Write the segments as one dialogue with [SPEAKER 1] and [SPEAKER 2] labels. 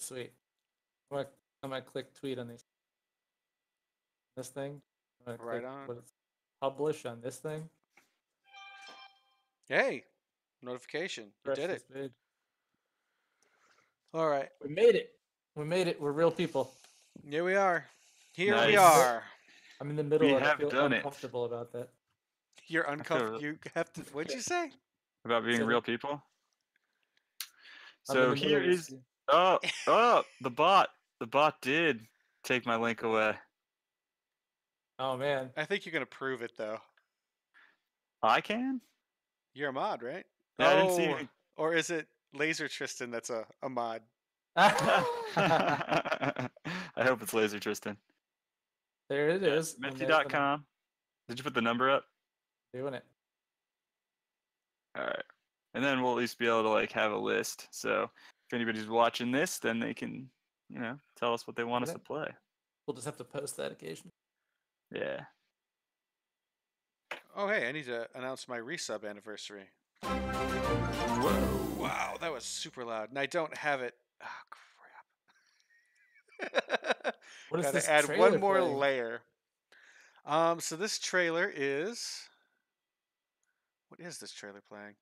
[SPEAKER 1] Sweet. I'm gonna click tweet on this thing. I'm gonna
[SPEAKER 2] Right
[SPEAKER 1] click
[SPEAKER 2] on.
[SPEAKER 1] what it's publish on this thing.
[SPEAKER 2] Hey, notification. You did it.
[SPEAKER 1] Page.
[SPEAKER 2] All right.
[SPEAKER 1] We made it. We made it. We're real people.
[SPEAKER 2] Here we are. Here we
[SPEAKER 3] Nice.
[SPEAKER 2] are.
[SPEAKER 1] I'm in the middle
[SPEAKER 3] We
[SPEAKER 1] and I
[SPEAKER 3] have
[SPEAKER 1] feel
[SPEAKER 3] done it.
[SPEAKER 1] uncomfortable about that.
[SPEAKER 2] You're uncomfortable. You have to. What'd you say?
[SPEAKER 3] About being
[SPEAKER 1] So-
[SPEAKER 3] real people.
[SPEAKER 1] I'm in
[SPEAKER 3] So
[SPEAKER 1] the
[SPEAKER 3] here
[SPEAKER 1] middle of
[SPEAKER 3] is. Oh, the bot. The bot did take my link away.
[SPEAKER 1] Oh man.
[SPEAKER 2] I think you're gonna prove it though.
[SPEAKER 3] I can?
[SPEAKER 2] You're a mod, right?
[SPEAKER 3] Yeah, I didn't see any.
[SPEAKER 2] Or is it Laser Tristan that's a mod?
[SPEAKER 3] I hope it's Laser Tristan.
[SPEAKER 1] There it is. and there's the
[SPEAKER 3] Messy.com. Did you put the number up?
[SPEAKER 1] Doing it.
[SPEAKER 3] All right. And then we'll at least be able to like have a list. So if anybody's watching this, then they can, tell us what they want us to play.
[SPEAKER 1] We'll just have to post that occasionally.
[SPEAKER 3] Yeah.
[SPEAKER 2] Oh, hey, I need to announce my resub anniversary.
[SPEAKER 3] Whoa.
[SPEAKER 2] Wow, that was super loud. And I don't have it. Oh, crap.
[SPEAKER 1] What is
[SPEAKER 2] Gotta
[SPEAKER 1] this
[SPEAKER 2] add
[SPEAKER 1] trailer
[SPEAKER 2] one more
[SPEAKER 1] playing?
[SPEAKER 2] layer. So this trailer is... What is this trailer playing?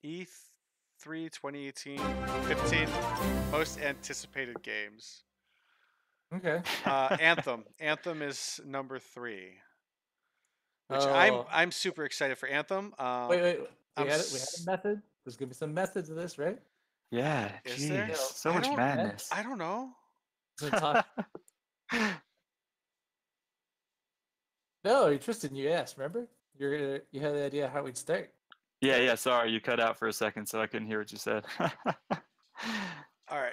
[SPEAKER 2] E3 2018, 15 most anticipated games.
[SPEAKER 1] Okay.
[SPEAKER 2] Anthem. Anthem is number 3. Which
[SPEAKER 1] Oh.
[SPEAKER 2] I'm super excited for Anthem.
[SPEAKER 1] Wait. We had a method. There's gonna be some methods of this, right?
[SPEAKER 3] Yeah.
[SPEAKER 2] Is there?
[SPEAKER 3] Jeez. So much madness.
[SPEAKER 2] I don't know.
[SPEAKER 1] No, Tristan, you asked. Remember? You had the idea how we'd start.
[SPEAKER 3] Yeah. Sorry, you cut out for a second, so I couldn't hear what you said.
[SPEAKER 2] All right.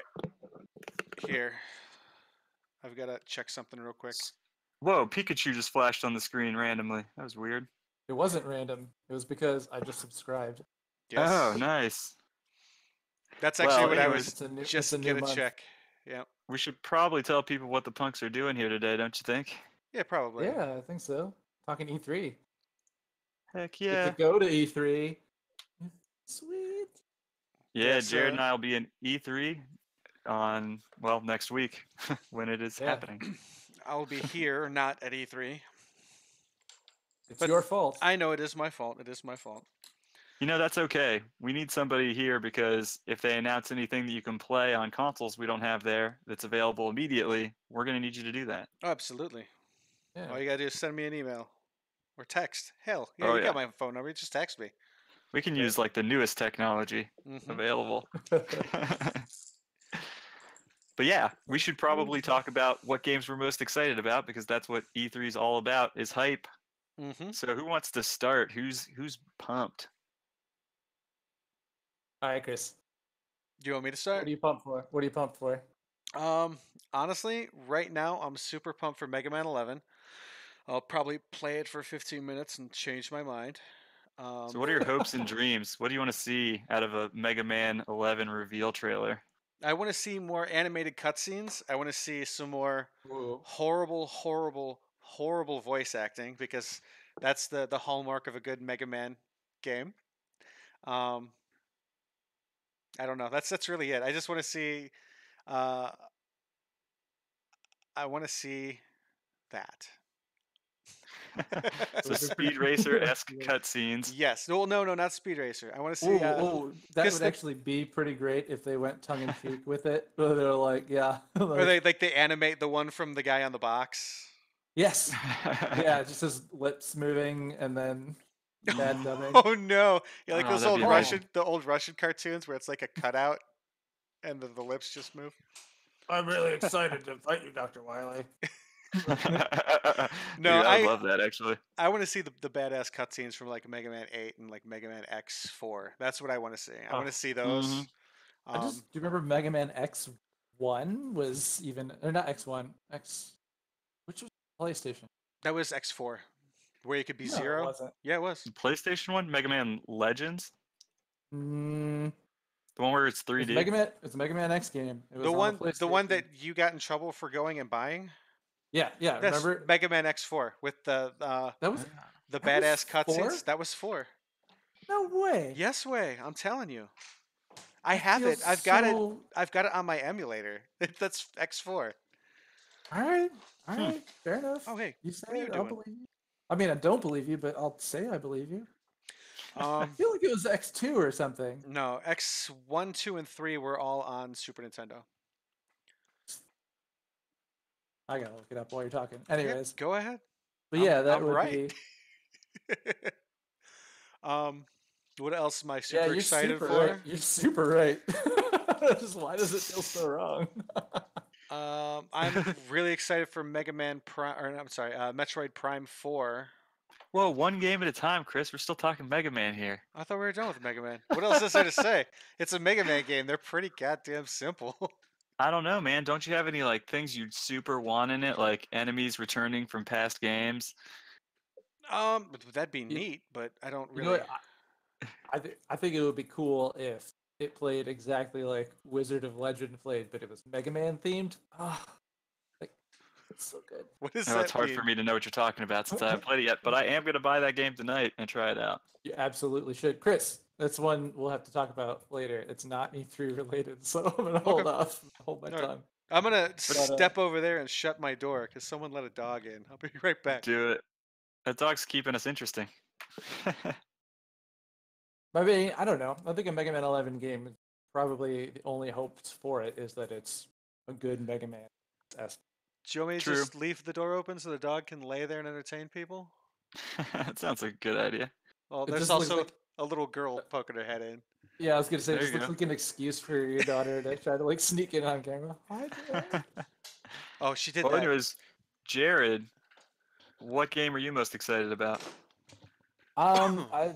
[SPEAKER 2] Here. I've got to check something real quick.
[SPEAKER 3] Whoa, Pikachu just flashed on the screen randomly. That was weird.
[SPEAKER 1] It wasn't random. It was because I just subscribed.
[SPEAKER 2] Yes.
[SPEAKER 3] Oh, nice.
[SPEAKER 2] That's actually what
[SPEAKER 3] anyways,
[SPEAKER 2] I was just going to check. Yeah.
[SPEAKER 3] We should probably tell people what the punks are doing here today, don't you think?
[SPEAKER 2] Yeah, probably.
[SPEAKER 1] Yeah, I think so. Talking E3.
[SPEAKER 3] Heck
[SPEAKER 1] Get
[SPEAKER 3] yeah.
[SPEAKER 1] to go to E3. Sweet.
[SPEAKER 3] Yeah, Jared and I will be in E3 on, next week when it is happening.
[SPEAKER 2] I'll be here, not at E3.
[SPEAKER 1] It's your fault.
[SPEAKER 2] I know it is my fault. It is my fault.
[SPEAKER 3] That's okay. We need somebody here because if they announce anything that you can play on consoles we don't have there that's available immediately, we're going to need you to do that.
[SPEAKER 2] Oh, absolutely.
[SPEAKER 1] Yeah.
[SPEAKER 2] All you got to do is send me an email or text. Hell, yeah, got my phone number. Just text me.
[SPEAKER 3] We can use like the newest technology available. But yeah, we should probably talk about what games we're most excited about because that's what E3 is all about, is hype. So who wants to start? Who's pumped?
[SPEAKER 1] All right, Chris.
[SPEAKER 2] Do you want me to start?
[SPEAKER 1] What are you pumped for?
[SPEAKER 2] Honestly, right now I'm super pumped for Mega Man 11. I'll probably play it for 15 minutes and change my mind.
[SPEAKER 3] So what are your hopes and dreams? What do you want to see out of a Mega Man 11 reveal trailer?
[SPEAKER 2] I want to see more animated cutscenes. I want to see some more horrible voice acting because that's the hallmark of a good Mega Man game. I don't know. That's really it. I just want to see. I want to see that.
[SPEAKER 3] So Speed Racer-esque cutscenes.
[SPEAKER 2] Yes. No, not Speed Racer. I want to see.
[SPEAKER 1] That would actually be pretty great if they went tongue in cheek with it. But they're like, yeah.
[SPEAKER 2] Or they animate the one from the guy on the box.
[SPEAKER 1] Yes. Yeah, just his lips moving and then bad dubbing.
[SPEAKER 2] Oh no! Yeah, like those old Russian cartoons where it's like a cutout, and the lips just move.
[SPEAKER 1] I'm really excited to fight you, Dr. Wily.
[SPEAKER 2] No,
[SPEAKER 3] dude, I love that actually.
[SPEAKER 2] I want to see the badass cutscenes from like Mega Man 8 and like Mega Man X4. That's what I want to see. I want to see those.
[SPEAKER 1] Do you remember Mega Man X1 was even, or not X1, which was PlayStation?
[SPEAKER 2] That was X4, where you could be
[SPEAKER 1] No,
[SPEAKER 2] Zero.
[SPEAKER 1] it wasn't.
[SPEAKER 2] Yeah, it was.
[SPEAKER 3] PlayStation 1, Mega Man Legends.
[SPEAKER 1] The
[SPEAKER 3] one where it's 3D.
[SPEAKER 1] It's a Mega Man X game. It was
[SPEAKER 2] the one that you got in trouble for going and buying.
[SPEAKER 1] Yeah. Remember
[SPEAKER 2] Mega Man X4 with the badass cutscenes? That was 4.
[SPEAKER 1] No way.
[SPEAKER 2] Yes way. I'm telling you. I have it. I've got it.
[SPEAKER 1] so...
[SPEAKER 2] I've got it on my emulator. That's X4.
[SPEAKER 1] All right, fair enough.
[SPEAKER 2] Oh, hey,
[SPEAKER 1] You said
[SPEAKER 2] what are you
[SPEAKER 1] it, I'll
[SPEAKER 2] doing?
[SPEAKER 1] believe you. I mean, I don't believe you, but I'll say I believe you. I
[SPEAKER 2] Um,
[SPEAKER 1] feel like it was X2 or something.
[SPEAKER 2] no, X1, 2, and 3 were all on Super Nintendo.
[SPEAKER 1] I gotta look it up while you're talking.
[SPEAKER 2] Yep,
[SPEAKER 1] Anyways,
[SPEAKER 2] go ahead.
[SPEAKER 1] but yeah, that
[SPEAKER 2] I'm
[SPEAKER 1] would
[SPEAKER 2] right.
[SPEAKER 1] be.
[SPEAKER 2] um, what else am I
[SPEAKER 1] Yeah,
[SPEAKER 2] super
[SPEAKER 1] you're
[SPEAKER 2] excited
[SPEAKER 1] super right.
[SPEAKER 2] for?
[SPEAKER 1] You're super right. Just why does it feel so wrong?
[SPEAKER 2] I'm really excited for Mega Man Prime, or I'm sorry, Metroid Prime 4.
[SPEAKER 3] Whoa, one game at a time, Chris. We're still talking Mega Man here.
[SPEAKER 2] I thought we were done with Mega Man. What else is there to say? It's a Mega Man game. They're pretty goddamn simple.
[SPEAKER 3] I don't know, man. Don't you have any like things you'd super want in it, like enemies returning from past games?
[SPEAKER 2] That'd be
[SPEAKER 1] you,
[SPEAKER 2] neat, but I don't
[SPEAKER 1] you know
[SPEAKER 2] really.
[SPEAKER 1] what? I think it would be cool if it played exactly like Wizard of Legend played, but it was Mega Man themed. Ah, like it's so good.
[SPEAKER 2] What does
[SPEAKER 3] No, it's
[SPEAKER 2] that
[SPEAKER 3] hard for
[SPEAKER 2] mean?
[SPEAKER 3] me to know what you're talking about since I haven't played it yet, but I am going to buy that game tonight and try it out.
[SPEAKER 1] You absolutely should, Chris. That's one we'll have to talk about later. It's not E3 related, so I'm gonna
[SPEAKER 2] Okay.
[SPEAKER 1] hold my
[SPEAKER 2] All right.
[SPEAKER 1] tongue.
[SPEAKER 2] I'm gonna
[SPEAKER 1] But
[SPEAKER 2] step over there and shut my door because someone let a dog in. I'll be right back.
[SPEAKER 3] Do it. That dog's keeping us interesting.
[SPEAKER 1] I mean, I don't know. I think a Mega Man 11 game is probably the only hopes for it is that it's a good Mega Man.
[SPEAKER 2] Do you want me to
[SPEAKER 3] True.
[SPEAKER 2] just leave the door open so the dog can lay there and entertain people?
[SPEAKER 3] That sounds like a good idea.
[SPEAKER 2] Well,
[SPEAKER 1] It
[SPEAKER 2] there's
[SPEAKER 1] just looks
[SPEAKER 2] also
[SPEAKER 1] like
[SPEAKER 2] a little girl poking her head in.
[SPEAKER 1] yeah, I was gonna say it
[SPEAKER 3] There
[SPEAKER 1] just
[SPEAKER 3] you
[SPEAKER 1] looks
[SPEAKER 3] go.
[SPEAKER 1] like an excuse for your daughter to try to like sneak in on camera. Hi there.
[SPEAKER 2] Oh, she did
[SPEAKER 3] Well,
[SPEAKER 2] that.
[SPEAKER 3] anyways, Jared, what game are you most excited about?
[SPEAKER 1] I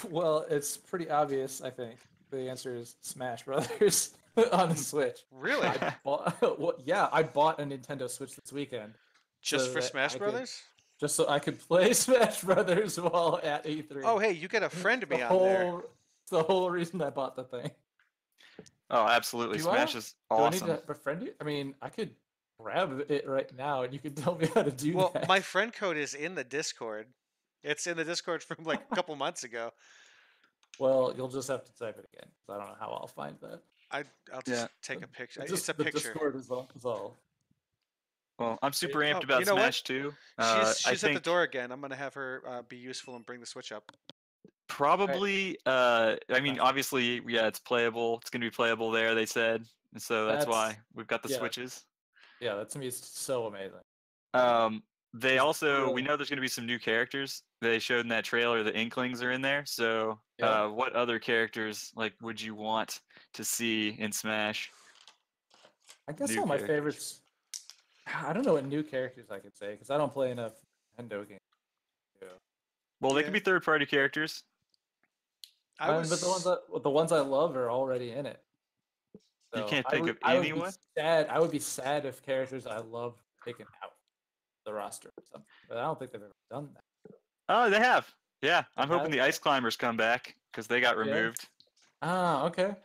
[SPEAKER 1] well, it's pretty obvious. I think the answer is Smash Brothers on the Switch.
[SPEAKER 2] Really?
[SPEAKER 1] I bought, well, yeah, I bought a Nintendo Switch this weekend.
[SPEAKER 2] Just
[SPEAKER 1] so
[SPEAKER 2] for
[SPEAKER 1] that
[SPEAKER 2] Smash
[SPEAKER 1] I could,
[SPEAKER 2] Brothers?
[SPEAKER 1] just so I could play Smash Brothers while at E3.
[SPEAKER 2] Oh, hey, you get a friend
[SPEAKER 1] the
[SPEAKER 2] me on there.
[SPEAKER 1] whole, the whole reason I bought the thing.
[SPEAKER 3] Oh, absolutely.
[SPEAKER 1] Do
[SPEAKER 3] Smash
[SPEAKER 1] I?
[SPEAKER 3] is
[SPEAKER 1] Do I need
[SPEAKER 3] awesome.
[SPEAKER 1] to befriend you? I mean, I could grab it right now, and you could tell me how to do
[SPEAKER 2] Well,
[SPEAKER 1] that.
[SPEAKER 2] my friend code is in the Discord. It's in the Discord from like a couple months ago.
[SPEAKER 1] Well, you'll just have to type it again, because I don't know how I'll find that.
[SPEAKER 2] I'll just
[SPEAKER 3] Yeah.
[SPEAKER 2] take a picture.
[SPEAKER 1] Just
[SPEAKER 2] It's a
[SPEAKER 1] the
[SPEAKER 2] picture.
[SPEAKER 1] Discord is all.
[SPEAKER 3] Well, I'm super
[SPEAKER 1] Hey,
[SPEAKER 3] amped
[SPEAKER 2] Oh,
[SPEAKER 3] about
[SPEAKER 2] you know what?
[SPEAKER 3] Smash too.
[SPEAKER 2] She's
[SPEAKER 3] I
[SPEAKER 2] at the
[SPEAKER 3] think
[SPEAKER 2] door again. I'm gonna have her be useful and bring the Switch up.
[SPEAKER 3] probably. I mean, obviously, yeah, it's playable. It's gonna be playable there. They said, and so that's why we've got the
[SPEAKER 1] yeah.
[SPEAKER 3] Switches.
[SPEAKER 1] Yeah, that to me is so amazing.
[SPEAKER 3] They
[SPEAKER 1] Just
[SPEAKER 3] also we
[SPEAKER 1] really-
[SPEAKER 3] know there's gonna be some new characters. They showed in that trailer the Inklings are in there. So,
[SPEAKER 1] Yeah.
[SPEAKER 3] what other characters like would you want to see in Smash?
[SPEAKER 1] I guess
[SPEAKER 3] New
[SPEAKER 1] all my
[SPEAKER 3] characters.
[SPEAKER 1] favorites. I don't know what new characters I could say because I don't play enough Nintendo games. Yeah.
[SPEAKER 3] Well, they
[SPEAKER 2] Yeah.
[SPEAKER 3] could be third-party characters.
[SPEAKER 1] But the ones I love are already in it. So
[SPEAKER 3] You can't think of
[SPEAKER 1] I would be
[SPEAKER 3] anyone?
[SPEAKER 1] sad. I would be sad if characters I love were taken out of the roster or something. But I don't think they've ever done that.
[SPEAKER 3] Oh, they have. Yeah, I'm
[SPEAKER 1] They
[SPEAKER 3] hoping
[SPEAKER 1] have?
[SPEAKER 3] the Ice Climbers come back because they got
[SPEAKER 1] Yeah.
[SPEAKER 3] removed.
[SPEAKER 1] Ah, okay.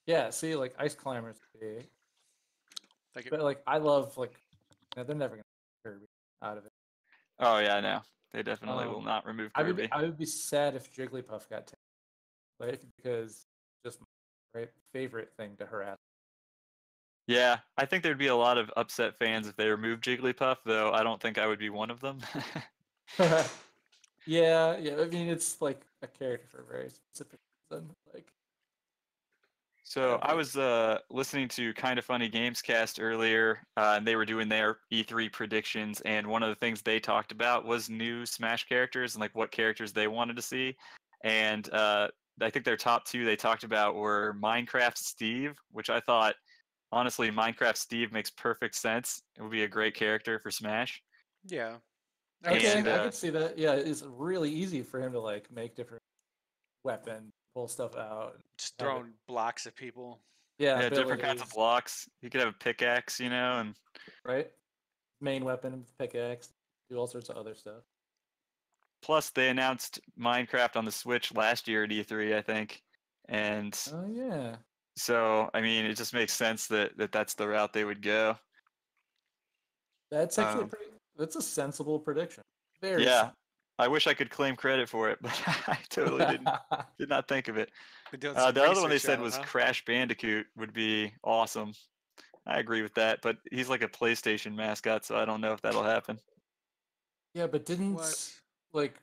[SPEAKER 1] Yeah, see, like Ice Climbers,
[SPEAKER 2] Thank you.
[SPEAKER 1] but like I love like they're never gonna get Kirby out of it.
[SPEAKER 3] Oh yeah, no, they definitely will
[SPEAKER 1] Um,
[SPEAKER 3] not remove
[SPEAKER 1] I
[SPEAKER 3] Kirby.
[SPEAKER 1] would be sad if Jigglypuff got taken, right? Because just my favorite thing to harass.
[SPEAKER 3] Yeah, I think there'd be a lot of upset fans if they removed Jigglypuff, though I don't think I would be one of them.
[SPEAKER 1] Yeah. I mean, it's like a character for a very specific reason. Like,
[SPEAKER 3] So I was listening to Kind of Funny Gamescast earlier, and they were doing their E3 predictions, and one of the things they talked about was new Smash characters and like what characters they wanted to see. And I think their top two they talked about were Minecraft Steve, which I thought, honestly, Minecraft Steve makes perfect sense. It would be a great character for Smash.
[SPEAKER 2] Yeah.
[SPEAKER 1] okay,
[SPEAKER 3] And,
[SPEAKER 1] I could see that. Yeah, it's really easy for him to like make different weapons, pull stuff out.
[SPEAKER 2] Just
[SPEAKER 1] have it-
[SPEAKER 2] throwing blocks at people.
[SPEAKER 1] Yeah,
[SPEAKER 3] different kinds of
[SPEAKER 1] abilities,
[SPEAKER 3] blocks. You could have a pickaxe, and
[SPEAKER 1] right? Main weapon, pickaxe, do all sorts of other stuff.
[SPEAKER 3] plus they announced Minecraft on the Switch last year at E3, I think. And
[SPEAKER 1] Oh yeah,
[SPEAKER 3] so, I mean, it just makes sense that that's the route they would go.
[SPEAKER 1] that's actually
[SPEAKER 3] Um,
[SPEAKER 1] pretty. That's a sensible prediction. Very
[SPEAKER 3] Yeah, I wish I could claim credit for it, but I totally did not think of it.
[SPEAKER 2] Been doing
[SPEAKER 3] The
[SPEAKER 2] some
[SPEAKER 3] other one they
[SPEAKER 2] research
[SPEAKER 3] said
[SPEAKER 2] on it,
[SPEAKER 3] was
[SPEAKER 2] huh?
[SPEAKER 3] Crash Bandicoot would be awesome. I agree with that, but he's like a PlayStation mascot, so I don't know if that'll happen.
[SPEAKER 1] Yeah, but
[SPEAKER 2] What?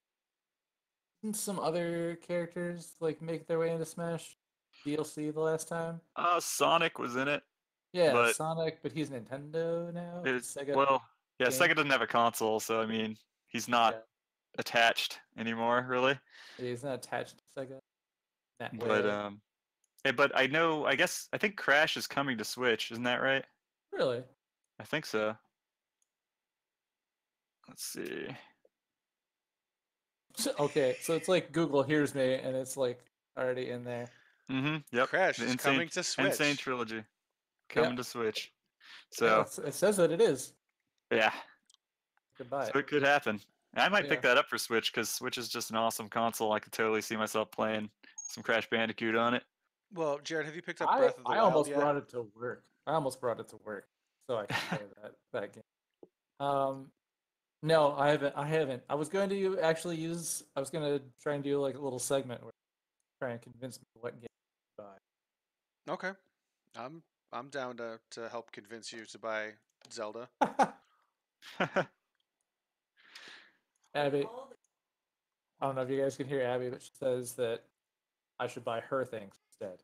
[SPEAKER 1] didn't some other characters like make their way into Smash DLC the last time?
[SPEAKER 3] Sonic was in it,
[SPEAKER 1] Yeah,
[SPEAKER 3] but
[SPEAKER 1] Sonic, but he's Nintendo now.
[SPEAKER 3] it,
[SPEAKER 1] Sega
[SPEAKER 3] well, yeah,
[SPEAKER 1] game.
[SPEAKER 3] Sega doesn't have a console, so I mean, he's not
[SPEAKER 1] Yeah,
[SPEAKER 3] attached anymore, really.
[SPEAKER 1] he's not attached to Sega that
[SPEAKER 3] But
[SPEAKER 1] way.
[SPEAKER 3] but I think Crash is coming to Switch, isn't that right?
[SPEAKER 1] Really?
[SPEAKER 3] I think so. Let's see.
[SPEAKER 1] Okay, so it's like Google hears me, and it's like already in there.
[SPEAKER 3] Yep.
[SPEAKER 2] Crash
[SPEAKER 3] The
[SPEAKER 2] is coming to
[SPEAKER 3] Insane
[SPEAKER 2] Switch.
[SPEAKER 3] trilogy coming
[SPEAKER 1] Yep.
[SPEAKER 3] to Switch.
[SPEAKER 1] Yeah,
[SPEAKER 3] So
[SPEAKER 1] it says that it is.
[SPEAKER 3] yeah,
[SPEAKER 1] Goodbye.
[SPEAKER 3] so it could happen. I might pick
[SPEAKER 1] Yeah.
[SPEAKER 3] that up for Switch because Switch is just an awesome console. I could totally see myself playing some Crash Bandicoot on it.
[SPEAKER 2] Well, Jared, have you picked up
[SPEAKER 1] I
[SPEAKER 2] Breath of the
[SPEAKER 1] I
[SPEAKER 2] Wild
[SPEAKER 1] almost
[SPEAKER 2] yet?
[SPEAKER 1] brought it to work. So I can play that game. No, I haven't. I was going to actually use. I was going to try and do like a little segment where try and convince me what game to
[SPEAKER 2] Okay, I'm down to help convince you to buy Zelda.
[SPEAKER 1] buy. Abby, I don't know if you guys can hear Abby, but she says that I should buy her things instead.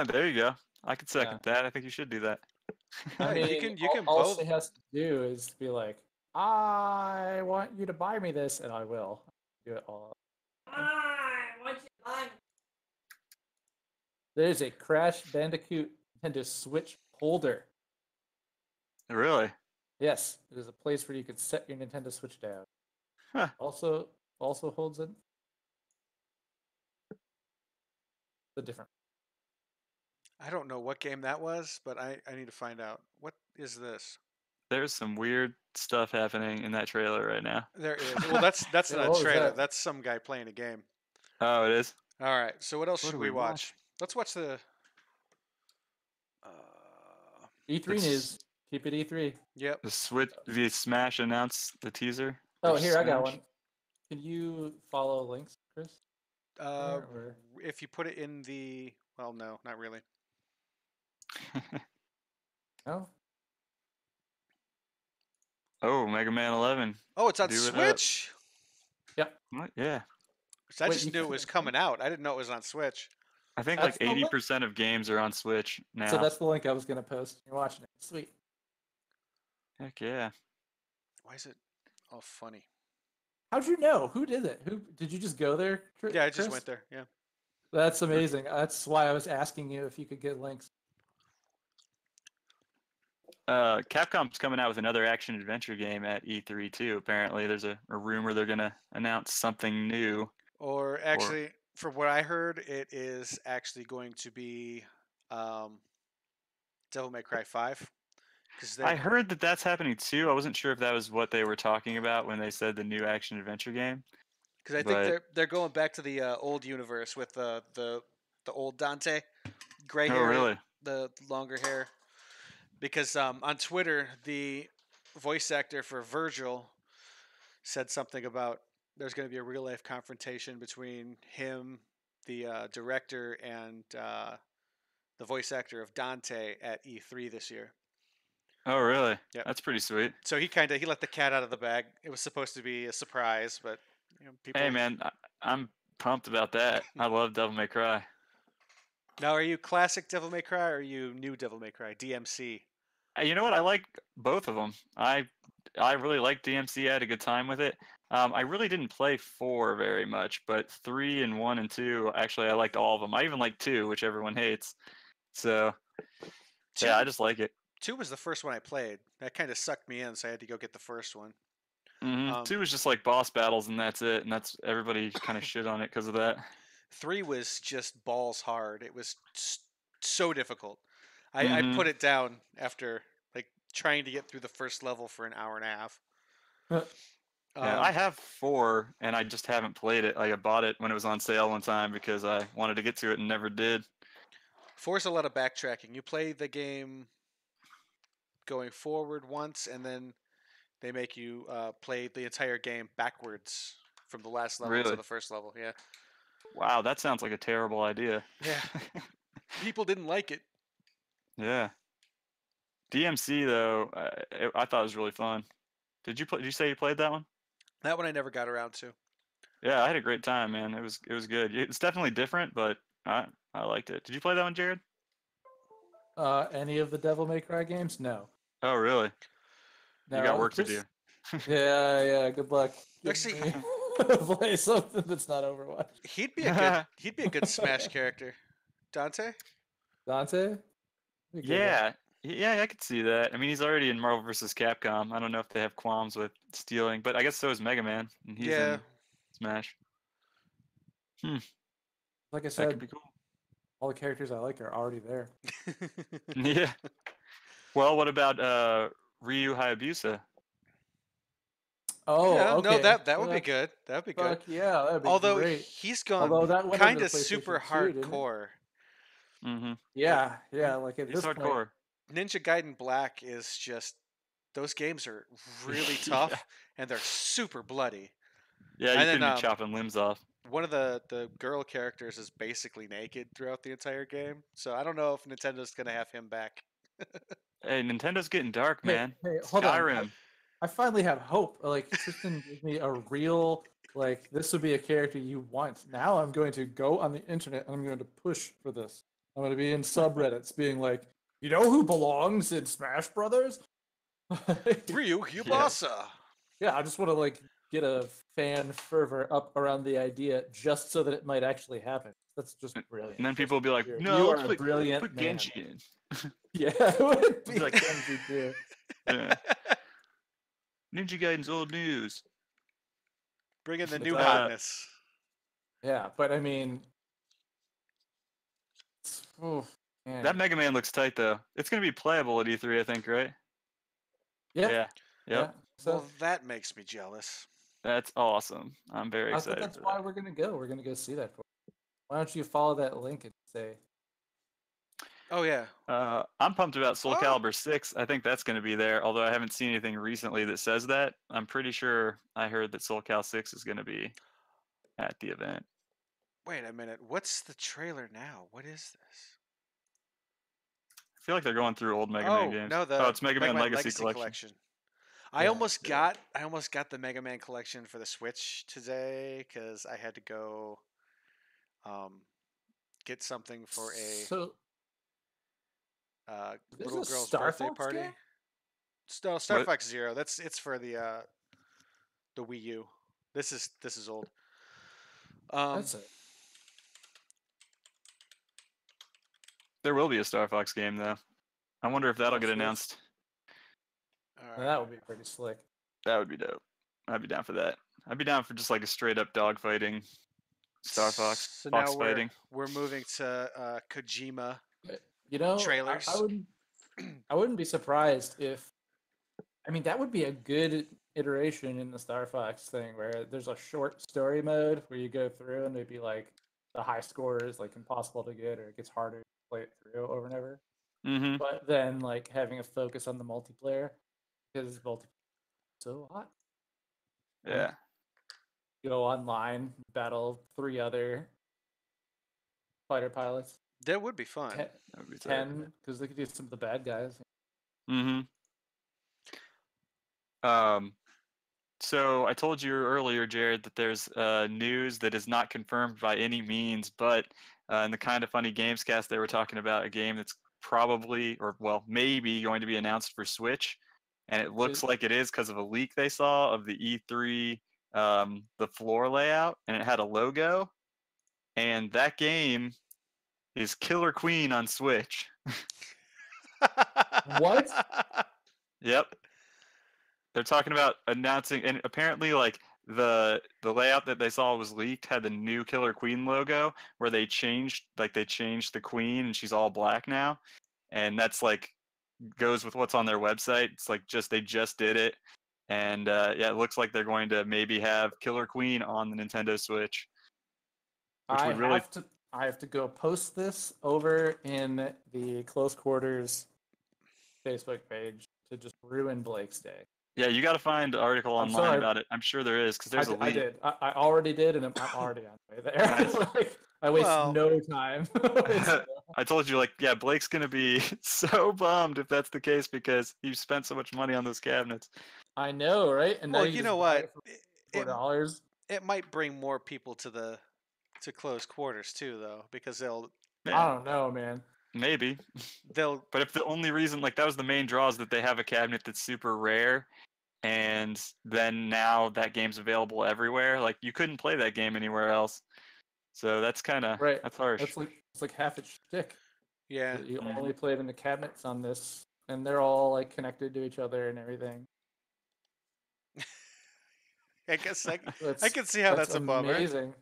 [SPEAKER 3] There you go. I could
[SPEAKER 1] Yeah.
[SPEAKER 3] second that. I think you should do that.
[SPEAKER 1] I
[SPEAKER 2] Yeah,
[SPEAKER 1] mean,
[SPEAKER 2] you can
[SPEAKER 1] all
[SPEAKER 2] both.
[SPEAKER 1] she has to do is be like, "I want you to buy me this," and I will do it all. There's a Crash Bandicoot Nintendo Switch holder.
[SPEAKER 3] Really?
[SPEAKER 1] Yes, it is a place where you could set your Nintendo Switch down.
[SPEAKER 3] Huh.
[SPEAKER 1] Also holds it. The different.
[SPEAKER 2] I don't know what game that was, but I need to find out. What is this?
[SPEAKER 3] There's some weird stuff happening in that trailer right now.
[SPEAKER 2] There is. Well, that's
[SPEAKER 1] Yeah,
[SPEAKER 2] not a
[SPEAKER 1] what was
[SPEAKER 2] trailer.
[SPEAKER 1] that?
[SPEAKER 2] That's some guy playing a game.
[SPEAKER 3] Oh, it is?
[SPEAKER 2] All right. So what else
[SPEAKER 3] What
[SPEAKER 2] should
[SPEAKER 3] do
[SPEAKER 2] we
[SPEAKER 3] we
[SPEAKER 2] watch?
[SPEAKER 3] watch?
[SPEAKER 2] Let's watch the.
[SPEAKER 1] E3
[SPEAKER 3] It's
[SPEAKER 1] news. Keep it E3.
[SPEAKER 2] Yep.
[SPEAKER 3] the Switch the Smash announced the teaser.
[SPEAKER 1] Oh,
[SPEAKER 3] for
[SPEAKER 1] here I got
[SPEAKER 3] Smash.
[SPEAKER 1] one. Can you follow links, Chris? Or...
[SPEAKER 2] If you put it in the. Well, no, not really.
[SPEAKER 1] No.
[SPEAKER 3] Oh, Mega Man 11.
[SPEAKER 2] Oh, it's on
[SPEAKER 3] Do it up.
[SPEAKER 2] Switch.
[SPEAKER 1] Yep.
[SPEAKER 3] What? Yeah.
[SPEAKER 2] So I
[SPEAKER 1] Wait,
[SPEAKER 2] just
[SPEAKER 1] you
[SPEAKER 2] knew it
[SPEAKER 1] can-
[SPEAKER 2] was coming out. I didn't know it was on Switch.
[SPEAKER 3] I think
[SPEAKER 1] That's
[SPEAKER 3] like
[SPEAKER 1] the link?
[SPEAKER 3] 80% of games are on Switch now.
[SPEAKER 1] So that's the link I was gonna post. You're watching it. Sweet.
[SPEAKER 3] Heck yeah.
[SPEAKER 2] Why is it all funny?
[SPEAKER 1] How'd you know? Who did it? Who did you just go there?
[SPEAKER 2] Yeah, I just
[SPEAKER 1] Chris?
[SPEAKER 2] went there. Yeah.
[SPEAKER 1] That's amazing. That's why I was asking you if you could get links.
[SPEAKER 3] Capcom's coming out with another action adventure game at E3 too. Apparently, there's a rumor they're gonna announce something new.
[SPEAKER 2] Or actually, from what I heard, it is actually going to be Devil May Cry 5.
[SPEAKER 3] I heard that that's happening too. I wasn't sure if that was what they were talking about when they said the new action adventure game.
[SPEAKER 2] Because I think they're going back to the old universe with the old Dante, gray hair,
[SPEAKER 3] really?
[SPEAKER 2] the longer hair. Because on Twitter, the voice actor for Virgil said something about there's going to be a real life confrontation between him, the director, and the voice actor of Dante at E3 this year.
[SPEAKER 3] Oh, really?
[SPEAKER 2] Yep.
[SPEAKER 3] That's pretty sweet.
[SPEAKER 2] So he let the cat out of the bag. It was supposed to be a surprise, but people.
[SPEAKER 3] Hey, man, I'm pumped about that. I love Devil May Cry.
[SPEAKER 2] Now, are you classic Devil May Cry or are you new Devil May Cry, DMC?
[SPEAKER 3] You know what? I like both of them. I really like DMC. I had a good time with it. I really didn't play 4 very much, but 3 and 1 and 2, actually, I liked all of them. I even like 2, which everyone hates. So, yeah, I just like it.
[SPEAKER 2] 2 was the first one I played. That kind of sucked me in, so I had to go get the first one.
[SPEAKER 3] 2 was just like boss battles, and that's it. And that's everybody kind of shit on it because of that.
[SPEAKER 2] 3 was just balls hard. It was so difficult. I put it down after like trying to get through the first level for an hour and a half.
[SPEAKER 3] Yeah, I have 4, and I just haven't played it. Like I bought it when it was on sale one time because I wanted to get to it and never did.
[SPEAKER 2] 4 is a lot of backtracking. You play the game going forward once, and then they make you play the entire game backwards from the last level
[SPEAKER 3] Really?
[SPEAKER 2] to the first level. Yeah.
[SPEAKER 3] Wow, that sounds like a terrible idea.
[SPEAKER 2] Yeah. People didn't like it.
[SPEAKER 3] Yeah. DMC though, I thought it was really fun. Did you play? Did you say you played that one?
[SPEAKER 2] That one I never got around to.
[SPEAKER 3] Yeah, I had a great time, man. It was good. It's definitely different, but I liked it. Did you play that one, Jared?
[SPEAKER 1] Any of the Devil May Cry games? No.
[SPEAKER 3] Oh, really? You got
[SPEAKER 1] No,
[SPEAKER 3] work to do.
[SPEAKER 1] yeah. Good luck.
[SPEAKER 2] Actually,
[SPEAKER 1] Getting me play something that's not Overwatch.
[SPEAKER 2] he'd be a good Smash character. Dante?
[SPEAKER 1] Dante? Be a good one.
[SPEAKER 3] Yeah, yeah, I could see that. I mean, he's already in Marvel vs. Capcom. I don't know if they have qualms with stealing, but I guess so is Mega Man, and he's
[SPEAKER 2] Yeah.
[SPEAKER 3] in Smash.
[SPEAKER 1] Like I
[SPEAKER 3] That could
[SPEAKER 1] said,
[SPEAKER 3] be cool.
[SPEAKER 1] all the characters I like are already there.
[SPEAKER 3] Yeah. Well, what about Ryu Hayabusa?
[SPEAKER 1] Oh,
[SPEAKER 2] Yeah,
[SPEAKER 1] okay.
[SPEAKER 2] no, that would be
[SPEAKER 1] Fuck,
[SPEAKER 2] good. That would be good.
[SPEAKER 1] fuck yeah, that'd be
[SPEAKER 2] Although
[SPEAKER 1] great.
[SPEAKER 2] he's gone
[SPEAKER 1] Although that went over
[SPEAKER 2] kind
[SPEAKER 1] to
[SPEAKER 2] of super
[SPEAKER 1] PlayStation 2, didn't it?
[SPEAKER 2] hardcore.
[SPEAKER 3] Mm-hmm.
[SPEAKER 1] Yeah, like at
[SPEAKER 3] He's
[SPEAKER 1] this point,
[SPEAKER 3] hardcore.
[SPEAKER 2] Ninja Gaiden Black is just those games are really tough and they're super bloody.
[SPEAKER 3] Yeah, you
[SPEAKER 2] And
[SPEAKER 3] couldn't
[SPEAKER 2] then
[SPEAKER 3] be chopping limbs off.
[SPEAKER 2] one of the girl characters is basically naked throughout the entire game. So I don't know if Nintendo's gonna have him back.
[SPEAKER 3] Hey, Nintendo's getting dark, man.
[SPEAKER 1] hey, hold on.
[SPEAKER 3] Skyrim.
[SPEAKER 1] I finally have hope. Like Tristan gave me a real this would be a character you want. Now I'm going to go on the internet and I'm going to push for this. I'm going to be in subreddits being like, you know who belongs in Smash Brothers?
[SPEAKER 2] Ryu Yubasa.
[SPEAKER 1] Yeah, I just want to get a fan fervor up around the idea just so that it might actually happen. That's just brilliant.
[SPEAKER 3] And then people will be like,
[SPEAKER 1] You
[SPEAKER 3] no,
[SPEAKER 1] are
[SPEAKER 3] let's
[SPEAKER 1] a brilliant
[SPEAKER 3] put
[SPEAKER 1] man.
[SPEAKER 3] Genji in.
[SPEAKER 1] Yeah, it would be
[SPEAKER 3] Be like-
[SPEAKER 1] Genji too.
[SPEAKER 3] Yeah. Ninja Gaiden's old news.
[SPEAKER 2] Bring in the
[SPEAKER 1] But,
[SPEAKER 2] new hotness.
[SPEAKER 1] Yeah, but I mean, oh, man.
[SPEAKER 3] That Mega Man looks tight, though. It's going to be playable at E3, I think, right?
[SPEAKER 1] Yeah.
[SPEAKER 3] Yep.
[SPEAKER 1] Yeah. So
[SPEAKER 2] Well, that makes me jealous.
[SPEAKER 3] That's awesome. I'm very
[SPEAKER 1] I think
[SPEAKER 3] excited
[SPEAKER 1] that's
[SPEAKER 3] for
[SPEAKER 1] why
[SPEAKER 3] that.
[SPEAKER 1] we're gonna go. We're gonna go see that. Why don't you follow that link and say,
[SPEAKER 2] Oh yeah.
[SPEAKER 3] I'm pumped about Soul
[SPEAKER 2] Oh.
[SPEAKER 3] Calibur 6. I think that's going to be there, although I haven't seen anything recently that says that. I'm pretty sure I heard that Soul Cal 6 is going to be at the event.
[SPEAKER 2] Wait a minute. What's the trailer now? What is this?
[SPEAKER 3] I feel like they're going through old Mega
[SPEAKER 2] oh
[SPEAKER 3] Man games.
[SPEAKER 2] no, the
[SPEAKER 3] Oh, it's Mega Man Legacy Collection.
[SPEAKER 2] I
[SPEAKER 1] Yeah,
[SPEAKER 2] almost
[SPEAKER 3] yeah.
[SPEAKER 2] got the Mega Man collection for the Switch today because I had to go get something for a
[SPEAKER 1] so this
[SPEAKER 2] little
[SPEAKER 1] is a
[SPEAKER 2] girl's
[SPEAKER 1] Star
[SPEAKER 2] birthday
[SPEAKER 1] Fox
[SPEAKER 2] party.
[SPEAKER 1] game?
[SPEAKER 2] No, Star
[SPEAKER 3] What?
[SPEAKER 2] Fox Zero. It's for the Wii U. This is old.
[SPEAKER 1] That's it.
[SPEAKER 3] There will be a Star Fox game, though. I wonder if that'll
[SPEAKER 1] Oh,
[SPEAKER 3] get
[SPEAKER 1] Switch?
[SPEAKER 3] announced.
[SPEAKER 2] all right.
[SPEAKER 1] That would be pretty slick.
[SPEAKER 3] That would be dope. I'd be down for that. I'd be down for just like a straight up dogfighting Star Fox.
[SPEAKER 2] So
[SPEAKER 3] Fox
[SPEAKER 2] now
[SPEAKER 3] fighting.
[SPEAKER 2] we're moving to Kojima.
[SPEAKER 1] You know,
[SPEAKER 2] Trailers.
[SPEAKER 1] I wouldn't be surprised if. I mean, that would be a good iteration in the Star Fox thing, where there's a short story mode where you go through and maybe the high score is impossible to get, or it gets harder to play it through over and over.
[SPEAKER 3] Mm-hmm.
[SPEAKER 1] But then having a focus on the multiplayer because multiplayer is so hot.
[SPEAKER 3] Yeah.
[SPEAKER 1] Go online, battle 3 other fighter pilots.
[SPEAKER 2] That would be fun.
[SPEAKER 3] That would be tight.
[SPEAKER 1] 10 because they could do some of the bad guys.
[SPEAKER 3] Mm-hmm. So I told you earlier, Jared, that there's news that is not confirmed by any means, but in the Kind of Funny Gamescast, they were talking about a game that's probably, or well, maybe going to be announced for Switch, and it looks like it is because of a leak they saw of the E3, the floor layout, and it had a logo, and that game is Killer Queen on Switch.
[SPEAKER 1] What?
[SPEAKER 3] Yep. They're talking about announcing, and apparently, the layout that they saw was leaked had the new Killer Queen logo, where they changed the queen, and she's all black now, and that's goes with what's on their website. It's they just did it, and yeah, it looks like they're going to maybe have Killer Queen on the Nintendo Switch, which would really.
[SPEAKER 1] I have to go post this over in the Close Quarters Facebook page to just ruin Blake's day.
[SPEAKER 3] Yeah, you got to find an article
[SPEAKER 1] I'm
[SPEAKER 3] online
[SPEAKER 1] sorry.
[SPEAKER 3] about it. I'm sure there is because there's a
[SPEAKER 1] I
[SPEAKER 3] leak.
[SPEAKER 1] did. I already did, and I'm already on the way there.
[SPEAKER 3] Nice.
[SPEAKER 1] Like, I waste
[SPEAKER 2] Well-
[SPEAKER 1] no time.
[SPEAKER 3] I told you, like, yeah, Blake's gonna be so bummed if that's the case because you spent so much money on those cabinets.
[SPEAKER 1] I know, right? And now
[SPEAKER 2] Well,
[SPEAKER 1] you
[SPEAKER 2] you
[SPEAKER 1] just
[SPEAKER 2] know
[SPEAKER 1] buy
[SPEAKER 2] what?
[SPEAKER 1] it for $4.
[SPEAKER 2] It might bring more people to close quarters too, though, because they'll
[SPEAKER 1] I don't know, man.
[SPEAKER 3] Maybe.
[SPEAKER 2] they'll
[SPEAKER 3] But if the only reason, like, that was the main draw is that they have a cabinet that's super rare, and then now that game's available everywhere, like, you couldn't play that game anywhere else. So that's kind of,
[SPEAKER 1] Right.
[SPEAKER 3] that's harsh.
[SPEAKER 1] It's like half its shtick.
[SPEAKER 2] yeah.
[SPEAKER 1] You only play it in the cabinets on this, and they're all like connected to each other and everything.
[SPEAKER 2] I guess I
[SPEAKER 1] That's,
[SPEAKER 2] can see how that's a bummer.
[SPEAKER 1] amazing.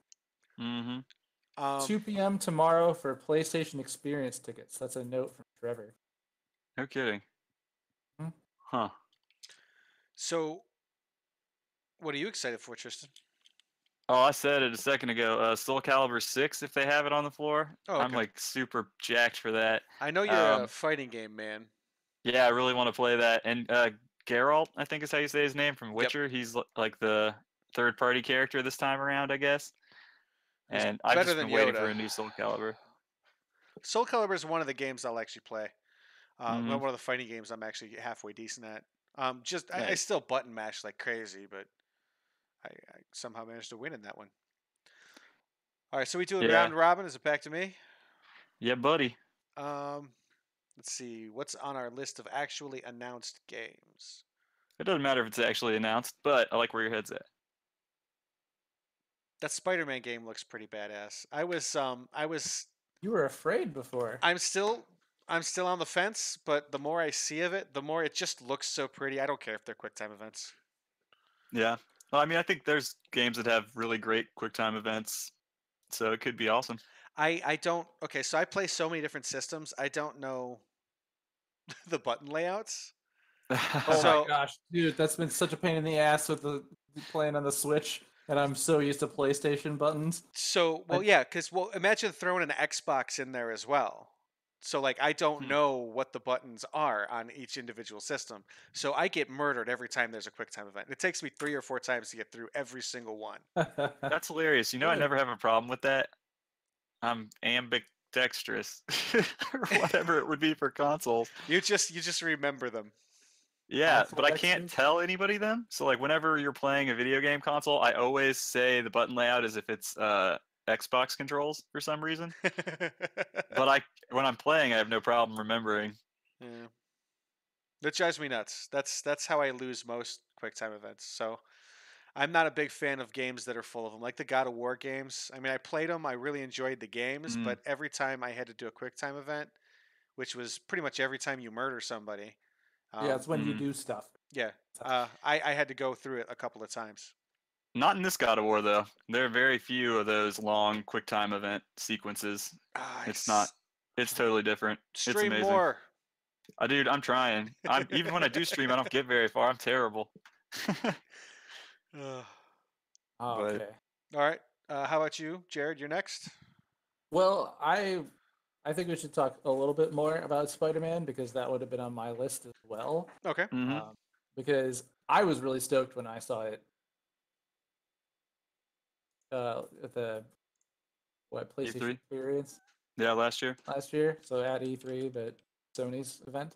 [SPEAKER 3] Mm-hmm.
[SPEAKER 1] 2 p.m. tomorrow for PlayStation Experience tickets. That's a note from Trevor.
[SPEAKER 3] No kidding.
[SPEAKER 1] Hmm.
[SPEAKER 3] Huh.
[SPEAKER 2] So, what are you excited for, Tristan?
[SPEAKER 3] Oh, I said it a second ago. Soul Calibur 6, if they have it on the floor.
[SPEAKER 2] Oh,
[SPEAKER 3] I'm
[SPEAKER 2] okay.
[SPEAKER 3] like super jacked for that.
[SPEAKER 2] I know you're a fighting game man.
[SPEAKER 3] Yeah, I really want to play that. And Geralt, I think is how you say his name, from Witcher. He's like the third-party character this time around, I guess.
[SPEAKER 2] He's
[SPEAKER 3] And I've
[SPEAKER 2] better
[SPEAKER 3] just
[SPEAKER 2] than
[SPEAKER 3] been waiting for
[SPEAKER 2] Yoda.
[SPEAKER 3] a new Soul Calibur.
[SPEAKER 2] Soul Calibur is one of the games I'll actually play.
[SPEAKER 3] Mhm.
[SPEAKER 2] One of the fighting games I'm actually halfway decent at. I
[SPEAKER 3] Nice.
[SPEAKER 2] still button mash like crazy, but I somehow managed to win in that one. All right, so we do a
[SPEAKER 3] Yeah.
[SPEAKER 2] round robin. Is it back to me?
[SPEAKER 3] Yeah, buddy.
[SPEAKER 2] Let's see what's on our list of actually announced games.
[SPEAKER 3] It doesn't matter if it's actually announced, but I like where your head's at.
[SPEAKER 2] That Spider-Man game looks pretty badass. I was
[SPEAKER 1] You were afraid before.
[SPEAKER 2] I'm still on the fence, but the more I see of it, the more it just looks so pretty. I don't care if they're QuickTime events.
[SPEAKER 3] Yeah. Well, I mean, I think there's games that have really great QuickTime events, so it could be awesome.
[SPEAKER 2] I don't. Okay, so I play so many different systems. I don't know the button layouts.
[SPEAKER 1] Oh
[SPEAKER 2] So-
[SPEAKER 1] my gosh, dude, that's been such a pain in the ass with the playing on the Switch, and I'm so used to PlayStation buttons.
[SPEAKER 2] So, well, yeah, because imagine throwing an Xbox in there as well. So, like, I don't know what the buttons are on each individual system. So I get murdered every time there's a QuickTime event. It takes me 3 or 4 times to get through every single one.
[SPEAKER 3] That's hilarious. You know, I never have a problem with that. I'm ambidextrous, or whatever it would be for consoles.
[SPEAKER 2] You just remember them.
[SPEAKER 3] Yeah, but I
[SPEAKER 1] Ambidextrous?
[SPEAKER 3] can't tell anybody them. So like whenever you're playing a video game console, I always say the button layout as if it's Xbox controls for some reason. But when I'm playing, I have no problem remembering.
[SPEAKER 2] Yeah. That drives me nuts. That's how I lose most QuickTime events. So I'm not a big fan of games that are full of them, like the God of War games. I mean, I played them. I really enjoyed the games, but every time I had to do a QuickTime event, which was pretty much every time you murder somebody.
[SPEAKER 1] Yeah, it's when you do stuff.
[SPEAKER 2] Yeah, I had to go through it a couple of times.
[SPEAKER 3] Not in this God of War though. There are very few of those long QuickTime event sequences. It's not. It's totally different. It's
[SPEAKER 2] Stream
[SPEAKER 3] amazing.
[SPEAKER 2] more.
[SPEAKER 3] Dude, I'm trying. Even when I do stream, I don't get very far. I'm terrible.
[SPEAKER 1] Oh,
[SPEAKER 3] But-
[SPEAKER 1] okay.
[SPEAKER 2] All right. How about you, Jared? You're next.
[SPEAKER 1] Well, I think we should talk a little bit more about Spider-Man because that would have been on my list as well.
[SPEAKER 2] Okay.
[SPEAKER 3] Mhm.
[SPEAKER 1] Because I was really stoked when I saw it at the PlayStation
[SPEAKER 3] E3?
[SPEAKER 1] Experience
[SPEAKER 3] Yeah, last year.
[SPEAKER 1] So at E3, but Sony's event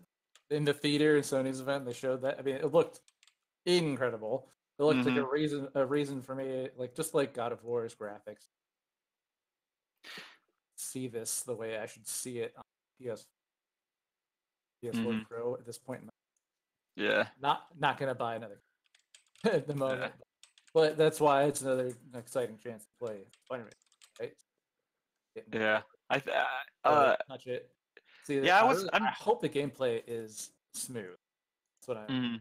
[SPEAKER 1] in the theater and Sony's event, they showed that. I mean, it looked incredible. It looked like a reason for me, like just like God of War's graphics. See this the way I should see it on PS4 Pro at this point.
[SPEAKER 3] Yeah.
[SPEAKER 1] Not gonna buy another at the moment, but that's why it's another exciting chance to play Spider-Man. Right?
[SPEAKER 3] Yeah.
[SPEAKER 1] Touch it. See,
[SPEAKER 3] Yeah,
[SPEAKER 1] I hope the gameplay is smooth. That's what I.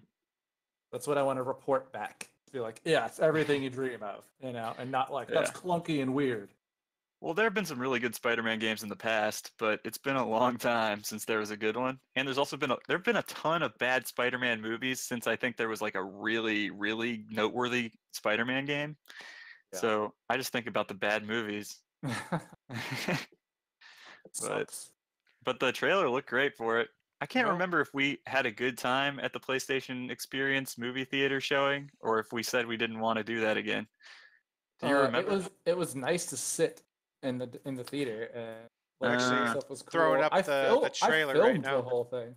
[SPEAKER 1] That's what I want to report back. Be like, yeah, it's everything you dream of, and not like that's clunky and weird.
[SPEAKER 3] Well, there have been some really good Spider-Man games in the past, but it's been a long time since there was a good one. And there's also been there've been a ton of bad Spider-Man movies since I think there was like a really, really noteworthy Spider-Man game.
[SPEAKER 1] Yeah.
[SPEAKER 3] So I just think about the bad movies.
[SPEAKER 1] Sucks.
[SPEAKER 3] But the trailer looked great for it. I can't
[SPEAKER 2] No?
[SPEAKER 3] remember if we had a good time at the PlayStation Experience movie theater showing, or if we said we didn't want to do that again. Do you remember?
[SPEAKER 1] It was nice to sit in the theater and like all the
[SPEAKER 2] Actually,
[SPEAKER 1] stuff was
[SPEAKER 2] throwing
[SPEAKER 1] cool.
[SPEAKER 2] up the
[SPEAKER 1] I
[SPEAKER 2] trailer right
[SPEAKER 1] filmed the
[SPEAKER 2] now.
[SPEAKER 1] whole thing.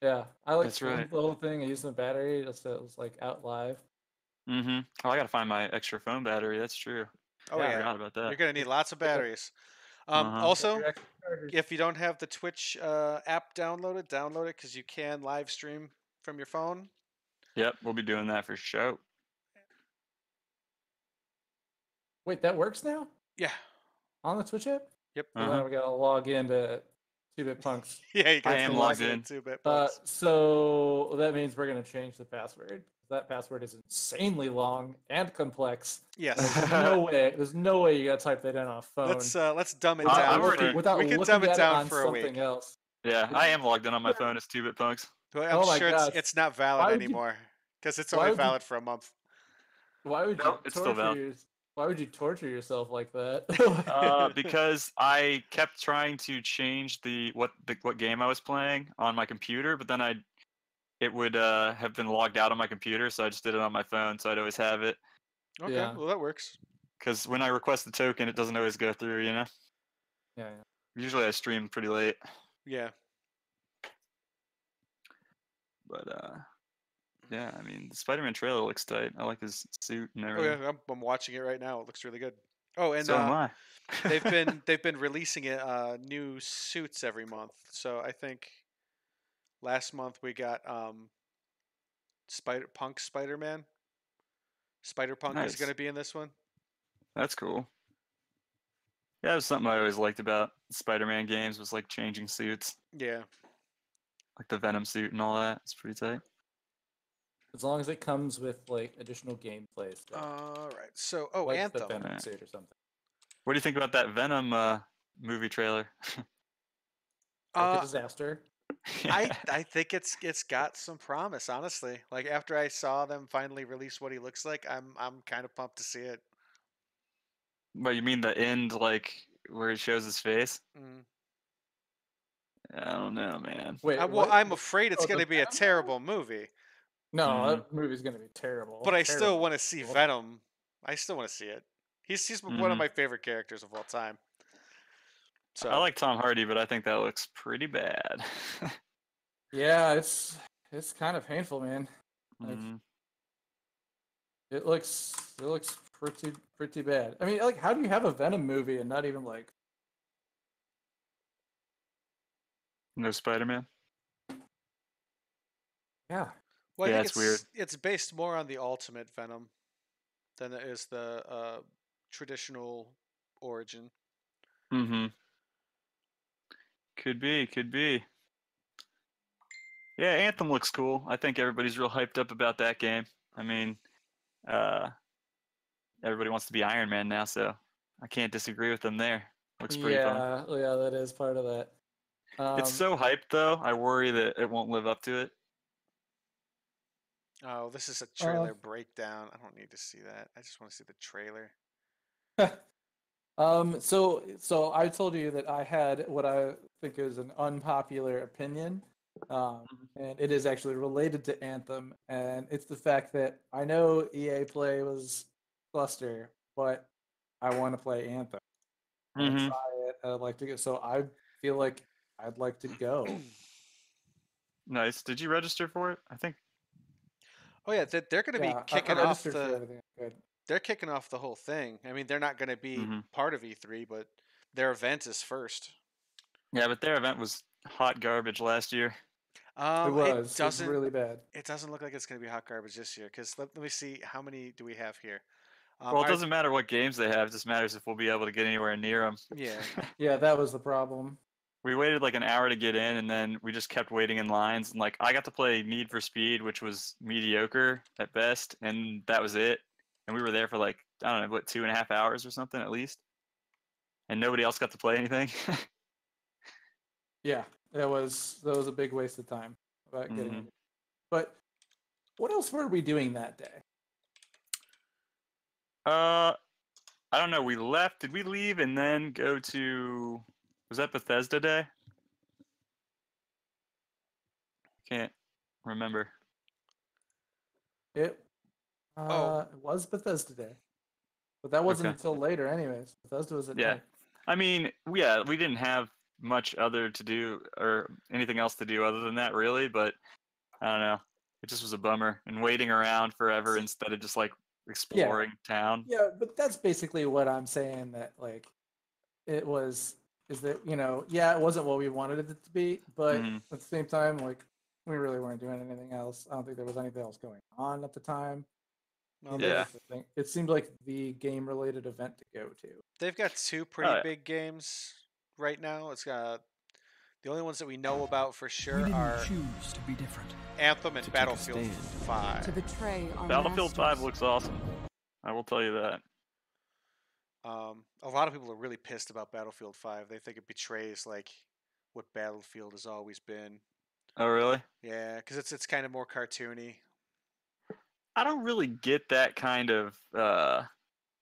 [SPEAKER 1] Yeah, I like
[SPEAKER 3] That's right.
[SPEAKER 1] filmed the whole thing. I used the battery just so it was like out live.
[SPEAKER 3] Mm-hmm. Oh, I gotta find my extra phone battery. That's true.
[SPEAKER 2] Oh
[SPEAKER 1] Yeah,
[SPEAKER 3] I
[SPEAKER 2] yeah,
[SPEAKER 3] forgot about that.
[SPEAKER 2] you're gonna need lots of batteries.
[SPEAKER 3] Uh-huh.
[SPEAKER 1] get
[SPEAKER 2] Also,
[SPEAKER 1] your extra chargers.
[SPEAKER 2] if you don't have the Twitch app downloaded, download it because you can live stream from your phone.
[SPEAKER 3] Yep, we'll be doing that for sure.
[SPEAKER 1] Wait, that works now
[SPEAKER 2] Yeah.
[SPEAKER 1] on the Twitch app?
[SPEAKER 2] Yep.
[SPEAKER 1] Well,
[SPEAKER 3] Uh-huh.
[SPEAKER 1] then we gotta log into 2BitPunks.
[SPEAKER 2] Yeah, you
[SPEAKER 3] I
[SPEAKER 2] got
[SPEAKER 3] am
[SPEAKER 2] to
[SPEAKER 3] logged
[SPEAKER 2] log in
[SPEAKER 3] in.
[SPEAKER 2] 2BitPunks.
[SPEAKER 1] So that means we're gonna change the password. That password is insanely long and complex.
[SPEAKER 2] Yes.
[SPEAKER 1] There's no way you gotta type that in on a phone
[SPEAKER 2] Let's dumb it
[SPEAKER 3] I-
[SPEAKER 2] down
[SPEAKER 3] I'm already-
[SPEAKER 1] without
[SPEAKER 2] we can
[SPEAKER 1] looking
[SPEAKER 2] dumb it
[SPEAKER 1] at
[SPEAKER 2] down
[SPEAKER 1] on
[SPEAKER 2] for a week.
[SPEAKER 1] something else.
[SPEAKER 3] Yeah, I am logged in on my phone as 2BitPunks.
[SPEAKER 2] But I'm
[SPEAKER 1] Oh my
[SPEAKER 2] sure
[SPEAKER 1] gosh.
[SPEAKER 2] it's not valid
[SPEAKER 1] Why would you-
[SPEAKER 2] anymore because it's
[SPEAKER 1] why
[SPEAKER 2] only
[SPEAKER 1] would you-
[SPEAKER 2] valid for a month.
[SPEAKER 1] Why would you
[SPEAKER 3] Nope, it's still valid.
[SPEAKER 1] Why would you torture yourself like that?
[SPEAKER 3] Because I kept trying to change what game I was playing on my computer, but then it would have been logged out on my computer, so I just did it on my phone, so I'd always have it.
[SPEAKER 2] Okay,
[SPEAKER 1] Yeah.
[SPEAKER 2] well that works.
[SPEAKER 3] Because when I request the token, it doesn't always go through, you know?
[SPEAKER 1] Yeah.
[SPEAKER 3] Usually I stream pretty late,
[SPEAKER 2] Yeah.
[SPEAKER 3] but yeah, I mean, the Spider-Man trailer looks tight. I like his suit and
[SPEAKER 2] Oh
[SPEAKER 3] everything.
[SPEAKER 2] yeah, I'm watching it right now. It looks really good. Oh, and
[SPEAKER 3] So am I.
[SPEAKER 2] they've been releasing it new suits every month. So I think last month we got Spider-Man. Spider-Punk is
[SPEAKER 3] Nice.
[SPEAKER 2] going to be in this one.
[SPEAKER 3] That's cool. Yeah, it was something I always liked about Spider-Man games was like changing suits,
[SPEAKER 2] Yeah.
[SPEAKER 3] like the Venom suit and all that. It's pretty tight.
[SPEAKER 1] As long as it comes with like additional gameplay stuff,
[SPEAKER 2] All right. So,
[SPEAKER 1] like the
[SPEAKER 2] Anthem.
[SPEAKER 1] Venom
[SPEAKER 3] Alright.
[SPEAKER 1] suit or something.
[SPEAKER 3] What do you think about that Venom movie trailer?
[SPEAKER 1] Like a disaster.
[SPEAKER 2] I think it's got some promise, honestly. Like after I saw them finally release what he looks like, I'm kind of pumped to see it.
[SPEAKER 3] But you mean the end, like where he shows his face?
[SPEAKER 2] Mm.
[SPEAKER 3] I don't know, man.
[SPEAKER 1] Wait,
[SPEAKER 2] I'm afraid it's
[SPEAKER 1] Oh,
[SPEAKER 2] going
[SPEAKER 1] the
[SPEAKER 2] to be a
[SPEAKER 1] Venom movie?
[SPEAKER 2] terrible movie,
[SPEAKER 1] No, that movie's gonna be terrible.
[SPEAKER 2] but I still
[SPEAKER 1] Terrible.
[SPEAKER 2] want to see Venom. I still want to see it. He's one of my favorite characters of all time. So
[SPEAKER 3] I like Tom Hardy, but I think that looks pretty bad.
[SPEAKER 1] Yeah, it's kind of painful, man. Like,
[SPEAKER 3] Mhm.
[SPEAKER 1] it looks pretty bad. I mean, like, how do you have a Venom movie and not even like?
[SPEAKER 3] No Spider-Man.
[SPEAKER 1] Yeah.
[SPEAKER 2] well, I
[SPEAKER 3] Yeah,
[SPEAKER 2] think
[SPEAKER 3] it's weird.
[SPEAKER 2] it's based more on the Ultimate Venom than it is the traditional origin.
[SPEAKER 3] Mm-hmm. Could be, could be. Yeah, Anthem looks cool. I think everybody's real hyped up about that game. I mean, everybody wants to be Iron Man now, so I can't disagree with them there. Looks pretty fun.
[SPEAKER 1] Yeah, that is part of that.
[SPEAKER 3] It's so hyped, though. I worry that it won't live up to it.
[SPEAKER 2] Oh, this is a trailer breakdown. I don't need to see that. I just want to see the trailer.
[SPEAKER 1] So I told you that I had what I think is an unpopular opinion, and it is actually related to Anthem, and it's the fact that I know EA Play was cluster, but I want to play Anthem. I want to try it. I'd like to go. So I feel like I'd like to go.
[SPEAKER 3] Nice. Did you register for it? I think.
[SPEAKER 2] Oh yeah, they're going to be
[SPEAKER 1] Yeah,
[SPEAKER 2] kicking
[SPEAKER 1] I
[SPEAKER 2] off
[SPEAKER 1] registered for everything I could.
[SPEAKER 2] they're kicking off the whole thing. I mean, they're not going to be part of E3, but their event is first.
[SPEAKER 3] Yeah, but their event was hot garbage last year.
[SPEAKER 1] It was. It was really bad.
[SPEAKER 2] It doesn't look like it's going to be hot garbage this year. Because let me see, how many do we have here?
[SPEAKER 3] Well, it doesn't matter what games they have. It just matters if we'll be able to get anywhere near them.
[SPEAKER 2] Yeah.
[SPEAKER 1] Yeah, that was the problem.
[SPEAKER 3] We waited like an hour to get in, and then we just kept waiting in lines. And like, I got to play Need for Speed, which was mediocre at best, and that was it. And we were there for like, I don't know, what, 2.5 hours or something at least. And nobody else got to play anything.
[SPEAKER 1] Yeah, that was a big waste of time about getting it. But what else were we doing that day?
[SPEAKER 3] I don't know. We left. Did we leave and then go to? Was that Bethesda Day? Can't remember.
[SPEAKER 1] It
[SPEAKER 2] Oh.
[SPEAKER 1] it was Bethesda Day, but that wasn't
[SPEAKER 3] Okay.
[SPEAKER 1] until later, anyways. Bethesda was at
[SPEAKER 3] Yeah.
[SPEAKER 1] night.
[SPEAKER 3] I mean, yeah, we didn't have much other to do or anything else to do other than that, really. But I don't know. It just was a bummer and waiting around forever
[SPEAKER 1] See,
[SPEAKER 3] instead of just like
[SPEAKER 1] yeah,
[SPEAKER 3] exploring town.
[SPEAKER 1] yeah, but that's basically what I'm saying. That like it was is that yeah, it wasn't what we wanted it to be, but
[SPEAKER 3] Hmm.
[SPEAKER 1] at the same time, like we really weren't doing anything else. I don't think there was anything else going on at the time.
[SPEAKER 2] Well,
[SPEAKER 1] Seemed
[SPEAKER 2] they've
[SPEAKER 1] like
[SPEAKER 3] Yeah.
[SPEAKER 1] it's the thing. It seemed like the game-related event to go to.
[SPEAKER 2] they've got two pretty
[SPEAKER 3] Oh, yeah.
[SPEAKER 2] big games right now. It's got the only ones that we know about for
[SPEAKER 4] We
[SPEAKER 2] sure
[SPEAKER 4] didn't
[SPEAKER 2] are
[SPEAKER 4] choose to be different.
[SPEAKER 2] Anthem and
[SPEAKER 4] to take a
[SPEAKER 2] Battlefield
[SPEAKER 4] stand.
[SPEAKER 2] 5.
[SPEAKER 5] To betray our
[SPEAKER 3] Battlefield 5
[SPEAKER 5] masters.
[SPEAKER 3] looks awesome. I will tell you that.
[SPEAKER 2] A lot of people are really pissed about Battlefield 5. They think it betrays like what Battlefield has always been.
[SPEAKER 3] Oh, really?
[SPEAKER 2] Yeah, because it's kind of more cartoony.
[SPEAKER 3] I don't really get that kind of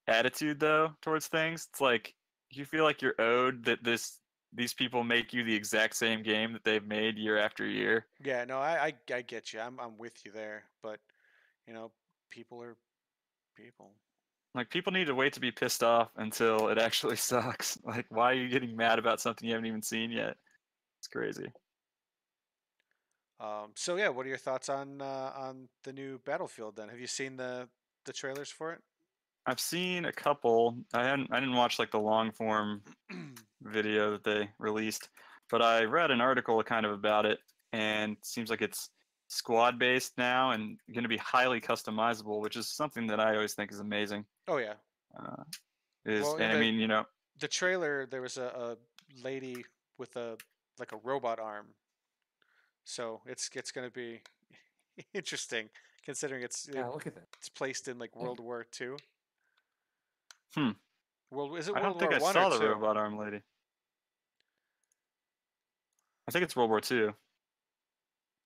[SPEAKER 3] attitude though towards things. It's like you feel like you're owed that these people make you the exact same game that they've made year after year.
[SPEAKER 2] Yeah, no, I get you. I'm with you there, but people are people.
[SPEAKER 3] Like people need to wait to be pissed off until it actually sucks. Like why are you getting mad about something you haven't even seen yet? It's crazy.
[SPEAKER 2] So yeah, what are your thoughts on the new Battlefield? Then have you seen the trailers for it?
[SPEAKER 3] I've seen a couple. I didn't watch like the long form video that they released, but I read an article kind of about it, and it seems like it's squad based now and going to be highly customizable, which is something that I always think is amazing.
[SPEAKER 2] Oh yeah.
[SPEAKER 3] Uh,
[SPEAKER 2] Well, in
[SPEAKER 3] and I mean,
[SPEAKER 2] the trailer there was a lady with a like a robot arm, so it's going to be interesting considering
[SPEAKER 1] Yeah, look at that.
[SPEAKER 2] it's placed in like World War II.
[SPEAKER 3] Hmm.
[SPEAKER 2] Is it
[SPEAKER 3] I don't
[SPEAKER 2] World
[SPEAKER 3] think
[SPEAKER 2] War
[SPEAKER 3] I
[SPEAKER 2] One
[SPEAKER 3] saw
[SPEAKER 2] or
[SPEAKER 3] the
[SPEAKER 2] two?
[SPEAKER 3] robot arm lady. I think it's World War II.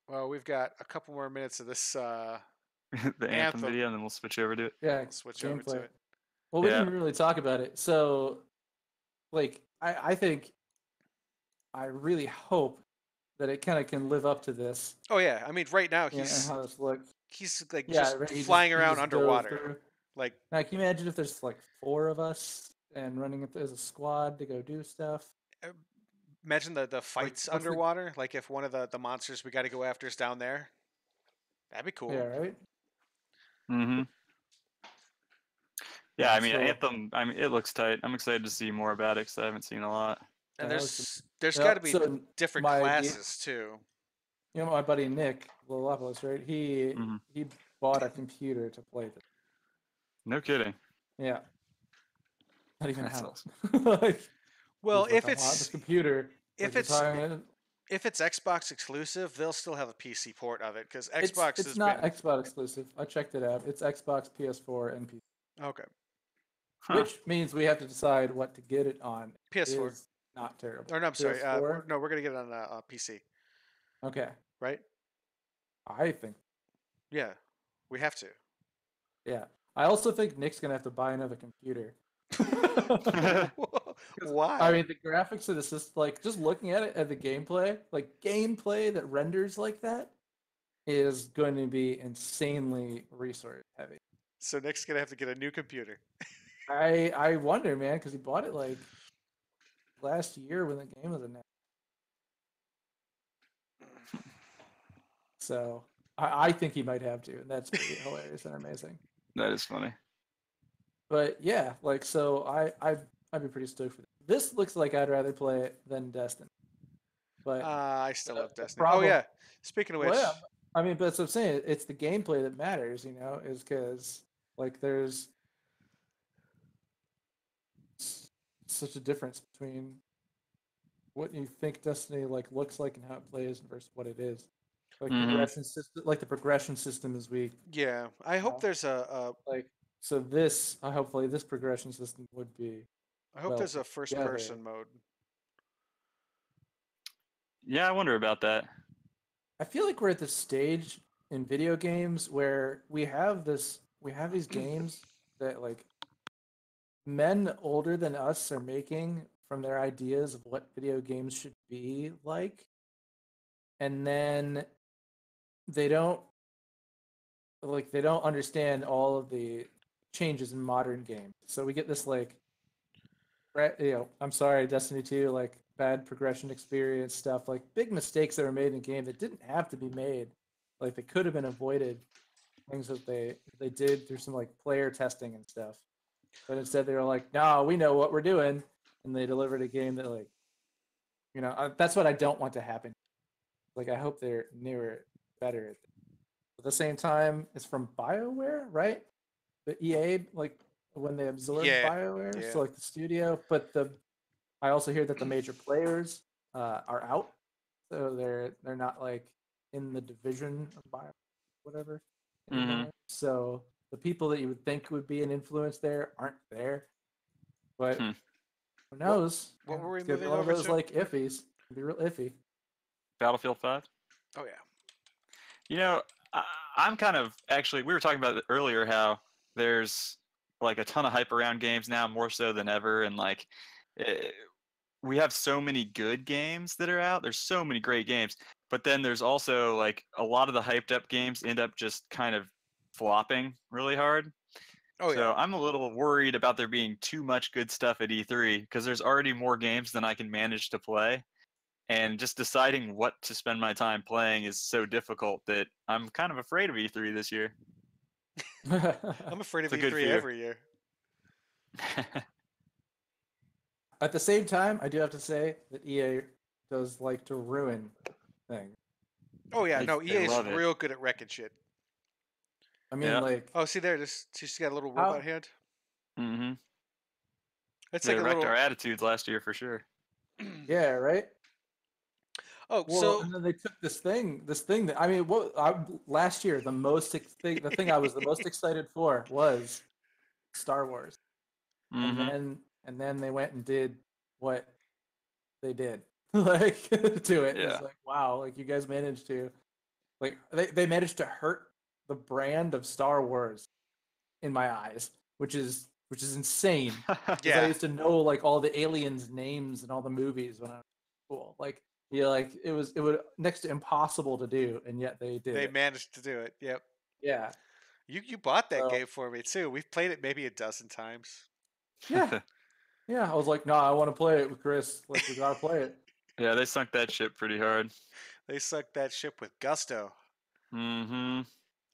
[SPEAKER 2] Well, we've got a couple more minutes of this
[SPEAKER 3] The Anthem
[SPEAKER 2] Anthem.
[SPEAKER 3] video, and then we'll switch over to it.
[SPEAKER 1] Yeah,
[SPEAKER 2] We'll switch over to
[SPEAKER 1] gameplay.
[SPEAKER 2] it.
[SPEAKER 1] Well, we
[SPEAKER 3] Yeah.
[SPEAKER 1] didn't really talk about it. So, like, I think I really hope that it kind of can live up to this.
[SPEAKER 2] Oh yeah, I mean right now
[SPEAKER 1] And how this looks.
[SPEAKER 2] he's like
[SPEAKER 1] Yeah,
[SPEAKER 2] just
[SPEAKER 1] right, he
[SPEAKER 2] flying
[SPEAKER 1] he
[SPEAKER 2] around
[SPEAKER 1] just dove
[SPEAKER 2] underwater.
[SPEAKER 1] through.
[SPEAKER 2] Like
[SPEAKER 1] Now, can you imagine if there's like 4 of us and running it as a squad to go do stuff?
[SPEAKER 2] imagine the fights
[SPEAKER 1] what's the-
[SPEAKER 2] underwater. Like if one of the monsters we got to go after is down there, that'd be cool.
[SPEAKER 1] Yeah, right.
[SPEAKER 3] Mm-hmm. Yeah, I mean,
[SPEAKER 1] So-
[SPEAKER 3] Anthem. I mean, it looks tight. I'm excited to see more about it because I haven't seen a lot.
[SPEAKER 2] And
[SPEAKER 1] Yeah,
[SPEAKER 2] there's
[SPEAKER 1] Yeah,
[SPEAKER 2] got to be
[SPEAKER 1] so
[SPEAKER 2] different
[SPEAKER 1] my-
[SPEAKER 2] classes too.
[SPEAKER 1] my buddy Nick Lilopoulos, right?
[SPEAKER 3] Mhm.
[SPEAKER 1] He bought a computer to play this.
[SPEAKER 3] No kidding.
[SPEAKER 1] Yeah. Not even a
[SPEAKER 3] That's
[SPEAKER 1] house.
[SPEAKER 3] awesome.
[SPEAKER 1] Like,
[SPEAKER 2] Well,
[SPEAKER 1] he's like,
[SPEAKER 2] if
[SPEAKER 1] "I want this
[SPEAKER 2] it's
[SPEAKER 1] computer,
[SPEAKER 2] if
[SPEAKER 1] like,
[SPEAKER 2] it's
[SPEAKER 1] time-
[SPEAKER 2] if it's Xbox exclusive, they'll still have a PC port of it because
[SPEAKER 1] it's
[SPEAKER 2] Xbox
[SPEAKER 1] it's
[SPEAKER 2] has
[SPEAKER 1] not
[SPEAKER 2] been
[SPEAKER 1] Xbox exclusive. I checked it out. It's Xbox, PS4, and PC.
[SPEAKER 2] okay.
[SPEAKER 3] Huh.
[SPEAKER 1] Which means we have to decide what to get it on.
[SPEAKER 2] PS4.
[SPEAKER 1] Is not terrible.
[SPEAKER 2] Or no, I'm sorry.
[SPEAKER 1] PS4?
[SPEAKER 2] No, we're gonna get it on a PC,
[SPEAKER 1] Okay.
[SPEAKER 2] right?
[SPEAKER 1] I think.
[SPEAKER 2] Yeah, we have to.
[SPEAKER 1] Yeah. I also think Nick's gonna have to buy another computer.
[SPEAKER 2] Why?
[SPEAKER 1] I mean, the graphics of the system, like just looking at it at the gameplay, like gameplay that renders like that is going to be insanely resource heavy.
[SPEAKER 2] So Nick's gonna have to get a new computer.
[SPEAKER 1] I wonder, man, because he bought it like last year when the game was announced. So I think he might have to, and that's pretty hilarious and amazing.
[SPEAKER 3] That is funny.
[SPEAKER 1] But yeah, like so I'd be pretty stoked for this. This looks like I'd rather play it than Destiny. But
[SPEAKER 2] I still love
[SPEAKER 1] the
[SPEAKER 2] Destiny.
[SPEAKER 1] problem-
[SPEAKER 2] Oh yeah. Speaking of which,
[SPEAKER 1] well, yeah, I mean, but that's what I'm saying. It's the gameplay that matters, is because like there's such a difference between what you think Destiny like looks like and how it plays versus what it is. Like
[SPEAKER 3] Mhm.
[SPEAKER 1] progression system, like the progression system is weak.
[SPEAKER 2] yeah, I hope
[SPEAKER 1] Yeah.
[SPEAKER 2] there's a
[SPEAKER 1] Like so, this hopefully this progression system would be.
[SPEAKER 2] I hope
[SPEAKER 1] well
[SPEAKER 2] there's a
[SPEAKER 1] put
[SPEAKER 2] first
[SPEAKER 1] together.
[SPEAKER 2] person mode.
[SPEAKER 3] Yeah, I wonder about that.
[SPEAKER 1] I feel like we're at the stage in video games where we have these games that like men older than us are making from their ideas of what video games should be like. And then they don't they don't understand all of the changes in modern games. So we get this like, I'm sorry, Destiny 2, like bad progression experience stuff, like big mistakes that were made in the game that didn't have to be made. Like they could have been avoided. Things that they did through some like player testing and stuff. But instead they were like, no, we know what we're doing, and they delivered a game that that's what I don't want to happen. Like I hope they're newer, better. At the same time, it's from BioWare, right? The EA, like when they absorbed
[SPEAKER 2] Yeah,
[SPEAKER 1] BioWare,
[SPEAKER 2] yeah.
[SPEAKER 1] so like the studio. But I also hear that the major players are out, so they're not like in the division of BioWare, whatever
[SPEAKER 3] Mm-hmm.
[SPEAKER 1] anymore. So the people that you would think would be an influence there aren't there. But who
[SPEAKER 2] What
[SPEAKER 1] knows?
[SPEAKER 2] what were we
[SPEAKER 1] It's gonna be
[SPEAKER 2] moving
[SPEAKER 1] one of
[SPEAKER 2] over
[SPEAKER 1] those
[SPEAKER 2] to?
[SPEAKER 1] like iffies. It'll be real iffy.
[SPEAKER 3] Battlefield 5.
[SPEAKER 2] Oh yeah.
[SPEAKER 3] You know, I'm kind of actually. We were talking about it earlier how there's like a ton of hype around games now, more so than ever, and like eh, we have so many good games that are out. There's so many great games, but then there's also like a lot of the hyped up games end up just kind of flopping really hard.
[SPEAKER 2] Oh yeah.
[SPEAKER 3] So I'm a little worried about there being too much good stuff at E3 because there's already more games than I can manage to play. And just deciding what to spend my time playing is so difficult that I'm kind of afraid of E3 this year.
[SPEAKER 2] I'm afraid of
[SPEAKER 3] It's a good
[SPEAKER 2] E3
[SPEAKER 3] fear.
[SPEAKER 2] every year.
[SPEAKER 1] At the same time, I do have to say that EA does like to ruin things.
[SPEAKER 2] Oh yeah,
[SPEAKER 3] They,
[SPEAKER 2] no,
[SPEAKER 3] they
[SPEAKER 2] EA is
[SPEAKER 3] love it.
[SPEAKER 2] real good at wrecking shit.
[SPEAKER 1] I mean,
[SPEAKER 3] Yeah.
[SPEAKER 1] like
[SPEAKER 2] Oh, see there, she's got a little
[SPEAKER 1] how
[SPEAKER 2] robot hand.
[SPEAKER 3] Mm-hmm.
[SPEAKER 2] It's like
[SPEAKER 3] They
[SPEAKER 2] a
[SPEAKER 3] wrecked
[SPEAKER 2] little.
[SPEAKER 3] our attitudes last year for sure.
[SPEAKER 1] yeah, right?
[SPEAKER 2] Oh,
[SPEAKER 1] Well,
[SPEAKER 2] so
[SPEAKER 1] and then they took this thing that I mean, last year the thing I was the most excited for was Star Wars, and
[SPEAKER 3] Mm-hmm.
[SPEAKER 1] then they went and did what they did like to it.
[SPEAKER 3] Yeah.
[SPEAKER 1] It's like wow, like you guys managed to they managed to hurt the brand of Star Wars in my eyes, which is insane because I
[SPEAKER 2] yeah,
[SPEAKER 1] used to know like all the aliens' names and all the movies when I was cool. Like like it would next to impossible to do, and yet they did
[SPEAKER 2] they
[SPEAKER 1] it.
[SPEAKER 2] managed to do it. Yep.
[SPEAKER 1] Yeah.
[SPEAKER 2] You bought that
[SPEAKER 1] So
[SPEAKER 2] game for me too. We've played it maybe a dozen times.
[SPEAKER 1] yeah, yeah. I was like, no, I want to play it with Chris. Like we gotta play it.
[SPEAKER 3] Yeah, they sunk that ship pretty hard.
[SPEAKER 2] They sucked that ship with gusto.
[SPEAKER 3] Mm-hmm.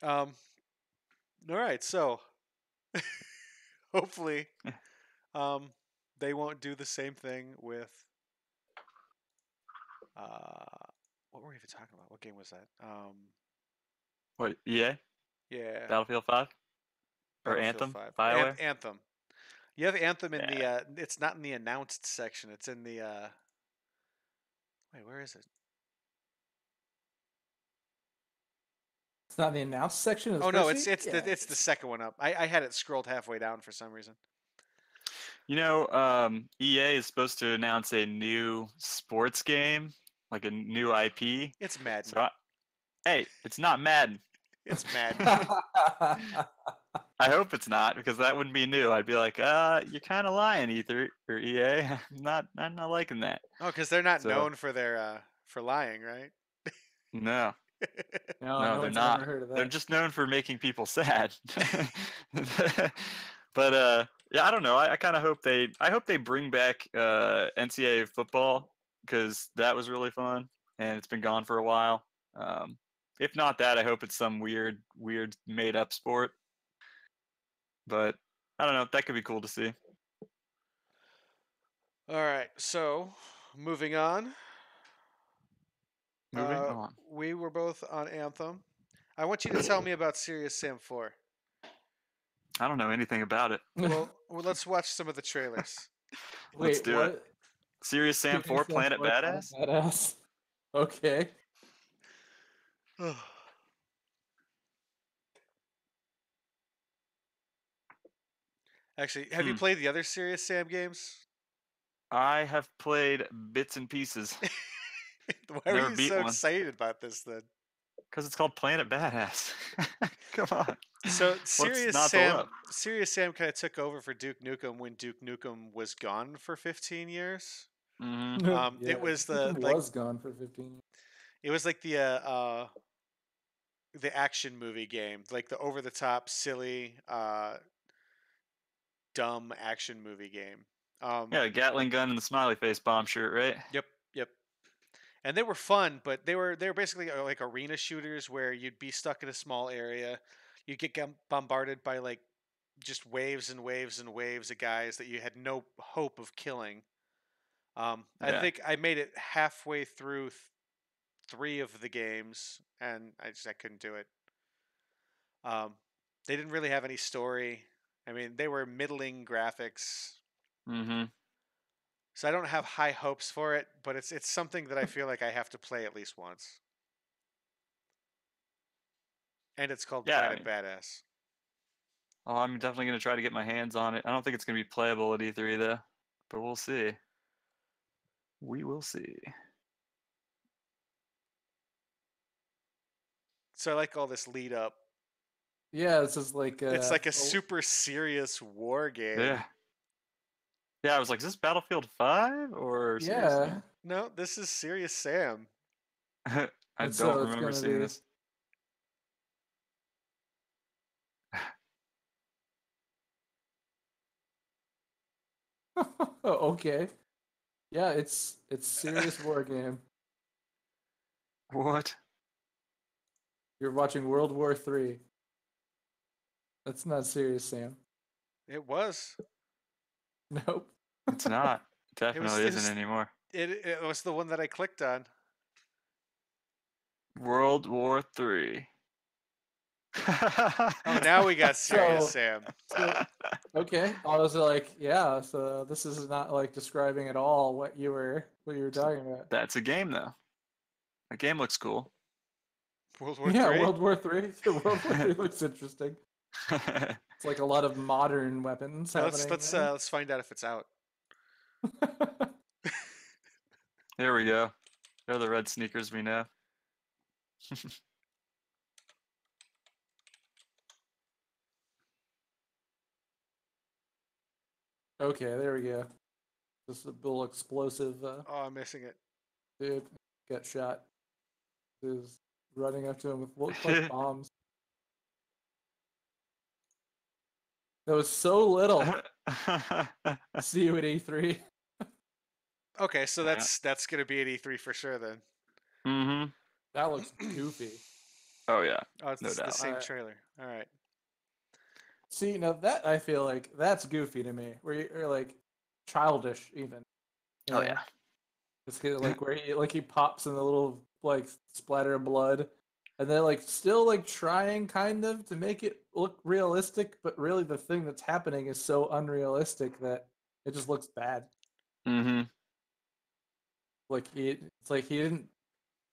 [SPEAKER 2] Um. All right, so hopefully, um, they won't do the same thing with. What were we even talking about? What game was that?
[SPEAKER 3] What, EA?
[SPEAKER 2] Yeah,
[SPEAKER 3] Battlefield 5? Or
[SPEAKER 2] Battlefield
[SPEAKER 3] Anthem?
[SPEAKER 2] 5.
[SPEAKER 3] BioWare?
[SPEAKER 2] Anthem. You have Anthem in the.
[SPEAKER 3] Yeah.
[SPEAKER 2] It's not in the announced section. It's in the. Wait, where is it?
[SPEAKER 1] It's not in the announced section of the
[SPEAKER 2] Oh no,
[SPEAKER 1] spreadsheet. Yeah.
[SPEAKER 2] it's the second one up. I had it scrolled halfway down for some reason.
[SPEAKER 3] You know, EA is supposed to announce a new sports game, like a new IP.
[SPEAKER 2] It's Madden.
[SPEAKER 3] So, hey, it's not Madden.
[SPEAKER 2] It's Madden.
[SPEAKER 3] I hope it's not because that wouldn't be new. I'd be like, you're kind of lying, E3 or EA. I'm not liking that.
[SPEAKER 2] Oh, because they're not
[SPEAKER 3] So,
[SPEAKER 2] known for their for lying, right?
[SPEAKER 3] no,
[SPEAKER 1] no,
[SPEAKER 3] no,
[SPEAKER 1] no
[SPEAKER 3] they're
[SPEAKER 1] one's ever
[SPEAKER 3] not.
[SPEAKER 1] heard of
[SPEAKER 3] They're
[SPEAKER 1] that.
[SPEAKER 3] just known for making people sad. But yeah, I don't know. I kind of hope I hope they bring back NCAA football because that was really fun and it's been gone for a while. If not that, I hope it's some weird made up sport. But I don't know. That could be cool to see.
[SPEAKER 2] All right, so moving on.
[SPEAKER 3] Moving on.
[SPEAKER 2] We were both on Anthem. I want you to tell me about Serious Sam 4.
[SPEAKER 3] I don't know anything about it.
[SPEAKER 2] Well, let's watch some of the trailers.
[SPEAKER 3] Let's
[SPEAKER 1] Wait,
[SPEAKER 3] do it.
[SPEAKER 1] what?
[SPEAKER 3] Serious Sam 4 Planet Badass?
[SPEAKER 1] Badass. Okay.
[SPEAKER 2] Actually, have you played the other Serious Sam games?
[SPEAKER 3] I have played bits and pieces.
[SPEAKER 2] Why were
[SPEAKER 3] Never
[SPEAKER 2] you
[SPEAKER 3] beat
[SPEAKER 2] so
[SPEAKER 3] one.
[SPEAKER 2] excited about this then?
[SPEAKER 3] Because it's called Planet Badass. Come on.
[SPEAKER 2] So
[SPEAKER 3] What's not to love?
[SPEAKER 2] Serious Sam kind of took over for Duke Nukem when Duke Nukem was gone for 15 years.
[SPEAKER 3] Mm-hmm.
[SPEAKER 1] Yeah,
[SPEAKER 2] It was
[SPEAKER 1] Nukem was gone for 15 years.
[SPEAKER 2] it was like the the action movie game, like the over the top, silly, dumb action movie game.
[SPEAKER 3] Yeah, a Gatling gun and the smiley face bomb shirt, right?
[SPEAKER 2] Yep, yep. And they were fun, but they were basically like arena shooters where you'd be stuck in a small area, you'd get bombarded by like just waves and waves and waves of guys that you had no hope of killing. I
[SPEAKER 3] Yeah.
[SPEAKER 2] think I made it halfway through 3 of the games, and I couldn't do it. Um, they didn't really have any story. I mean, they were middling graphics,
[SPEAKER 3] Mm-hmm.
[SPEAKER 2] so I don't have high hopes for it. But it's something that I feel like I have to play at least once, and it's called
[SPEAKER 3] Yeah, I
[SPEAKER 2] Planet
[SPEAKER 3] mean,
[SPEAKER 2] Badass.
[SPEAKER 3] oh, I'm definitely gonna try to get my hands on it. I don't think it's gonna be playable at E3 though, but we'll see. We will see.
[SPEAKER 2] So I like all this lead up.
[SPEAKER 1] Yeah, this is like
[SPEAKER 2] It's like a super serious war game.
[SPEAKER 3] Yeah. Yeah, I was like, is this Battlefield 5 or Serious
[SPEAKER 1] yeah.
[SPEAKER 3] Sam?
[SPEAKER 2] No, this is Serious Sam.
[SPEAKER 3] I
[SPEAKER 1] And
[SPEAKER 3] don't
[SPEAKER 1] so it's
[SPEAKER 3] remember
[SPEAKER 1] gonna
[SPEAKER 3] seeing
[SPEAKER 1] be-
[SPEAKER 3] this.
[SPEAKER 1] Okay. Yeah, it's serious war game.
[SPEAKER 3] What?
[SPEAKER 1] You're watching World War III. That's not serious, Sam.
[SPEAKER 2] It was.
[SPEAKER 1] Nope.
[SPEAKER 3] It's not. Definitely
[SPEAKER 2] it
[SPEAKER 3] isn't
[SPEAKER 2] was
[SPEAKER 3] anymore.
[SPEAKER 2] it was the one that I clicked on.
[SPEAKER 3] World War III.
[SPEAKER 2] Oh, now we got Serious Sam.
[SPEAKER 1] Okay. I was like, yeah, so this is not like describing at all what you were talking about.
[SPEAKER 3] That's a game though. The game looks cool.
[SPEAKER 2] World War
[SPEAKER 1] Yeah,
[SPEAKER 2] III.
[SPEAKER 1] World War III. World War III looks interesting. It's like a lot of modern weapons happening.
[SPEAKER 2] Let's find out if it's out.
[SPEAKER 3] There we go. They're the red sneakers we know.
[SPEAKER 1] Okay, there we go. This is a little explosive
[SPEAKER 2] Oh, I'm missing it.
[SPEAKER 1] dude got shot. Is running up to him with what looks like bombs. That was so little. See you at E3.
[SPEAKER 2] Okay, so that's gonna be at E3 for sure then.
[SPEAKER 3] Mm-hmm.
[SPEAKER 1] That looks goofy.
[SPEAKER 3] Oh yeah.
[SPEAKER 2] Oh, it's
[SPEAKER 3] No
[SPEAKER 2] the
[SPEAKER 3] doubt.
[SPEAKER 2] same
[SPEAKER 1] Alright.
[SPEAKER 2] trailer. All right.
[SPEAKER 1] See, now that I feel like that's goofy to me. Where you're like childish even. You
[SPEAKER 3] Oh
[SPEAKER 1] know?
[SPEAKER 3] yeah.
[SPEAKER 1] Just like where he pops in the little like splatter of blood, and then like still like trying kind of to make it look realistic, but really the thing that's happening is so unrealistic that it just looks bad.
[SPEAKER 3] Mm-hmm.
[SPEAKER 1] It's like he didn't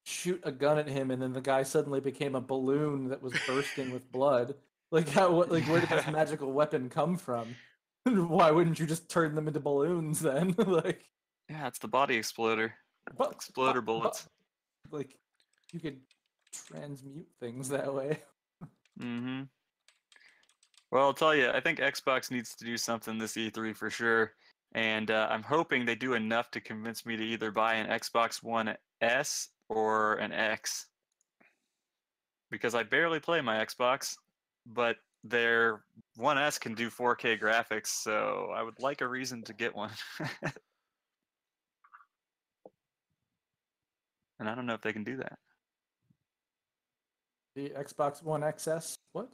[SPEAKER 1] shoot a gun at him, and then the guy suddenly became a balloon that was bursting with blood. Like where did this magical weapon come from? Why wouldn't you just turn them into balloons then? Like,
[SPEAKER 3] Yeah, it's the body exploder. Exploder bullets.
[SPEAKER 1] like you could transmute things that way.
[SPEAKER 3] Mm-hmm. Well, I'll tell you, I think Xbox needs to do something this E3 for sure. And I'm hoping they do enough to convince me to either buy an Xbox One S or an X. Because I barely play my Xbox, but their One S can do 4K graphics, so I would like a reason to get one. And I don't know if they can do that.
[SPEAKER 1] The Xbox One XS. What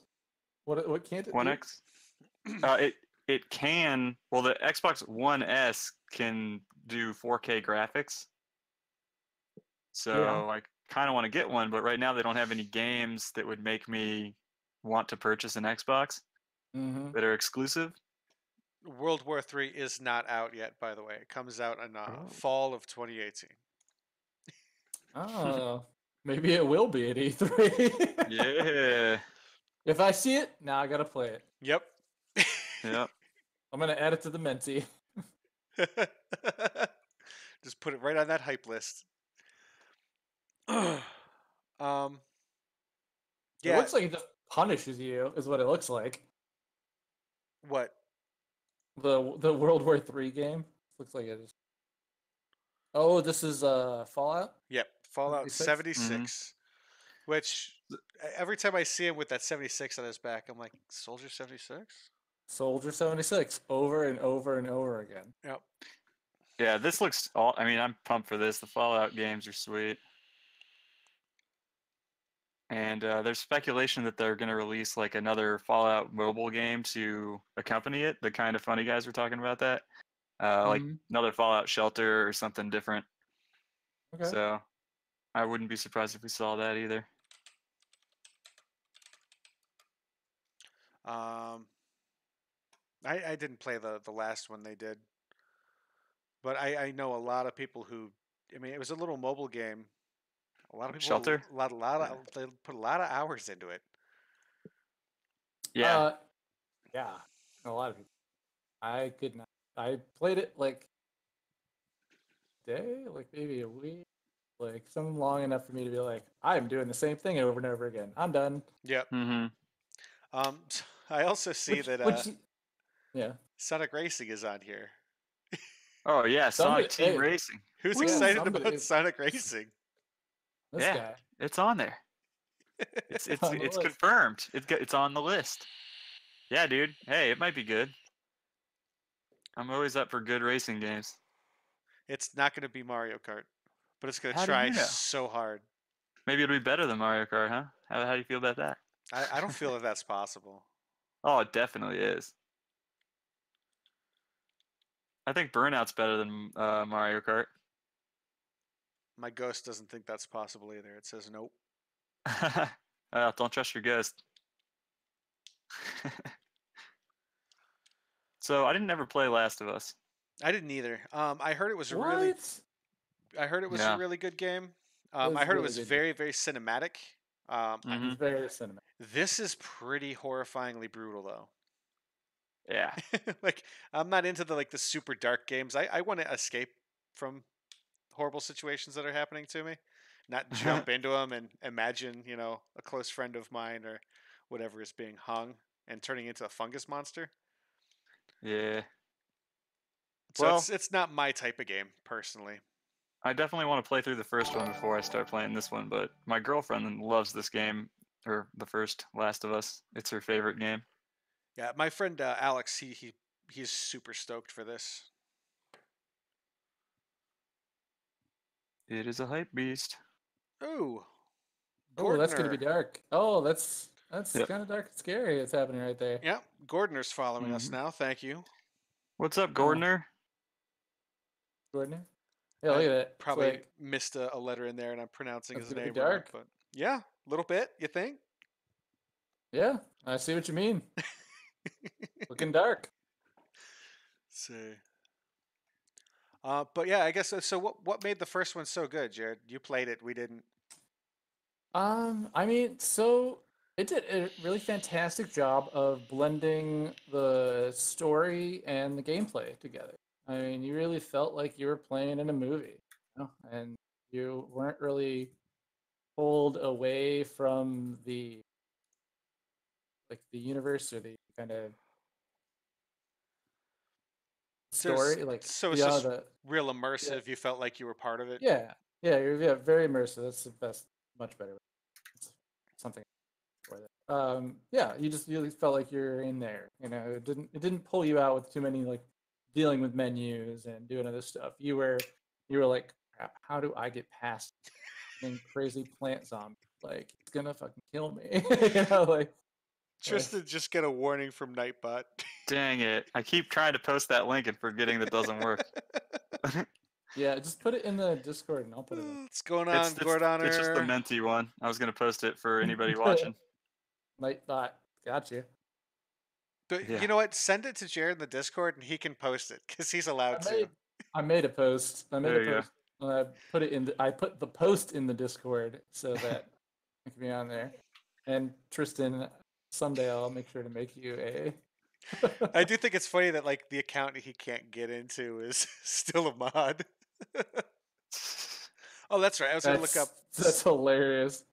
[SPEAKER 1] can't it
[SPEAKER 3] One
[SPEAKER 1] do?
[SPEAKER 3] X? It can. Well, the Xbox One S can do 4K graphics. So
[SPEAKER 1] Yeah.
[SPEAKER 3] I kind of want to get one, but right now they don't have any games that would make me want to purchase an Xbox
[SPEAKER 1] Mm-hmm.
[SPEAKER 3] that are exclusive.
[SPEAKER 2] World War III is not out yet, by the way. It comes out in
[SPEAKER 3] Oh.
[SPEAKER 2] fall of 2018.
[SPEAKER 1] Oh, maybe it will be at E3.
[SPEAKER 3] Yeah.
[SPEAKER 1] If I see it, now I gotta play it.
[SPEAKER 2] Yep.
[SPEAKER 3] Yep.
[SPEAKER 1] I'm gonna add it to the Menti.
[SPEAKER 2] Just put it right on that hype list.
[SPEAKER 1] It
[SPEAKER 2] Yeah.
[SPEAKER 1] looks like it just punishes you, is what it looks like.
[SPEAKER 2] What?
[SPEAKER 1] The World War III game looks like it is. Oh, this is Fallout.
[SPEAKER 2] Yep. Fallout
[SPEAKER 1] 76?
[SPEAKER 2] 76. Which every time I see him with that 76 on his back, I'm like, Soldier 76?
[SPEAKER 1] Soldier 76 over and over and over again.
[SPEAKER 2] Yep.
[SPEAKER 3] Yeah, this looks all. I mean, I'm pumped for this. The Fallout games are sweet. And there's speculation that they're going to release like another Fallout mobile game to accompany it. The kind of funny guys were talking about that, like another Fallout Shelter or something different.
[SPEAKER 1] Okay.
[SPEAKER 3] So I wouldn't be surprised if we saw that either.
[SPEAKER 2] I didn't play the last one they did, but I know a lot of people who. I mean, it was a little mobile game. A lot of people,
[SPEAKER 3] Shelter?
[SPEAKER 2] they put a lot of hours into it.
[SPEAKER 3] Yeah.
[SPEAKER 1] Yeah, a lot of people. I could not. I played it like day, like maybe a week, like something long enough for me to be like, I'm doing the same thing over and over again. I'm done.
[SPEAKER 2] Yep.
[SPEAKER 3] Mm-hmm.
[SPEAKER 2] I also see that
[SPEAKER 1] yeah,
[SPEAKER 2] Sonic Racing is on here.
[SPEAKER 3] Oh yeah, Sonic Team
[SPEAKER 1] hey,
[SPEAKER 3] Racing.
[SPEAKER 2] Who's
[SPEAKER 1] Well,
[SPEAKER 2] excited
[SPEAKER 1] somebody-
[SPEAKER 2] about Sonic Racing?
[SPEAKER 1] this
[SPEAKER 3] Yeah,
[SPEAKER 1] guy.
[SPEAKER 3] it's on there. It's
[SPEAKER 1] on the
[SPEAKER 3] it's
[SPEAKER 1] list.
[SPEAKER 3] confirmed. It's on the list. Yeah, dude. Hey, it might be good. I'm always up for good racing games.
[SPEAKER 2] It's not going to be Mario Kart, but it's going to
[SPEAKER 3] How do
[SPEAKER 2] try
[SPEAKER 3] you know?
[SPEAKER 2] so hard.
[SPEAKER 3] Maybe it'll be better than Mario Kart, huh? How do you feel about that?
[SPEAKER 2] I don't feel that that's possible.
[SPEAKER 3] Oh, it definitely is. I think Burnout's better than Mario Kart.
[SPEAKER 2] My ghost doesn't think that's possible either. It says nope.
[SPEAKER 3] Don't trust your ghost. So I didn't ever play Last of Us.
[SPEAKER 2] I didn't either. I heard it was
[SPEAKER 1] What?
[SPEAKER 2] a really good game. I heard it was very, very cinematic.
[SPEAKER 1] It's very cinematic.
[SPEAKER 2] This is pretty horrifyingly brutal, though.
[SPEAKER 3] Yeah.
[SPEAKER 2] Like, I'm not into the super dark games. I want to escape from horrible situations that are happening to me, not jump into them and imagine, a close friend of mine or whatever is being hung and turning into a fungus monster.
[SPEAKER 3] Yeah.
[SPEAKER 2] So
[SPEAKER 3] Well,
[SPEAKER 2] it's not my type of game, personally.
[SPEAKER 3] I definitely want to play through the first one before I start playing this one, but my girlfriend loves this game, or the first Last of Us. It's her favorite game.
[SPEAKER 2] Yeah, my friend Alex, he's super stoked for this.
[SPEAKER 3] It is a hype beast.
[SPEAKER 2] Ooh.
[SPEAKER 1] Oh, that's gonna
[SPEAKER 2] Gordner.
[SPEAKER 1] be dark. Oh, that's
[SPEAKER 3] Yep.
[SPEAKER 1] kind of dark and scary. It's happening right there.
[SPEAKER 2] Yeah, Gordner's following us now. Thank you.
[SPEAKER 3] What's up, Gordner?
[SPEAKER 1] Gordon. Yeah, look at that.
[SPEAKER 2] Probably
[SPEAKER 1] Like,
[SPEAKER 2] missed a letter in there, and I'm pronouncing
[SPEAKER 1] That's
[SPEAKER 2] his
[SPEAKER 1] gonna be
[SPEAKER 2] name wrong.
[SPEAKER 1] dark.
[SPEAKER 2] But yeah, a little bit. You think?
[SPEAKER 1] yeah, I see what you mean. Looking dark.
[SPEAKER 2] See. But yeah, I guess so. What made the first one so good, Jared? You played it. We didn't.
[SPEAKER 1] I mean, so it did a really fantastic job of blending the story and the gameplay together. I mean, you really felt like you were playing in a movie, and you weren't really pulled away from the universe or the kind of story.
[SPEAKER 2] So it's just real immersive. You felt like you were part of it.
[SPEAKER 1] Yeah, you're very immersive. That's the best, much better. It's something for that. Yeah, you felt like you're in there. It didn't pull you out with too many dealing with menus and doing other stuff. You were like, how do I get past crazy plant zombie? Like, it's gonna fucking kill me.
[SPEAKER 2] Tristan just get a warning from Nightbot.
[SPEAKER 3] Dang it. I keep trying to post that link and forgetting that doesn't work.
[SPEAKER 1] Yeah, just put it in the Discord and I'll put it in.
[SPEAKER 2] What's going on, Gordoner?
[SPEAKER 3] It's just the Menti one. I was going to post it for anybody watching.
[SPEAKER 1] Nightbot, got you.
[SPEAKER 2] But you know what? Send it to Jared in the Discord and he can post it because he's allowed to.
[SPEAKER 1] I made a post. I put it in. I put the post in the Discord so that it can be on there. And Tristan, someday I'll make sure to make you a.
[SPEAKER 2] I do think it's funny that the account he can't get into is still a mod. Oh, that's right. I was going to look up.
[SPEAKER 1] That's hilarious.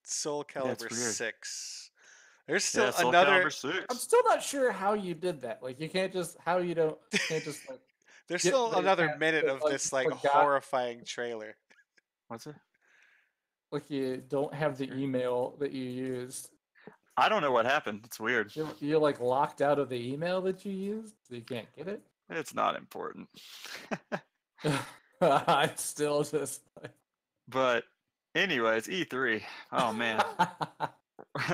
[SPEAKER 2] Soul Calibur 6. There's
[SPEAKER 3] still
[SPEAKER 2] another.
[SPEAKER 1] I'm still not sure how you did that. You can't just
[SPEAKER 2] There's still another minute of this horrifying trailer.
[SPEAKER 3] What's it?
[SPEAKER 1] Like you don't have the email that you used.
[SPEAKER 3] I don't know what happened. It's weird.
[SPEAKER 1] You're like locked out of the email that you used, so you can't get it.
[SPEAKER 3] It's not important.
[SPEAKER 1] I'm still just like...
[SPEAKER 3] But anyways, E3. Oh man,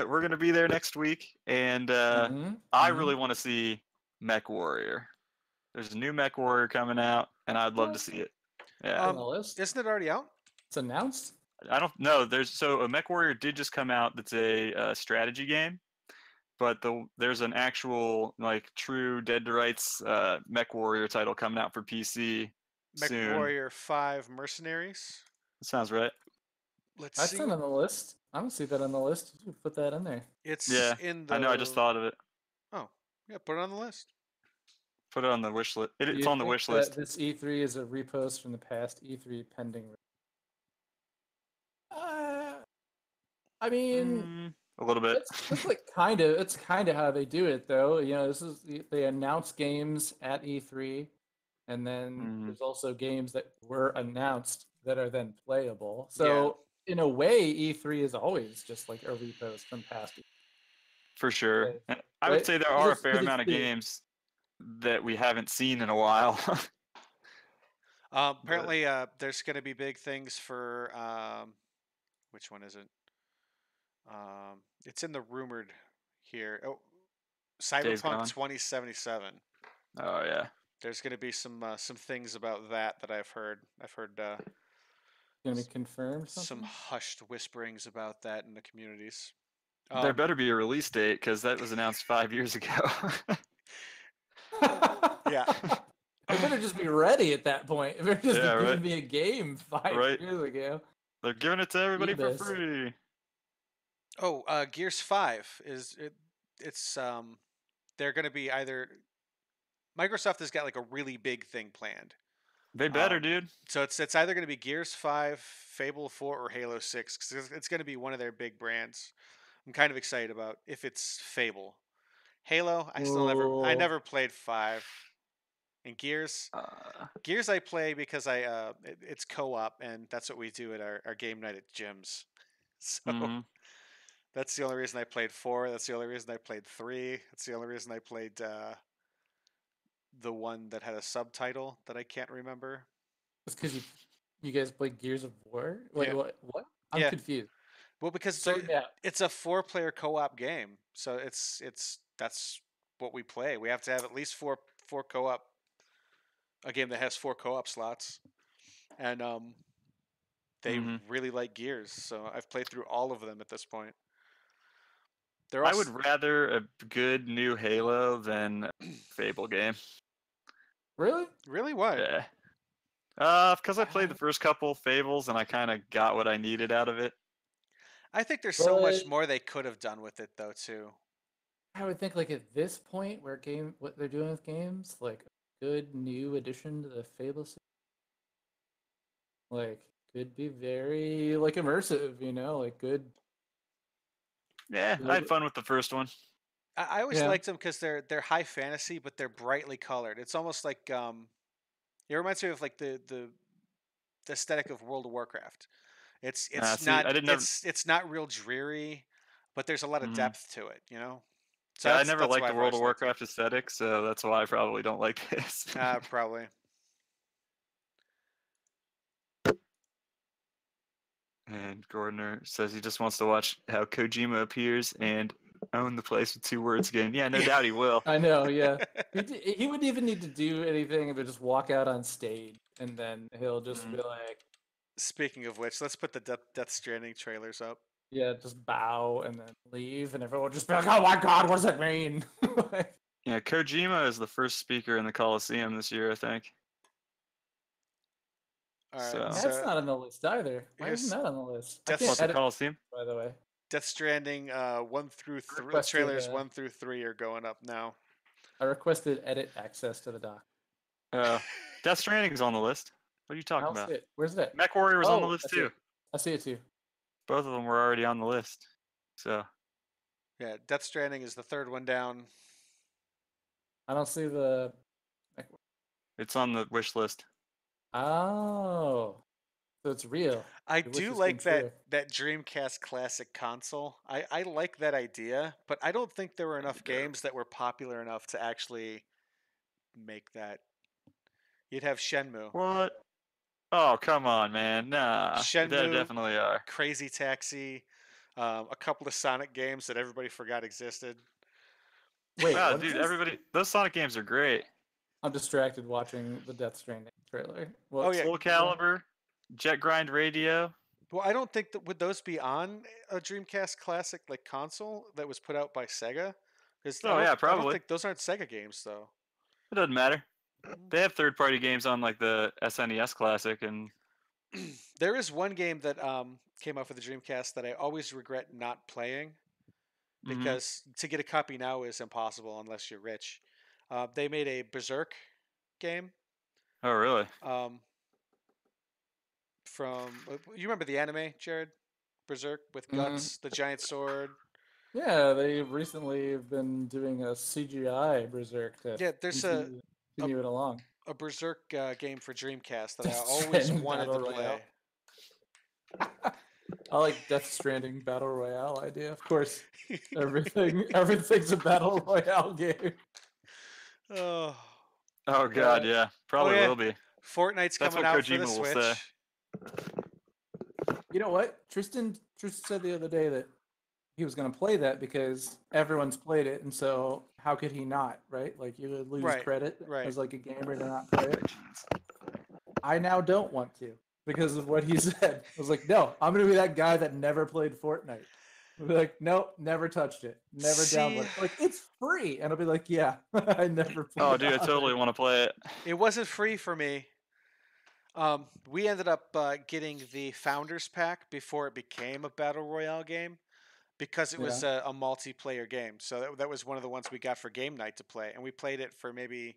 [SPEAKER 3] we're gonna be there next week, and I really want to see Mech Warrior. There's a new Mech Warrior coming out, and I'd love to see it. Yeah.
[SPEAKER 1] On the list.
[SPEAKER 2] Isn't it already out?
[SPEAKER 1] It's announced.
[SPEAKER 3] I don't know. A Mech Warrior did just come out. That's a strategy game, but there's an actual like true Dead to Rights Mech Warrior title coming out for PC
[SPEAKER 2] Mech
[SPEAKER 3] soon.
[SPEAKER 2] Warrior 5 Mercenaries.
[SPEAKER 3] That sounds right.
[SPEAKER 1] That's not on the list. I don't see that on the list. You put that in there.
[SPEAKER 2] It's in the.
[SPEAKER 3] I know. I just thought of it.
[SPEAKER 2] Oh, yeah. Put it on the list.
[SPEAKER 3] Put it on the wish list. It's on the wish list.
[SPEAKER 1] This E3 is a repost from the past E3 pending. I mean,
[SPEAKER 3] a little bit.
[SPEAKER 1] It's like it's kind of how they do it, though. You know, they announce games at E3, and then there's also games that were announced that are then playable. So in a way, E3 is always just like a repost from past E3.
[SPEAKER 3] For sure. And I would say there are a fair amount of games that we haven't seen in a while.
[SPEAKER 2] Apparently, there's going to be big things for which one is it? It's in the rumored here. Oh, Cyberpunk 2077.
[SPEAKER 3] Oh yeah.
[SPEAKER 2] There's going to be some things about that I've heard. I've heard.
[SPEAKER 1] Going to be confirmed.
[SPEAKER 2] Some hushed whisperings about that in the communities.
[SPEAKER 3] There better be a release date because that was announced 5 years ago.
[SPEAKER 2] Yeah.
[SPEAKER 1] They better just be ready at that point. If they're just giving me a game 5 years ago.
[SPEAKER 3] They're giving it to everybody for free.
[SPEAKER 2] Oh, Gears 5 it's they're going to be either Microsoft has got like a really big thing planned.
[SPEAKER 3] They better, dude.
[SPEAKER 2] So it's either going to be Gears 5, Fable 4, or Halo 6 because it's going to be one of their big brands. I'm kind of excited about if it's Fable. Halo, I never played 5. And Gears I play because it's co-op and that's what we do at our game night at gyms. So that's the only reason I played 4. That's the only reason I played 3. That's the only reason I played the one that had a subtitle that I can't remember.
[SPEAKER 1] It's because you guys play Gears of War? Wait, what? I'm confused.
[SPEAKER 2] Well, because it's a 4-player co-op game, so that's what we play. We have to have at least four co-op. A game that has 4 co-op slots, and they really like Gears, so I've played through all of them at this point.
[SPEAKER 3] I would rather a good new Halo than a Fable game.
[SPEAKER 1] Really?
[SPEAKER 2] Really? Why?
[SPEAKER 3] Yeah. Because I played the first couple Fables and I kind of got what I needed out of it.
[SPEAKER 2] I think there's so much more they could have done with it, though, too.
[SPEAKER 1] I would think, like, at this point, what they're doing with games, like, a good new addition to the Fable series, like, could be very, like, immersive, you know, like, good.
[SPEAKER 3] Yeah, I had fun with the first one.
[SPEAKER 2] I always liked them because they're high fantasy, but they're brightly colored. It's almost like it reminds me of like the aesthetic of World of Warcraft. It's not real dreary, but there's a lot of depth to it, you know.
[SPEAKER 3] So I never liked the World of Warcraft aesthetic, so that's why I probably don't like this.
[SPEAKER 2] Probably.
[SPEAKER 3] And Gordner says he just wants to watch how Kojima appears and own the place with 2 words again. Yeah, no doubt he will.
[SPEAKER 1] I know, yeah. He wouldn't even need to do anything but just walk out on stage, and then he'll just be like...
[SPEAKER 2] Speaking of which, let's put the Death Stranding trailers up.
[SPEAKER 1] Yeah, just bow and then leave, and everyone will just be like, oh my god, what does that mean?
[SPEAKER 3] Yeah, Kojima is the first speaker in the Coliseum this year, I think.
[SPEAKER 2] All right,
[SPEAKER 1] that's not on the list either. Why isn't that on the list?
[SPEAKER 3] The Coliseum?
[SPEAKER 2] By the way. Death Stranding 1 through 3 trailers 1 through 3 are going up now.
[SPEAKER 1] I requested edit access to the doc.
[SPEAKER 3] Death Stranding is on the list. What are you talking about?
[SPEAKER 1] Where's that?
[SPEAKER 3] Mech Warrior was on the list too.
[SPEAKER 1] I see it too.
[SPEAKER 3] Both of them were already on the list. So.
[SPEAKER 2] Yeah, Death Stranding is the 3rd one down.
[SPEAKER 1] I don't see the...
[SPEAKER 3] It's on the wish list.
[SPEAKER 1] Oh. So it's real.
[SPEAKER 2] I
[SPEAKER 1] The wish
[SPEAKER 2] do
[SPEAKER 1] has come
[SPEAKER 2] like that
[SPEAKER 1] true.
[SPEAKER 2] that Dreamcast Classic console. I like that idea, but I don't think there were enough games that were popular enough to actually make that. You'd have Shenmue.
[SPEAKER 3] What? Oh, come on, man. Nah, there
[SPEAKER 2] Shenmue,
[SPEAKER 3] definitely are.
[SPEAKER 2] Crazy Taxi, a couple of Sonic games that everybody forgot existed.
[SPEAKER 1] Wait,
[SPEAKER 3] Wow,
[SPEAKER 1] what is
[SPEAKER 3] dude,
[SPEAKER 1] this?
[SPEAKER 3] those Sonic games are great.
[SPEAKER 1] I'm distracted watching the Death Stranding trailer.
[SPEAKER 2] Oh
[SPEAKER 1] What?
[SPEAKER 2] yeah.
[SPEAKER 3] Soul Calibur, Jet Grind Radio.
[SPEAKER 2] Well, I don't think that would those be on a Dreamcast Classic like console that was put out by Sega? Because
[SPEAKER 3] Oh yeah,
[SPEAKER 2] I don't
[SPEAKER 3] probably.
[SPEAKER 2] think those aren't Sega games though.
[SPEAKER 3] It doesn't matter.
[SPEAKER 2] Mm.
[SPEAKER 3] They have third-party games on like the SNES Classic, and
[SPEAKER 2] There is one game that came out for the Dreamcast that I always regret not playing
[SPEAKER 3] hmm
[SPEAKER 2] because to get a copy now is impossible unless you're rich. They made a Berserk game
[SPEAKER 3] oh really?
[SPEAKER 2] um, from you remember the anime, Jared? Berserk with
[SPEAKER 1] Mhm.
[SPEAKER 2] guts, the giant sword.
[SPEAKER 1] Yeah, they recently have been doing a CGI Berserk to
[SPEAKER 2] Yeah, there's a,
[SPEAKER 1] continue it along.
[SPEAKER 2] a Berserk game for Dreamcast that I
[SPEAKER 1] Death
[SPEAKER 2] always
[SPEAKER 1] Stranding
[SPEAKER 2] wanted
[SPEAKER 1] Battle
[SPEAKER 2] to play.
[SPEAKER 1] Royale. I like Death Stranding Battle Royale idea. Of course, everything's a Battle Royale game.
[SPEAKER 2] Oh,
[SPEAKER 3] Oh god, yeah,
[SPEAKER 2] oh
[SPEAKER 3] probably
[SPEAKER 2] yeah,
[SPEAKER 3] will be.
[SPEAKER 2] Fortnite's
[SPEAKER 3] That's
[SPEAKER 2] coming
[SPEAKER 3] what
[SPEAKER 2] out for the
[SPEAKER 3] Kojima will say.
[SPEAKER 2] Switch.
[SPEAKER 1] You know what? Tristan said the other day that he was going to play that because everyone's played it, and so how could he not? Right? Like you would lose
[SPEAKER 2] Right,
[SPEAKER 1] credit
[SPEAKER 2] right.
[SPEAKER 1] as like a gamer to not play it. I now don't want to because of what he said. I was like, no, I'm going to be that guy that never played Fortnite. I'll be like, nope, never touched it, never
[SPEAKER 2] See,
[SPEAKER 1] downloaded it. Like, it's free. And I'll be like, yeah, I never played
[SPEAKER 3] Oh
[SPEAKER 1] it.
[SPEAKER 3] dude, I totally want to play it.
[SPEAKER 2] it wasn't free for me. We ended up getting the Founders Pack before it became a Battle Royale game because it was
[SPEAKER 1] Yeah.
[SPEAKER 2] a multiplayer game. So that was one of the ones we got for game night to play. And we played it for maybe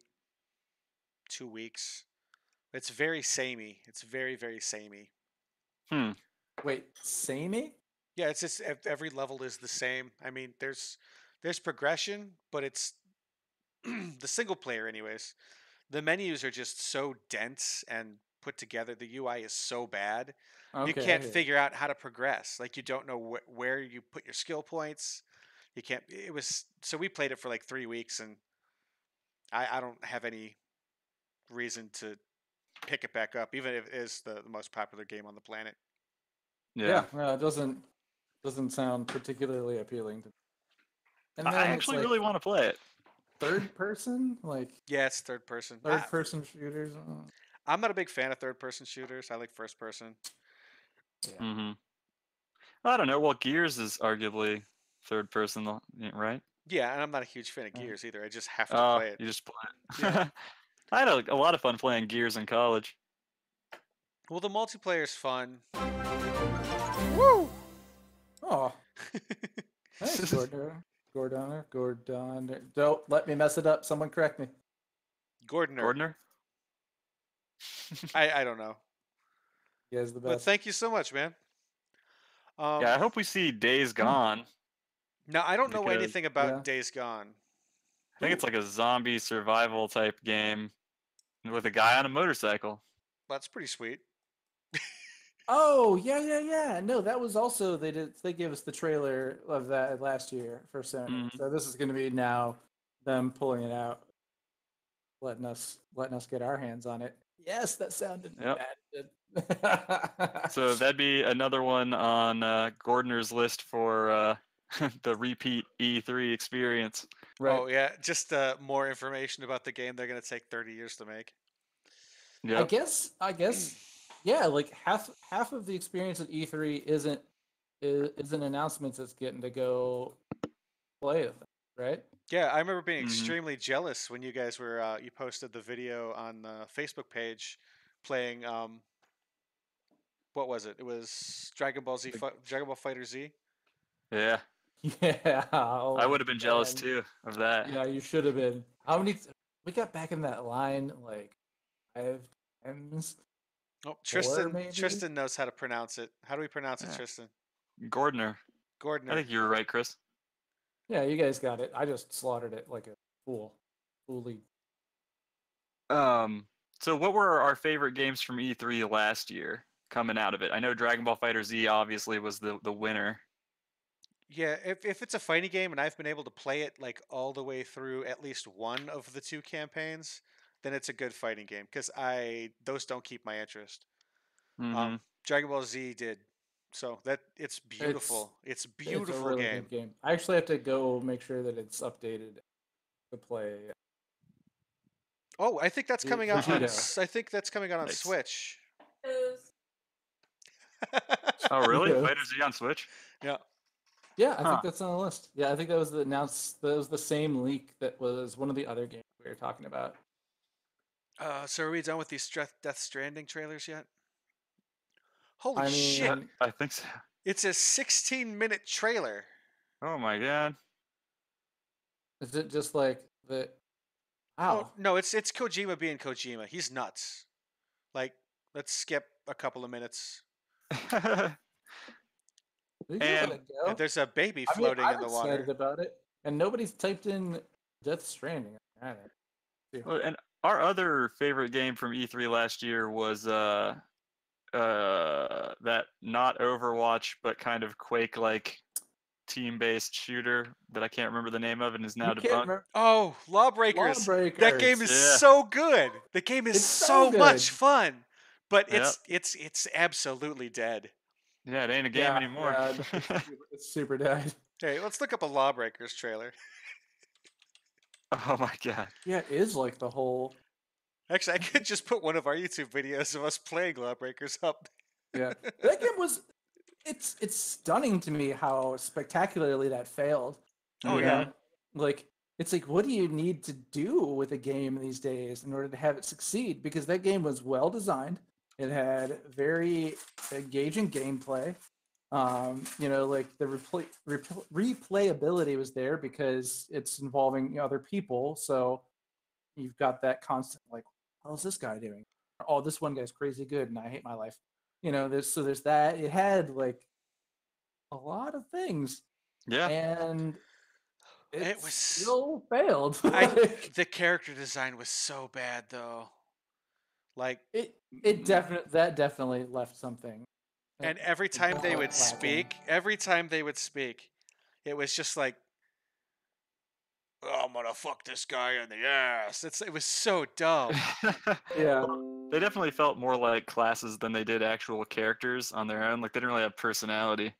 [SPEAKER 2] 2 weeks. It's very samey. It's very, very samey.
[SPEAKER 3] Hmm.
[SPEAKER 1] Wait, samey?
[SPEAKER 2] Yeah, it's just every level is the same. I mean, there's progression, but it's the single player anyways. The menus are just so dense and put together. The UI is so bad. You
[SPEAKER 1] Okay, I
[SPEAKER 2] can't
[SPEAKER 1] hear you.
[SPEAKER 2] figure out how to progress. Like you don't know where you put your skill points. You can't. It was so we played it for like 3 weeks, and I don't have any reason to pick it back up, even if it is the most popular game on the planet.
[SPEAKER 3] Yeah.
[SPEAKER 1] No, it doesn't sound particularly appealing to me. And
[SPEAKER 3] I
[SPEAKER 1] then it's
[SPEAKER 3] actually
[SPEAKER 1] like
[SPEAKER 3] really want to play it.
[SPEAKER 1] third person, like
[SPEAKER 2] Yeah, it's third person.
[SPEAKER 1] third person shooters.
[SPEAKER 2] I'm not a big fan of third person shooters. I like first person.
[SPEAKER 1] Yeah.
[SPEAKER 3] hmm I don't know. Well, Gears is arguably third person, right?
[SPEAKER 2] Yeah, and I'm not a huge fan of
[SPEAKER 1] Yeah.
[SPEAKER 2] Gears either. I just have to
[SPEAKER 3] Oh,
[SPEAKER 2] play it.
[SPEAKER 3] you just play it.
[SPEAKER 2] Yeah.
[SPEAKER 3] I had a lot of fun playing Gears in college.
[SPEAKER 2] Well, the multiplayer's fun.
[SPEAKER 1] Woo! Oh, thanks, Gordon. Don't let me mess it up. Someone correct me.
[SPEAKER 2] Gordner.
[SPEAKER 3] Gordner?
[SPEAKER 2] I don't know.
[SPEAKER 1] You guys are the
[SPEAKER 2] But
[SPEAKER 1] best.
[SPEAKER 2] thank you so much, man.
[SPEAKER 3] Yeah, I hope we see Days Gone.
[SPEAKER 2] Now, I don't know
[SPEAKER 3] because-
[SPEAKER 2] anything about
[SPEAKER 1] yeah.
[SPEAKER 2] Days Gone.
[SPEAKER 3] I think it's like a zombie survival type game with a guy on a motorcycle.
[SPEAKER 2] That's pretty sweet.
[SPEAKER 1] Oh, yeah. No, that was also they gave us the trailer of that last year for Sony.
[SPEAKER 3] Mhm.
[SPEAKER 1] So this is going to be now them pulling it out, letting us get our hands on it. Yes, that sounded
[SPEAKER 3] Yep.
[SPEAKER 1] bad.
[SPEAKER 3] So that'd be another one on Gordner's list for the repeat E3 experience.
[SPEAKER 1] Right.
[SPEAKER 2] Oh, yeah. Just more information about the game they're going to take 30 years to make.
[SPEAKER 3] Yep.
[SPEAKER 1] I guess, yeah. Like half of the experience at E3 isn't announcements that's getting to go play with it, right?
[SPEAKER 2] Yeah, I remember being
[SPEAKER 3] Mhm.
[SPEAKER 2] extremely jealous when you guys were you posted the video on the Facebook page playing what was it? It was Dragon Ball Dragon Ball Fighter Z.
[SPEAKER 3] Yeah.
[SPEAKER 1] Yeah.
[SPEAKER 3] I would have been jealous
[SPEAKER 1] man.
[SPEAKER 3] too of that.
[SPEAKER 1] Yeah, you should have been. How many? We got back in that line like 5 times.
[SPEAKER 2] Oh,
[SPEAKER 1] Four, maybe?
[SPEAKER 2] Tristan knows how to pronounce it. How do we pronounce it,
[SPEAKER 3] Yeah.
[SPEAKER 2] Tristan?
[SPEAKER 3] Gordner. I
[SPEAKER 2] Gordner.
[SPEAKER 3] think you were right, Chris.
[SPEAKER 1] Yeah, you guys got it. I just slaughtered it like a fool. Fully.
[SPEAKER 3] So what were our favorite games from E3 last year? coming out of it. I know Dragon Ball Fighter Z obviously was the winner.
[SPEAKER 2] Yeah, if it's a fighting game and I've been able to play it like all the way through at least one of the two campaigns, then it's a good fighting game because those don't keep my interest.
[SPEAKER 3] Mm-hmm.
[SPEAKER 2] Dragon Ball Z did, so that it's beautiful. It's
[SPEAKER 1] It's a
[SPEAKER 2] beautiful
[SPEAKER 1] really
[SPEAKER 2] game.
[SPEAKER 1] good game. I actually have to go make sure that it's updated to play.
[SPEAKER 2] Oh, I think that's coming out on.
[SPEAKER 1] Vegeta.
[SPEAKER 2] I think that's coming out on
[SPEAKER 3] Nice.
[SPEAKER 2] Switch.
[SPEAKER 3] Oh, really?
[SPEAKER 1] Yeah.
[SPEAKER 3] Fighter Z on Switch?
[SPEAKER 2] Yeah.
[SPEAKER 1] Yeah, I
[SPEAKER 3] Huh.
[SPEAKER 1] think that's on the list. Yeah, I think that was the announced. That was the same leak that was one of the other games we were talking about.
[SPEAKER 2] So are we done with these Death Stranding trailers yet? Holy
[SPEAKER 1] I
[SPEAKER 2] shit!
[SPEAKER 1] mean,
[SPEAKER 3] I think so.
[SPEAKER 2] It's a 16-minute trailer.
[SPEAKER 3] Oh my god.
[SPEAKER 1] is it just like the?
[SPEAKER 2] Oh
[SPEAKER 1] Wow.
[SPEAKER 2] no, it's Kojima being Kojima. He's nuts. Like, let's skip a couple of minutes.
[SPEAKER 1] We can
[SPEAKER 3] And-
[SPEAKER 1] let it go.
[SPEAKER 2] And there's a baby
[SPEAKER 1] I mean,
[SPEAKER 2] floating
[SPEAKER 1] I'm
[SPEAKER 2] in the
[SPEAKER 1] excited
[SPEAKER 2] water.
[SPEAKER 1] about it, and nobody's typed in Death Stranding either.
[SPEAKER 3] Well, and our other favorite game from E3 last year was that not Overwatch but kind of Quake-like team-based shooter that I can't remember the name of and is now
[SPEAKER 1] You can't
[SPEAKER 3] debunked.
[SPEAKER 1] remember
[SPEAKER 2] Oh, Lawbreakers.
[SPEAKER 1] Lawbreakers.
[SPEAKER 2] That game is
[SPEAKER 3] Yeah.
[SPEAKER 2] so good. The game is
[SPEAKER 1] It's so
[SPEAKER 2] so much
[SPEAKER 1] good.
[SPEAKER 2] fun. But
[SPEAKER 3] Yep.
[SPEAKER 2] it's absolutely dead.
[SPEAKER 3] Yeah, it ain't a game anymore.
[SPEAKER 1] Yeah, it's super dead.
[SPEAKER 2] Hey, let's look up a Lawbreakers trailer.
[SPEAKER 3] Oh my god.
[SPEAKER 1] Yeah, it is like the whole.
[SPEAKER 2] Actually, I could just put one of our YouTube videos of us playing Lawbreakers up.
[SPEAKER 1] Yeah, that game was. It's stunning to me how spectacularly that failed.
[SPEAKER 2] Oh,
[SPEAKER 1] You
[SPEAKER 2] yeah.
[SPEAKER 1] know? Like it's like, what do you need to do with a game these days in order to have it succeed? Because that game was well designed. It had very engaging gameplay. Like the replayability was there because it's involving other people. So you've got that constant like, how's this guy doing? Oh, this one guy's crazy good, and I hate my life. There's that. It had like a lot of things,
[SPEAKER 3] Yeah.
[SPEAKER 1] and
[SPEAKER 2] It was-
[SPEAKER 1] still failed.
[SPEAKER 2] The character design was so bad, though. Like,
[SPEAKER 1] it definitely left something.
[SPEAKER 2] and every time they would
[SPEAKER 1] lacking.
[SPEAKER 2] speak, it was just like, oh, I'm gonna fuck this guy in the ass. It was so dumb.
[SPEAKER 1] Yeah.
[SPEAKER 3] They definitely felt more like classes than they did actual characters on their own. Like they didn't really have personality.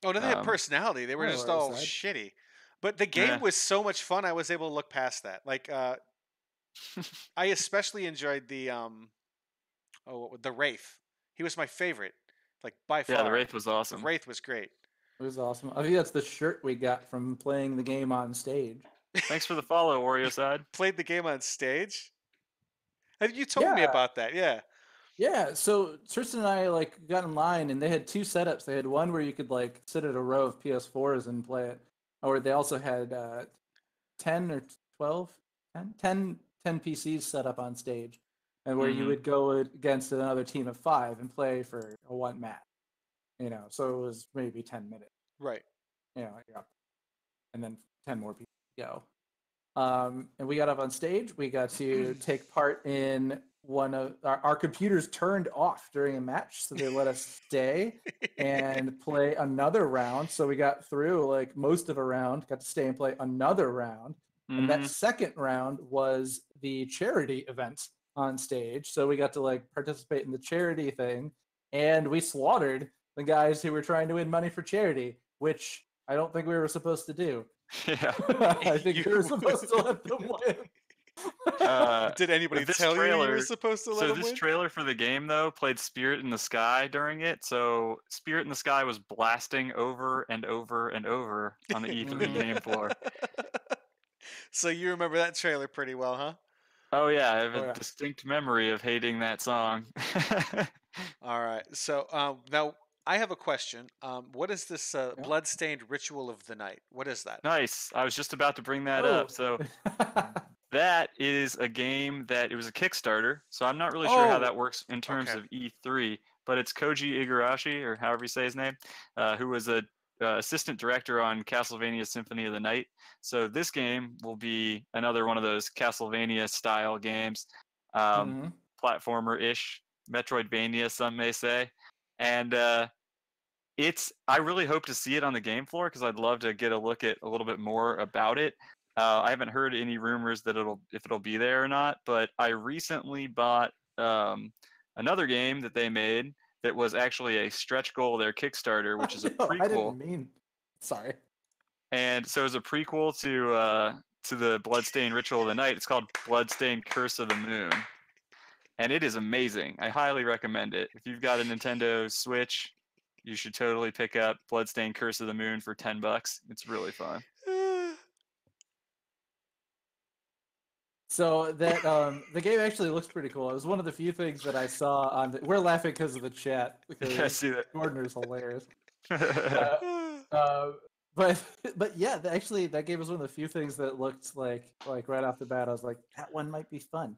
[SPEAKER 2] Oh, no, they had personality. They were
[SPEAKER 1] I
[SPEAKER 2] just
[SPEAKER 1] know what
[SPEAKER 2] all
[SPEAKER 1] I said.
[SPEAKER 2] shitty. But the game
[SPEAKER 3] Yeah.
[SPEAKER 2] was so much fun. I was able to look past that. Like, I especially enjoyed the Wraith. He was my favorite, like by far.
[SPEAKER 3] Yeah, the Wraith was
[SPEAKER 2] The
[SPEAKER 3] awesome.
[SPEAKER 2] Wraith was great.
[SPEAKER 1] It was awesome. I think that's the shirt we got from playing the game on stage.
[SPEAKER 3] Thanks for the follow, Wario Side.
[SPEAKER 2] Played the game on stage. I think you told me
[SPEAKER 1] Yeah.
[SPEAKER 2] about that. Yeah.
[SPEAKER 1] Yeah, so Tristan and I like got in line, and they had two setups. They had one where you could like sit at a row of PS4s and play it, or they also had 10 or 12, 10 PCs set up on stage, and where you
[SPEAKER 3] Mhm.
[SPEAKER 1] would go against another team of 5 and play for a one match. So it was maybe 10 minutes.
[SPEAKER 2] Right.
[SPEAKER 1] You're up, and then 10 more people to go. And we got up on stage. We got to take part in one of our computers turned off during a match, so they let us stay and play another round. So we got through like most of a round, got to stay and play another round. And that
[SPEAKER 3] Mhm.
[SPEAKER 1] second round was the charity event on stage. So we got to like participate in the charity thing, and we slaughtered the guys who were trying to win money for charity, which I don't think we were supposed to do.
[SPEAKER 3] Yeah.
[SPEAKER 1] I think we were supposed to let them win.
[SPEAKER 2] Did anybody
[SPEAKER 3] this
[SPEAKER 2] tell you you were
[SPEAKER 3] trailer-
[SPEAKER 2] supposed to let
[SPEAKER 3] So
[SPEAKER 2] him
[SPEAKER 3] this
[SPEAKER 2] win?
[SPEAKER 3] trailer for the game though played Spirit in the Sky during it. So Spirit in the Sky was blasting over and over and over on the E3
[SPEAKER 1] Mhm.
[SPEAKER 3] game floor.
[SPEAKER 2] So you remember that trailer pretty well, huh?
[SPEAKER 3] Oh yeah, I have
[SPEAKER 1] Oh,
[SPEAKER 3] a
[SPEAKER 1] yeah.
[SPEAKER 3] distinct memory of hating that song.
[SPEAKER 2] All right. So now I have a question. What is this bloodstained ritual of the night? What is that?
[SPEAKER 3] Nice. I was just about to bring that
[SPEAKER 1] Oh.
[SPEAKER 3] up. So that is a game that it was a Kickstarter. So I'm not really sure how
[SPEAKER 2] Oh,
[SPEAKER 3] that works in terms
[SPEAKER 2] okay.
[SPEAKER 3] of E3, but it's Koji Igarashi, or however you say his name, who was a assistant director on Castlevania Symphony of the Night. So this game will be another one of those Castlevania style games,
[SPEAKER 1] Mhm.
[SPEAKER 3] platformer-ish, Metroidvania, some may say. and I really hope to see it on the game floor because I'd love to get a look at a little bit more about it. I haven't heard any rumors that it'll be there or not, but I recently bought another game that they made that was actually a stretch goal of their Kickstarter, which is a
[SPEAKER 1] No, I
[SPEAKER 3] prequel.
[SPEAKER 1] didn't mean. Sorry.
[SPEAKER 3] And so it's a prequel to the Bloodstained Ritual of the Night. It's called Bloodstained Curse of the Moon, and it is amazing. I highly recommend it. If you've got a Nintendo Switch, you should totally pick up Bloodstained Curse of the Moon for $10. It's really fun.
[SPEAKER 1] So that the game actually looks pretty cool. It was one of the few things that I saw on. We're laughing because of the chat because
[SPEAKER 3] Yeah, I see that.
[SPEAKER 1] Gordner's hilarious. But yeah, actually that game was one of the few things that looked like right off the bat. I was like, that one might be fun.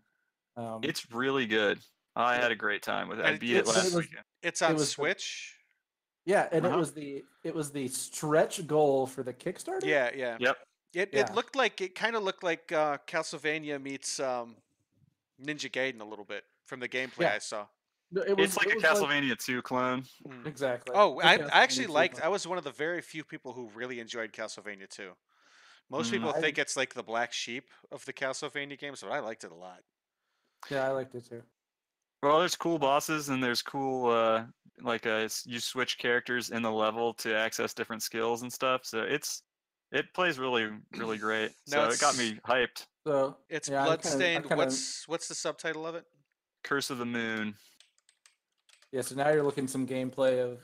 [SPEAKER 3] It's really good. I had a great time with it. I
[SPEAKER 2] And
[SPEAKER 3] beat it last weekend.
[SPEAKER 2] It's on
[SPEAKER 1] it was the-
[SPEAKER 2] Switch.
[SPEAKER 1] Yeah, and
[SPEAKER 3] Uh-huh.
[SPEAKER 1] it was the stretch goal for the Kickstarter.
[SPEAKER 2] Yeah, yeah.
[SPEAKER 3] Yep.
[SPEAKER 2] It
[SPEAKER 1] Yeah.
[SPEAKER 2] it kind of looked like Castlevania meets Ninja Gaiden a little bit from the gameplay
[SPEAKER 1] Yeah.
[SPEAKER 2] I saw.
[SPEAKER 1] No,
[SPEAKER 3] It's like a Castlevania 2 clone.
[SPEAKER 1] Exactly.
[SPEAKER 2] Oh,
[SPEAKER 1] It's a
[SPEAKER 2] I
[SPEAKER 1] Castlevania
[SPEAKER 2] actually
[SPEAKER 1] 2
[SPEAKER 2] liked.
[SPEAKER 1] clone.
[SPEAKER 2] I was one of the very few people who really enjoyed Castlevania 2. Most
[SPEAKER 3] Mm.
[SPEAKER 2] people
[SPEAKER 1] I-
[SPEAKER 2] think it's like the black sheep of the Castlevania games, but I liked it a lot.
[SPEAKER 1] Yeah, I liked it too.
[SPEAKER 3] Well, there's cool bosses and there's cool you switch characters in the level to access different skills and stuff. So it plays really really great.
[SPEAKER 2] Now
[SPEAKER 3] So it got
[SPEAKER 2] it's-
[SPEAKER 3] me hyped.
[SPEAKER 1] So
[SPEAKER 2] It's
[SPEAKER 1] yeah,
[SPEAKER 2] Bloodstained.
[SPEAKER 1] I kinda,
[SPEAKER 2] What's the subtitle of it?
[SPEAKER 3] Curse of the Moon.
[SPEAKER 1] yeah. So now you're looking some gameplay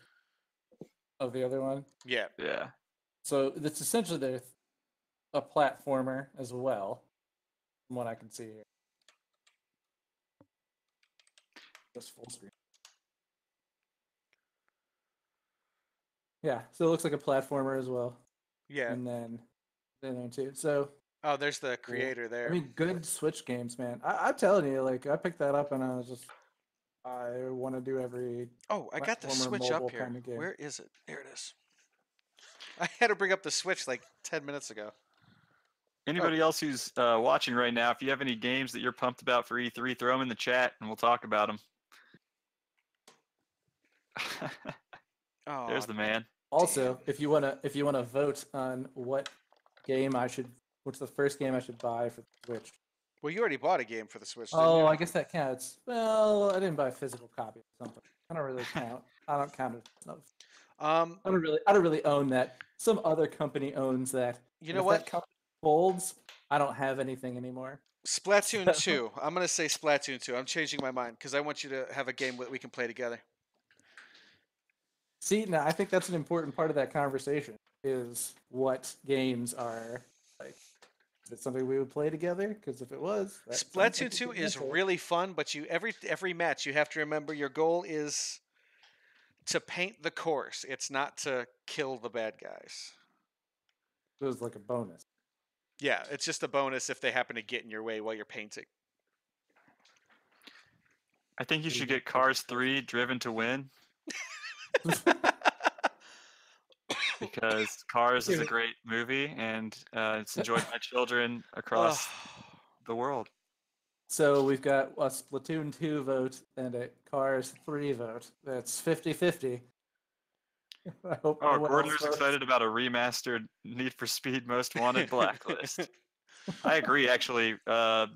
[SPEAKER 1] of the other one.
[SPEAKER 2] Yeah.
[SPEAKER 3] Yeah.
[SPEAKER 1] So it's essentially a platformer as well, from what I can see here. Just full screen. Yeah, so it looks like a platformer as well.
[SPEAKER 2] Yeah.
[SPEAKER 1] And then too. So
[SPEAKER 2] Oh, there's the creator there.
[SPEAKER 1] I mean, good Switch games, man. I'm telling you, like I picked that up and I was just, I want to do every.
[SPEAKER 2] Oh, I got the
[SPEAKER 1] platformer
[SPEAKER 2] Switch
[SPEAKER 1] mobile
[SPEAKER 2] up here.
[SPEAKER 1] kinda game.
[SPEAKER 2] Where is it? There it is. I had to bring up the Switch like 10 minutes ago.
[SPEAKER 3] Anybody else who's watching right now, if you have any games that you're pumped about for E3, throw them in the chat and we'll talk about them.
[SPEAKER 2] Oh,
[SPEAKER 3] There's the man.
[SPEAKER 1] Also, if you wanna vote on what's the first game I should buy for the Switch.
[SPEAKER 2] well, you already bought a game for the Switch. Didn't
[SPEAKER 1] Oh,
[SPEAKER 2] you?
[SPEAKER 1] I guess that counts. Well, I didn't buy a physical copy or something. I don't really count. I don't count it. No. I don't really own that. Some other company owns that.
[SPEAKER 2] You
[SPEAKER 1] And
[SPEAKER 2] know
[SPEAKER 1] if
[SPEAKER 2] what?
[SPEAKER 1] that company folds, I don't have anything anymore.
[SPEAKER 2] Splatoon 2. I'm going to say Splatoon 2. I'm changing my mind because I want you to have a game that we can play together.
[SPEAKER 1] See, now I think that's an important part of that conversation is what games are like. Is it something we would play together? Because if it was, that sounds like
[SPEAKER 2] Splatoon
[SPEAKER 1] a
[SPEAKER 2] 2
[SPEAKER 1] good
[SPEAKER 2] is
[SPEAKER 1] answer.
[SPEAKER 2] really fun, but every match you have to remember your goal is to paint the course. It's not to kill the bad guys.
[SPEAKER 1] It was like a bonus.
[SPEAKER 2] Yeah, it's just a bonus if they happen to get in your way while you're painting.
[SPEAKER 3] I think you should get Cars 3 Driven to Win because Cars is a great movie and it's enjoyed by children across the world.
[SPEAKER 1] So we've got a Splatoon 2 vote and a Cars 3 vote. That's 50-50. I hope
[SPEAKER 3] Oh,
[SPEAKER 1] no one
[SPEAKER 3] Gordon
[SPEAKER 1] else
[SPEAKER 3] was
[SPEAKER 1] votes.
[SPEAKER 3] excited about a remastered Need for Speed Most Wanted Blacklist. I agree, actually.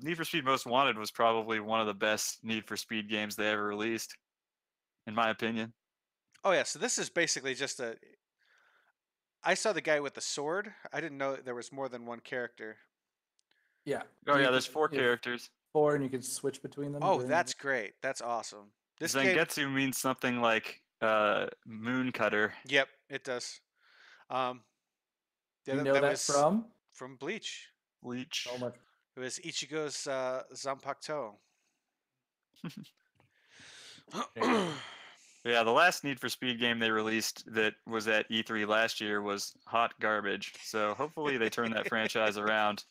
[SPEAKER 3] Need for Speed Most Wanted was probably one of the best Need for Speed games they ever released, in my opinion.
[SPEAKER 2] Oh yeah, so this is basically just a. I saw the guy with the sword. I didn't know there was more than one character.
[SPEAKER 1] Yeah.
[SPEAKER 3] Oh,
[SPEAKER 1] You
[SPEAKER 3] yeah, there's
[SPEAKER 1] can-
[SPEAKER 3] 4
[SPEAKER 1] you have
[SPEAKER 3] characters.
[SPEAKER 1] 4 and you can switch between them.
[SPEAKER 2] Oh,
[SPEAKER 1] during
[SPEAKER 2] that's great. That's awesome. This game.
[SPEAKER 3] Zangetsu means something like moon cutter.
[SPEAKER 2] Yep, it does. Yeah,
[SPEAKER 1] You know that
[SPEAKER 2] was
[SPEAKER 1] from
[SPEAKER 2] Bleach.
[SPEAKER 3] Bleach.
[SPEAKER 1] so much.
[SPEAKER 2] It was Ichigo's Zanpakuto.
[SPEAKER 3] Yeah, the last Need for Speed game they released that was at E3 last year was hot garbage. So hopefully they turn that franchise around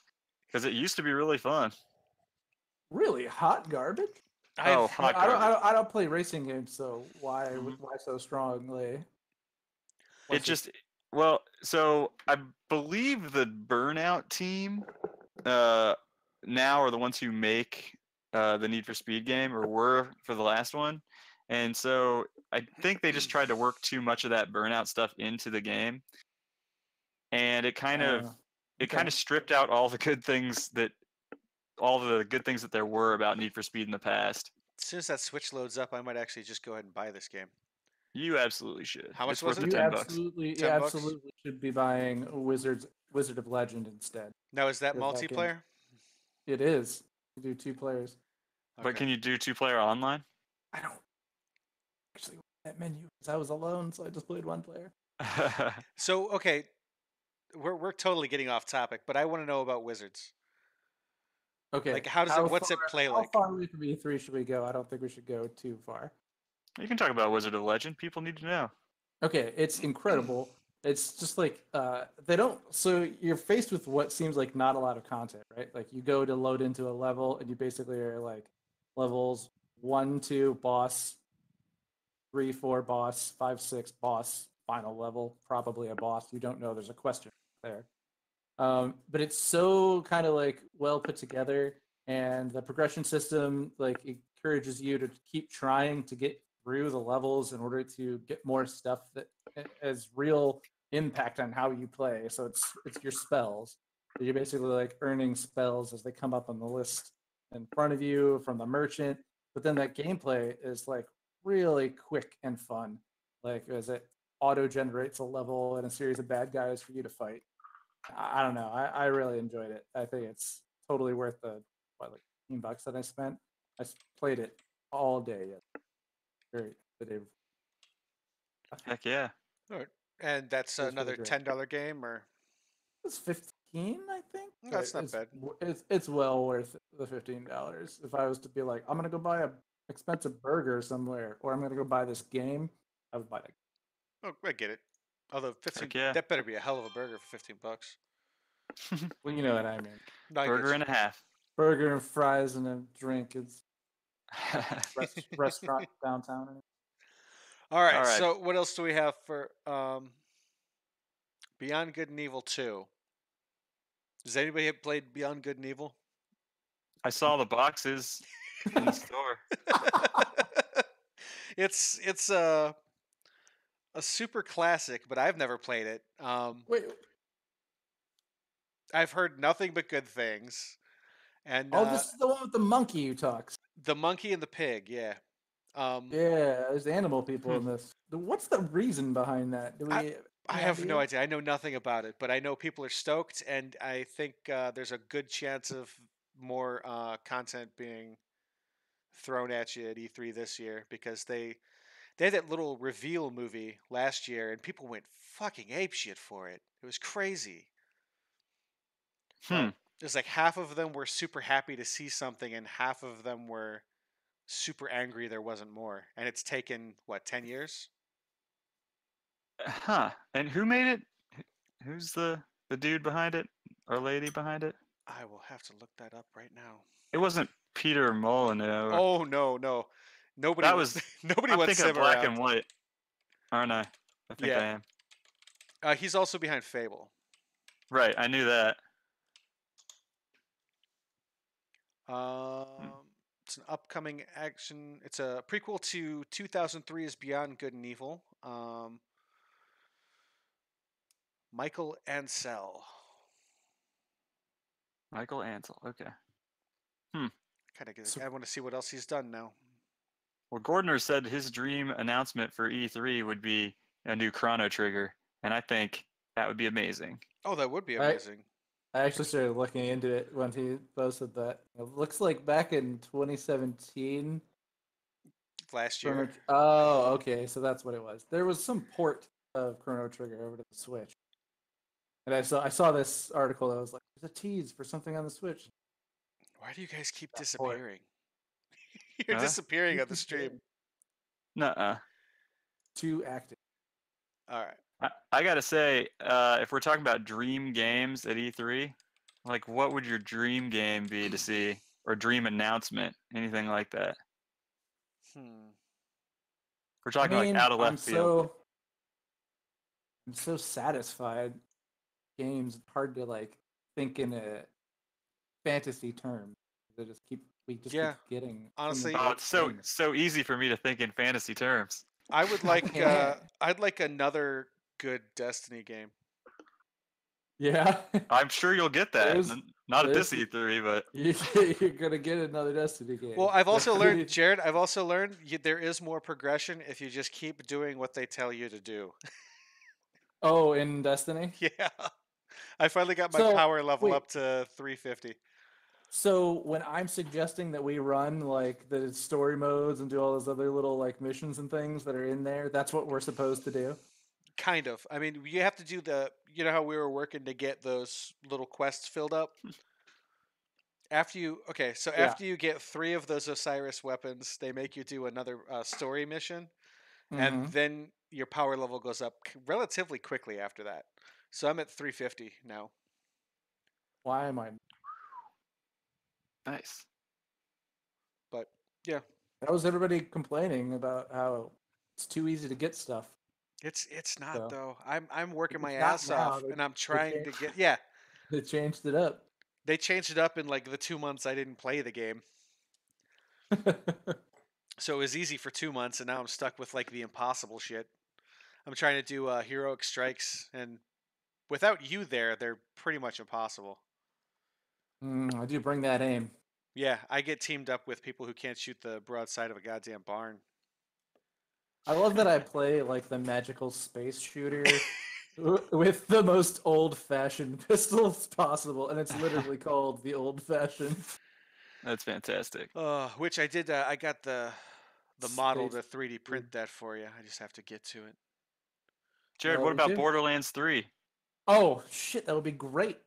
[SPEAKER 3] because it used to be really fun.
[SPEAKER 1] Really hot garbage?
[SPEAKER 3] Oh, hot garbage.
[SPEAKER 1] I don't play racing games, so why
[SPEAKER 3] Mhm.
[SPEAKER 1] why so strongly?
[SPEAKER 3] It just well, so I believe the Burnout team now are the ones who make the Need for Speed game or were for the last one. And so I think they just tried to work too much of that burnout stuff into the game, and it kind of stripped out all the good things that there were about Need for Speed in the past.
[SPEAKER 2] As soon as that Switch loads up, I might actually just go ahead and buy this game.
[SPEAKER 3] You absolutely should.
[SPEAKER 2] How much
[SPEAKER 3] it's
[SPEAKER 2] was
[SPEAKER 3] worth
[SPEAKER 2] it?
[SPEAKER 3] the
[SPEAKER 1] You
[SPEAKER 3] $10.
[SPEAKER 1] absolutely,
[SPEAKER 2] $10?
[SPEAKER 1] absolutely should be buying Wizard of Legend instead.
[SPEAKER 2] Now, is that
[SPEAKER 1] Because that game-
[SPEAKER 2] multiplayer?
[SPEAKER 1] It is. You do 2 players.
[SPEAKER 3] But
[SPEAKER 2] Okay.
[SPEAKER 3] can you do 2-player online?
[SPEAKER 1] I don't actually want that menu because I was alone, so I just played 1 player.
[SPEAKER 2] So, okay, we're totally getting off topic, but I want to know about Wizards.
[SPEAKER 1] Okay.
[SPEAKER 2] Like, what's it play
[SPEAKER 1] How
[SPEAKER 2] like?
[SPEAKER 1] far away from E3 should we go? I don't think we should go too far.
[SPEAKER 3] You can talk about Wizard of Legend. People need to know.
[SPEAKER 1] Okay, it's incredible. It's just like they don't. So you're faced with what seems like not a lot of content, right? Like you go to load into a level, and you basically are like levels 1, 2, boss, 3, 4, boss, 5, 6, boss, final level, probably a boss. You don't know. There's a question there. But it's so kind of like well put together, and the progression system like encourages you to keep trying to get through the levels in order to get more stuff that has real impact on how you play. So it's your spells. So you're basically like earning spells as they come up on the list in front of you from the merchant. But then that gameplay is like really quick and fun. Like as it auto generates a level and a series of bad guys for you to fight. I don't know. I really enjoyed it. I think it's totally worth the $15 that I spent. Played it all day. Great. The day
[SPEAKER 3] Heck yeah.
[SPEAKER 2] All right. And that's
[SPEAKER 1] It was really
[SPEAKER 2] another
[SPEAKER 1] great.
[SPEAKER 2] $10 game, or
[SPEAKER 1] It's 15, I think.
[SPEAKER 2] That's
[SPEAKER 1] but
[SPEAKER 2] not bad.
[SPEAKER 1] It's well worth the $15. If I was to be like, I'm gonna go buy a expensive burger somewhere, or I'm gonna go buy this game, I would buy that.
[SPEAKER 2] Oh, I get it. Although 15,
[SPEAKER 3] Heck yeah.
[SPEAKER 2] that better be a hell of a burger for $15.
[SPEAKER 1] Well, you know what I mean.
[SPEAKER 2] No, I get
[SPEAKER 3] Burger
[SPEAKER 2] you.
[SPEAKER 3] and a half.
[SPEAKER 1] Burger and fries and a drink. It's restaurant downtown.
[SPEAKER 2] All right.
[SPEAKER 3] All right.
[SPEAKER 2] So, what else do we have for Beyond Good and Evil 2? Does anybody have played Beyond Good and Evil?
[SPEAKER 3] I saw the boxes in the store.
[SPEAKER 2] It's a super classic, but I've never played it.
[SPEAKER 1] Wait,
[SPEAKER 2] I've heard nothing but good things. And
[SPEAKER 1] this is the one with the monkey who talks.
[SPEAKER 2] the monkey and the pig, yeah.
[SPEAKER 1] Yeah, there's animal people in this. What's the reason behind that? Do we?
[SPEAKER 2] I have no idea. I know nothing about it, but I know people are stoked, and I think there's a good chance of more content being thrown at you at E3 this year, because they had that little reveal movie last year, and people went fucking apeshit for it. It was crazy. It was like half of them were super happy to see something, and half of them were super angry there wasn't more. And it's taken, what, 10 years?
[SPEAKER 3] Huh. And who made it? Who's the dude behind it? Or lady behind it?
[SPEAKER 2] I will have to look that up right now.
[SPEAKER 3] It wasn't Peter Molyneux.
[SPEAKER 2] Oh, no. Nobody
[SPEAKER 3] That was
[SPEAKER 2] nobody
[SPEAKER 3] I'm
[SPEAKER 2] wants
[SPEAKER 3] thinking of
[SPEAKER 2] Sim
[SPEAKER 3] Black
[SPEAKER 2] around.
[SPEAKER 3] and White. Aren't I? I think
[SPEAKER 2] Yeah.
[SPEAKER 3] I am.
[SPEAKER 2] He's also behind Fable.
[SPEAKER 3] Right, I knew that.
[SPEAKER 2] It's an upcoming action. It's a prequel to 2003's Beyond Good and Evil. Michael Ansel.
[SPEAKER 3] Michael Ansel. Okay.
[SPEAKER 2] I want to see what else he's done now.
[SPEAKER 3] Well, Gordner said his dream announcement for E3 would be a new Chrono Trigger, and I think that would be amazing.
[SPEAKER 2] Oh, that would be amazing.
[SPEAKER 1] I actually started looking into it when he posted that. It looks like back in 2017.
[SPEAKER 2] Last year.
[SPEAKER 1] Oh, okay, so that's what it was. There was some port of Chrono Trigger over to the Switch, and I saw this article that was like, "There's a tease for something on the Switch."
[SPEAKER 2] Why do you guys keep
[SPEAKER 1] That
[SPEAKER 2] disappearing? You're
[SPEAKER 3] Huh?
[SPEAKER 2] disappearing on the stream.
[SPEAKER 3] Nuh-uh.
[SPEAKER 1] Too active.
[SPEAKER 2] All right.
[SPEAKER 3] I gotta say, if we're talking about dream games at E3, like what would your dream game be to see, or dream announcement, anything like that? We're talking like out of left field.
[SPEAKER 1] I'm so satisfied. Games, it's hard to like think in a fantasy term. We just keep
[SPEAKER 2] Yeah,
[SPEAKER 1] getting.
[SPEAKER 2] honestly,
[SPEAKER 3] Oh, it's so easy for me to think in fantasy terms.
[SPEAKER 2] I would like
[SPEAKER 1] can't.
[SPEAKER 2] I'd like another good Destiny game.
[SPEAKER 1] Yeah.
[SPEAKER 3] I'm sure you'll get that.
[SPEAKER 1] There's-
[SPEAKER 3] Not at this
[SPEAKER 1] there's-
[SPEAKER 3] E3, but
[SPEAKER 1] You're gonna get another Destiny game.
[SPEAKER 2] Well, I've also
[SPEAKER 1] That's
[SPEAKER 2] learned,
[SPEAKER 1] pretty-
[SPEAKER 2] Jared. I've also learned there is more progression if you just keep doing what they tell you to do.
[SPEAKER 1] Oh, in Destiny.
[SPEAKER 2] Yeah, I finally got my
[SPEAKER 1] So,
[SPEAKER 2] power level
[SPEAKER 1] wait.
[SPEAKER 2] up to 350.
[SPEAKER 1] So when I'm suggesting that we run like the story modes and do all those other little like missions and things that are in there, that's what we're supposed to do.
[SPEAKER 2] Kind of. I mean, you have to do you know how we were working to get those little quests filled up? After you get 3 of those Osiris weapons, they make you do another story mission, and
[SPEAKER 1] Mhm.
[SPEAKER 2] then your power level goes up relatively quickly after that. So I'm at 350 now.
[SPEAKER 1] Why am I?
[SPEAKER 3] nice.
[SPEAKER 2] But yeah,
[SPEAKER 1] That was everybody complaining about how it's too easy to get stuff.
[SPEAKER 2] it's not
[SPEAKER 1] So,
[SPEAKER 2] though. I'm working my
[SPEAKER 1] it's not
[SPEAKER 2] ass
[SPEAKER 1] now.
[SPEAKER 2] off, and I'm
[SPEAKER 1] They
[SPEAKER 2] trying to
[SPEAKER 1] changed,
[SPEAKER 2] get. Yeah,
[SPEAKER 1] they changed it up.
[SPEAKER 2] they changed it up in like the 2 months I didn't play the game. So it was easy for 2 months, and now I'm stuck with like the impossible shit. I'm trying to do heroic strikes, and without you there, they're pretty much impossible.
[SPEAKER 1] I do bring that aim.
[SPEAKER 2] Yeah, I get teamed up with people who can't shoot the broadside of a goddamn barn.
[SPEAKER 1] I love that I play like the magical space shooter with the most old-fashioned pistols possible, and it's literally called the old-fashioned.
[SPEAKER 3] That's fantastic.
[SPEAKER 2] Which I did. I got the model to
[SPEAKER 1] Space
[SPEAKER 2] 3D print that for you. I just have to get to it.
[SPEAKER 3] Jared,
[SPEAKER 1] Oh,
[SPEAKER 3] what
[SPEAKER 1] did
[SPEAKER 3] about
[SPEAKER 1] you?
[SPEAKER 3] Borderlands 3?
[SPEAKER 1] Oh shit, that would be great.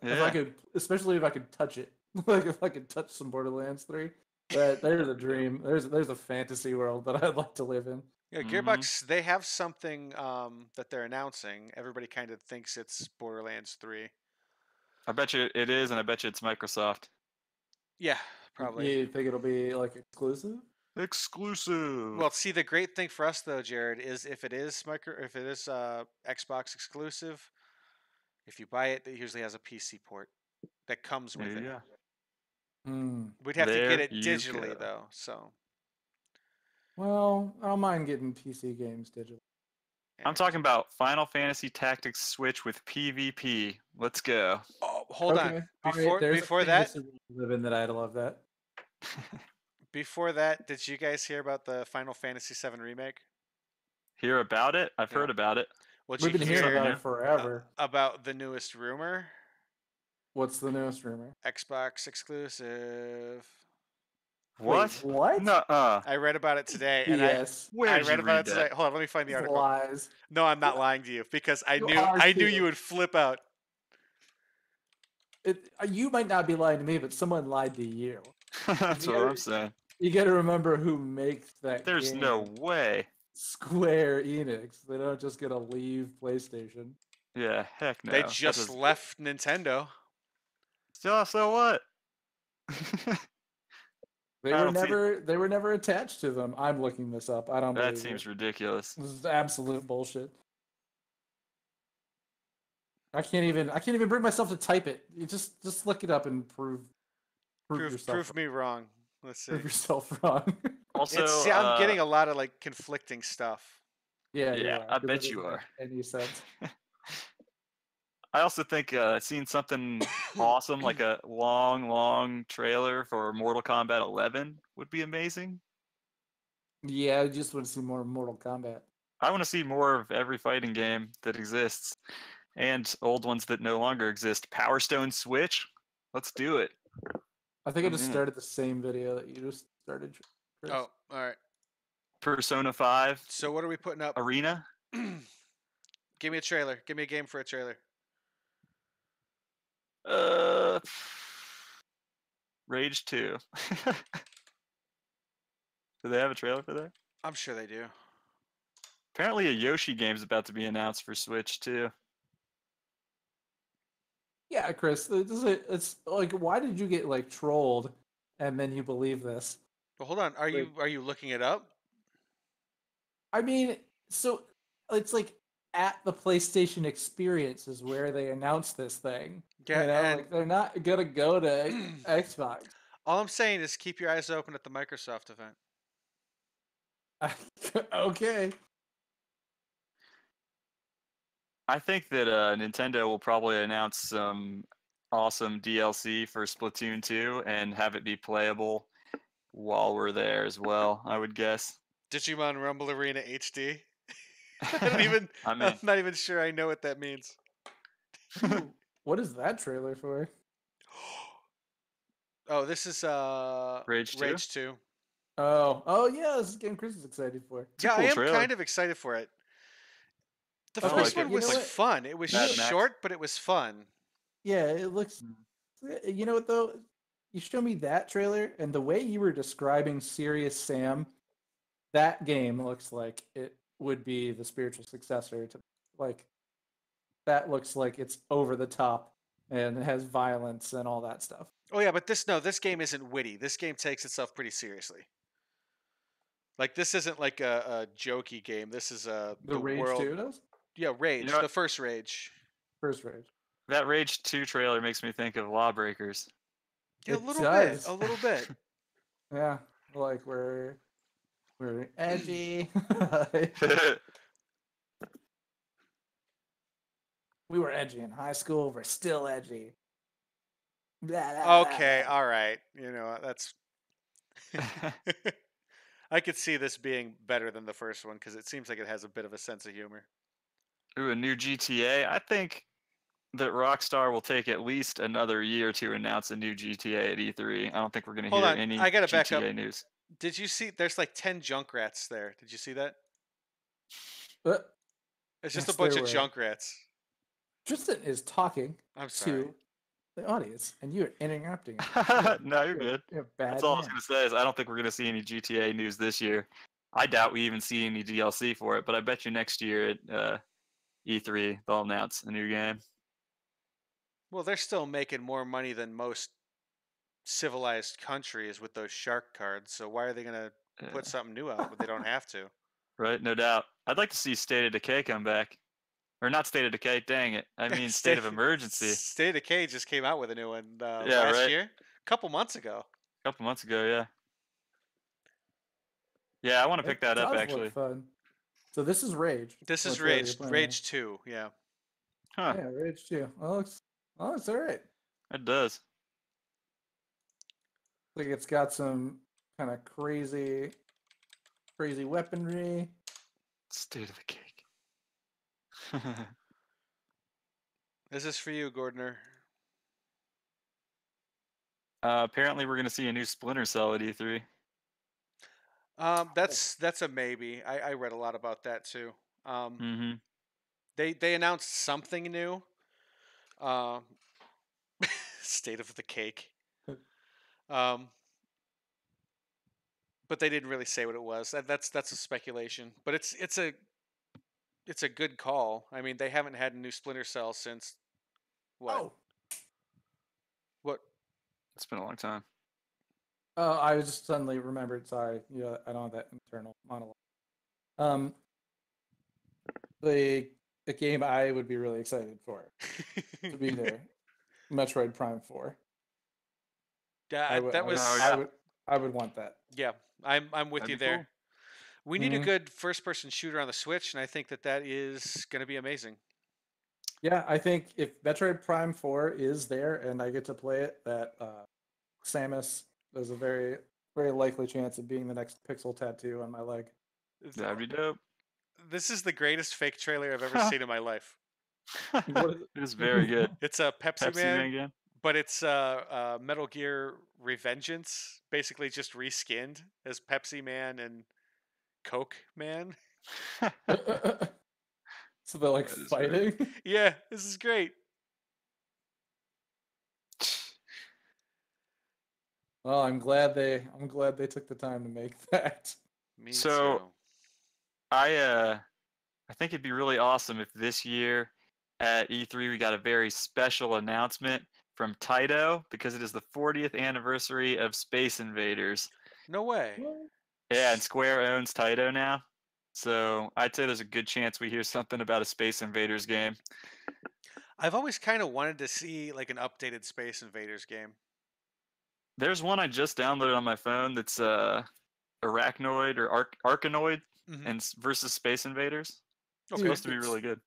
[SPEAKER 1] If I
[SPEAKER 3] Yeah.
[SPEAKER 1] could, especially if I could touch it. Like if I could touch some Borderlands 3. There's a dream. There's a fantasy world that I'd like to live in.
[SPEAKER 2] Yeah,
[SPEAKER 3] Mhm.
[SPEAKER 2] Gearbox. They have something that they're announcing. Everybody kind of thinks it's Borderlands 3.
[SPEAKER 3] I bet you it is, and I bet you it's Microsoft.
[SPEAKER 2] Yeah, probably.
[SPEAKER 1] You think it'll be like exclusive?
[SPEAKER 3] Exclusive.
[SPEAKER 2] Well, see, the great thing for us though, Jared, is if it is Xbox exclusive, if you buy it, it usually has a PC port that comes
[SPEAKER 3] there
[SPEAKER 2] with
[SPEAKER 3] you
[SPEAKER 2] it.
[SPEAKER 3] go.
[SPEAKER 2] We'd have to get
[SPEAKER 3] There
[SPEAKER 2] it
[SPEAKER 3] you
[SPEAKER 2] digitally
[SPEAKER 3] go.
[SPEAKER 2] though, so
[SPEAKER 1] Well, I don't mind getting PC games digital.
[SPEAKER 3] I'm talking about Final Fantasy Tactics Switch with PvP. Let's go.
[SPEAKER 2] Oh, hold on.
[SPEAKER 1] Okay. All right, there's
[SPEAKER 2] Before
[SPEAKER 1] a
[SPEAKER 2] that,
[SPEAKER 1] fantasy world to live in that I'd love that.
[SPEAKER 2] did you guys hear about the Final Fantasy VII remake?
[SPEAKER 3] Hear about it? I've
[SPEAKER 2] Yeah.
[SPEAKER 3] heard about it.
[SPEAKER 2] What'd
[SPEAKER 1] We've
[SPEAKER 2] you
[SPEAKER 1] been hearing
[SPEAKER 2] hear
[SPEAKER 1] about
[SPEAKER 3] new?
[SPEAKER 1] it forever.
[SPEAKER 2] about the newest rumor?
[SPEAKER 1] What's the newest rumor?
[SPEAKER 2] Xbox exclusive.
[SPEAKER 3] What?
[SPEAKER 1] Wait, what?
[SPEAKER 3] No.
[SPEAKER 2] I read about it today, and
[SPEAKER 1] Yes.
[SPEAKER 3] Where
[SPEAKER 2] I
[SPEAKER 3] did
[SPEAKER 2] read
[SPEAKER 3] you
[SPEAKER 2] about
[SPEAKER 3] read
[SPEAKER 2] it today.
[SPEAKER 3] that?
[SPEAKER 2] Hold on, let me find the
[SPEAKER 1] It's
[SPEAKER 2] article.
[SPEAKER 1] lies.
[SPEAKER 2] No, I'm not lying to you because I
[SPEAKER 1] You
[SPEAKER 2] knew
[SPEAKER 1] are
[SPEAKER 2] you
[SPEAKER 1] too.
[SPEAKER 2] would flip out.
[SPEAKER 1] You might not be lying to me, but someone lied to you.
[SPEAKER 3] That's what I'm saying.
[SPEAKER 1] You got to remember who makes that
[SPEAKER 3] There's
[SPEAKER 1] game.
[SPEAKER 3] no way.
[SPEAKER 1] Square Enix. They don't just get to leave PlayStation.
[SPEAKER 3] Yeah, heck no.
[SPEAKER 2] They
[SPEAKER 3] That
[SPEAKER 2] just
[SPEAKER 3] doesn't-
[SPEAKER 2] left Nintendo.
[SPEAKER 3] So what?
[SPEAKER 1] They
[SPEAKER 3] I
[SPEAKER 1] were
[SPEAKER 3] don't see-
[SPEAKER 1] never attached to them. I'm looking this up. I don't
[SPEAKER 3] that
[SPEAKER 1] believe
[SPEAKER 3] seems
[SPEAKER 1] it.
[SPEAKER 3] ridiculous.
[SPEAKER 1] This is absolute bullshit. I can't even bring myself to type it. You just look it up and prove yourself.
[SPEAKER 2] Prove me wrong. Let's see.
[SPEAKER 1] Prove yourself wrong.
[SPEAKER 3] Also,
[SPEAKER 2] See, I'm getting a lot of like conflicting stuff.
[SPEAKER 1] Yeah,
[SPEAKER 3] Yeah,
[SPEAKER 1] you are,
[SPEAKER 3] I
[SPEAKER 1] 'cause
[SPEAKER 3] bet
[SPEAKER 1] it
[SPEAKER 3] you
[SPEAKER 1] doesn't
[SPEAKER 3] are.
[SPEAKER 1] make any sense.
[SPEAKER 3] I also think seeing something awesome like a long trailer for Mortal Kombat 11 would be amazing.
[SPEAKER 1] Yeah, I just want to see more Mortal Kombat.
[SPEAKER 3] I want to see more of every fighting game that exists and old ones that no longer exist. Power Stone Switch? Let's do it.
[SPEAKER 1] I think I
[SPEAKER 3] I'm
[SPEAKER 1] just
[SPEAKER 3] in.
[SPEAKER 1] started the same video that you just started, Chris.
[SPEAKER 2] Oh, all right.
[SPEAKER 3] Persona 5
[SPEAKER 2] So what are we putting up?
[SPEAKER 3] Arena?
[SPEAKER 2] Give me a trailer. Give me a game for a trailer.
[SPEAKER 3] Rage 2. Do they have a trailer for that?
[SPEAKER 2] I'm sure they do.
[SPEAKER 3] Apparently a Yoshi game is about to be announced for Switch too.
[SPEAKER 1] Yeah, Chris, it's like, why did you get like trolled, and then you believe this?
[SPEAKER 2] Well, hold on. Are you looking it up?
[SPEAKER 1] I mean, so it's like at the PlayStation Experience is where they announced this thing.
[SPEAKER 2] Yeah,
[SPEAKER 1] you know,
[SPEAKER 2] and
[SPEAKER 1] like they're not gonna go to Xbox.
[SPEAKER 2] all I'm saying is keep your eyes open at the Microsoft event.
[SPEAKER 1] Okay.
[SPEAKER 3] I think that Nintendo will probably announce some awesome DLC for Splatoon 2 and have it be playable while we're there as well, I would guess.
[SPEAKER 2] Digimon Rumble Arena HD. I'm
[SPEAKER 3] I mean,
[SPEAKER 2] not even sure I know what that means.
[SPEAKER 1] Ooh, what is that trailer for?
[SPEAKER 2] Oh, this is
[SPEAKER 3] Rage 2?
[SPEAKER 2] Rage 2.
[SPEAKER 1] Oh yeah, this is a game Chris is excited for.
[SPEAKER 3] It's a
[SPEAKER 2] Yeah, I
[SPEAKER 3] cool
[SPEAKER 2] am
[SPEAKER 3] trailer.
[SPEAKER 2] kind of excited for it. The
[SPEAKER 3] I
[SPEAKER 1] Okay,
[SPEAKER 2] first
[SPEAKER 3] like
[SPEAKER 2] one
[SPEAKER 3] it.
[SPEAKER 1] you
[SPEAKER 2] was
[SPEAKER 1] know
[SPEAKER 3] It's like
[SPEAKER 1] what?
[SPEAKER 2] fun. It was
[SPEAKER 3] Mad Max.
[SPEAKER 2] short, but it was fun.
[SPEAKER 1] Yeah, it looks. You know what though? You show me that trailer, and the way you were describing Serious Sam, that game looks like it would be the spiritual successor to like. That looks like it's over the top and it has violence and all that stuff.
[SPEAKER 2] Oh yeah, but this game isn't witty. This game takes itself pretty seriously. Like this isn't like a jokey game. This is
[SPEAKER 1] The
[SPEAKER 2] the
[SPEAKER 1] Rage
[SPEAKER 2] world.
[SPEAKER 1] 2 does?
[SPEAKER 2] Yeah,
[SPEAKER 3] You
[SPEAKER 2] Rage,
[SPEAKER 3] know
[SPEAKER 2] the
[SPEAKER 3] what?
[SPEAKER 2] first Rage.
[SPEAKER 1] First Rage.
[SPEAKER 3] That Rage 2 trailer makes me think of Lawbreakers.
[SPEAKER 2] Yeah, a
[SPEAKER 1] It
[SPEAKER 2] little bit,
[SPEAKER 1] does.
[SPEAKER 2] a little bit.
[SPEAKER 1] Yeah. Like we're edgy. We were edgy in high school, we're still edgy. Blah, blah, blah,
[SPEAKER 2] Okay,
[SPEAKER 1] blah.
[SPEAKER 2] all right. You know that's. I could see this being better than the first one because it seems like it has a bit of a sense of humor.
[SPEAKER 3] Ooh, a new GTA. I think that Rockstar will take at least another year to announce a new GTA at E3. I don't think we're going to
[SPEAKER 2] Hold
[SPEAKER 3] hear
[SPEAKER 2] on,
[SPEAKER 3] any
[SPEAKER 2] I gotta back up.
[SPEAKER 3] GTA news.
[SPEAKER 2] Did you see? There's like 10 Junkrats there. Did you see that?
[SPEAKER 1] But
[SPEAKER 2] It's just a
[SPEAKER 1] yes,
[SPEAKER 2] bunch
[SPEAKER 1] there
[SPEAKER 2] of
[SPEAKER 1] were.
[SPEAKER 2] Junkrats.
[SPEAKER 1] Tristan is talking
[SPEAKER 2] I'm sorry.
[SPEAKER 1] to the audience, and you're interrupting him.
[SPEAKER 3] No, you're good.
[SPEAKER 1] You're a bad
[SPEAKER 3] That's all I
[SPEAKER 1] man.
[SPEAKER 3] was going to say is I don't think we're going to see any GTA news this year. I doubt we even see any DLC for it, but I bet you next year at E3 they'll announce a new game.
[SPEAKER 2] Well, they're still making more money than most civilized countries with those shark cards. So why are they gonna put
[SPEAKER 3] Yeah.
[SPEAKER 2] something new out when they don't have to?
[SPEAKER 3] Right, no doubt. I'd like to see State of Decay come back. Or not State of Decay, dang it. I mean State of Emergency.
[SPEAKER 2] State of Decay just came out with a new one
[SPEAKER 3] Yeah,
[SPEAKER 2] last
[SPEAKER 3] right.
[SPEAKER 2] year, a couple months ago.
[SPEAKER 3] A couple months ago, yeah. Yeah, I want to pick that up
[SPEAKER 1] does
[SPEAKER 3] actually.
[SPEAKER 1] look fun. So this is Rage.
[SPEAKER 2] This
[SPEAKER 1] What
[SPEAKER 2] is
[SPEAKER 1] trailer you're
[SPEAKER 2] Rage,
[SPEAKER 1] playing
[SPEAKER 2] Rage 2. Yeah.
[SPEAKER 3] Huh,
[SPEAKER 1] on. Yeah, Rage 2. Well, looks all right.
[SPEAKER 3] it does.
[SPEAKER 1] Like it's got some kind of crazy weaponry.
[SPEAKER 3] State of the cake.
[SPEAKER 2] This is for you, Gordner.
[SPEAKER 3] Apparently, we're going to see a new Splinter Cell at E3.
[SPEAKER 2] That's a maybe. I read a lot about that too.
[SPEAKER 3] Mm-hmm.
[SPEAKER 2] They announced something new. Um, State of the Cake. Um, but they didn't really say what it was. That's a speculation. But it's a good call. I mean, they haven't had a new Splinter Cell since what?
[SPEAKER 1] Oh,
[SPEAKER 2] What?
[SPEAKER 3] It's been a long time.
[SPEAKER 1] I was just suddenly remembered. Sorry, yeah, I don't have that internal monologue. The game I would be really excited for to be there, Metroid Prime 4.
[SPEAKER 2] Yeah, that was.
[SPEAKER 1] I would want that.
[SPEAKER 2] Yeah, I'm with
[SPEAKER 3] That'd
[SPEAKER 2] you
[SPEAKER 3] be
[SPEAKER 2] there.
[SPEAKER 3] cool.
[SPEAKER 2] We need a
[SPEAKER 1] Mhm.
[SPEAKER 2] good first-person shooter on the Switch, and I think that is going to be amazing.
[SPEAKER 1] Yeah, I think if Metroid Prime 4 is there and I get to play it, that Samus, there's a very likely chance of being the next pixel tattoo on my leg.
[SPEAKER 3] That'd be dope.
[SPEAKER 2] This is the greatest fake trailer I've ever seen in my life.
[SPEAKER 1] What is
[SPEAKER 3] It is very good.
[SPEAKER 2] It's a Pepsi,
[SPEAKER 3] Pepsi Man game.
[SPEAKER 2] but it's Metal Gear Revengeance, basically just reskinned as Pepsi Man and Coke Man.
[SPEAKER 1] So they're like
[SPEAKER 3] That is
[SPEAKER 1] fighting.
[SPEAKER 2] Yeah, this is great.
[SPEAKER 1] Well, I'm glad they took the time to make that.
[SPEAKER 2] Me
[SPEAKER 3] So-
[SPEAKER 2] too.
[SPEAKER 3] I think it'd be really awesome if this year at E3 we got a very special announcement from Taito because it is the 40th anniversary of Space Invaders.
[SPEAKER 2] No way.
[SPEAKER 3] Yeah, and Square owns Taito now. So I'd say there's a good chance we hear something about a Space Invaders game.
[SPEAKER 2] I've always kind of wanted to see like an updated Space Invaders game.
[SPEAKER 3] There's one I just downloaded on my phone that's Arachnoid or Arkanoid
[SPEAKER 2] Mhm.
[SPEAKER 3] and versus Space Invaders. It's
[SPEAKER 2] Okay.
[SPEAKER 3] supposed to be really good.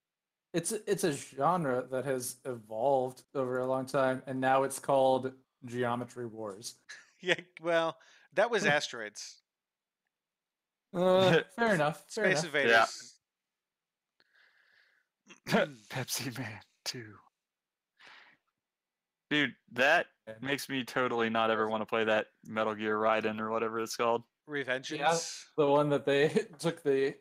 [SPEAKER 1] It's a genre that has evolved over a long time, and now it's called Geometry Wars.
[SPEAKER 2] Yeah, well, that was Asteroids.
[SPEAKER 1] Fair enough. Fair
[SPEAKER 2] Space
[SPEAKER 1] enough.
[SPEAKER 2] Invaders.
[SPEAKER 3] Pepsi Man 2. Dude, that makes me totally not ever want to play that Metal Gear Raiden or whatever it's called.
[SPEAKER 2] Revengeance.
[SPEAKER 1] Yeah, the one that they took the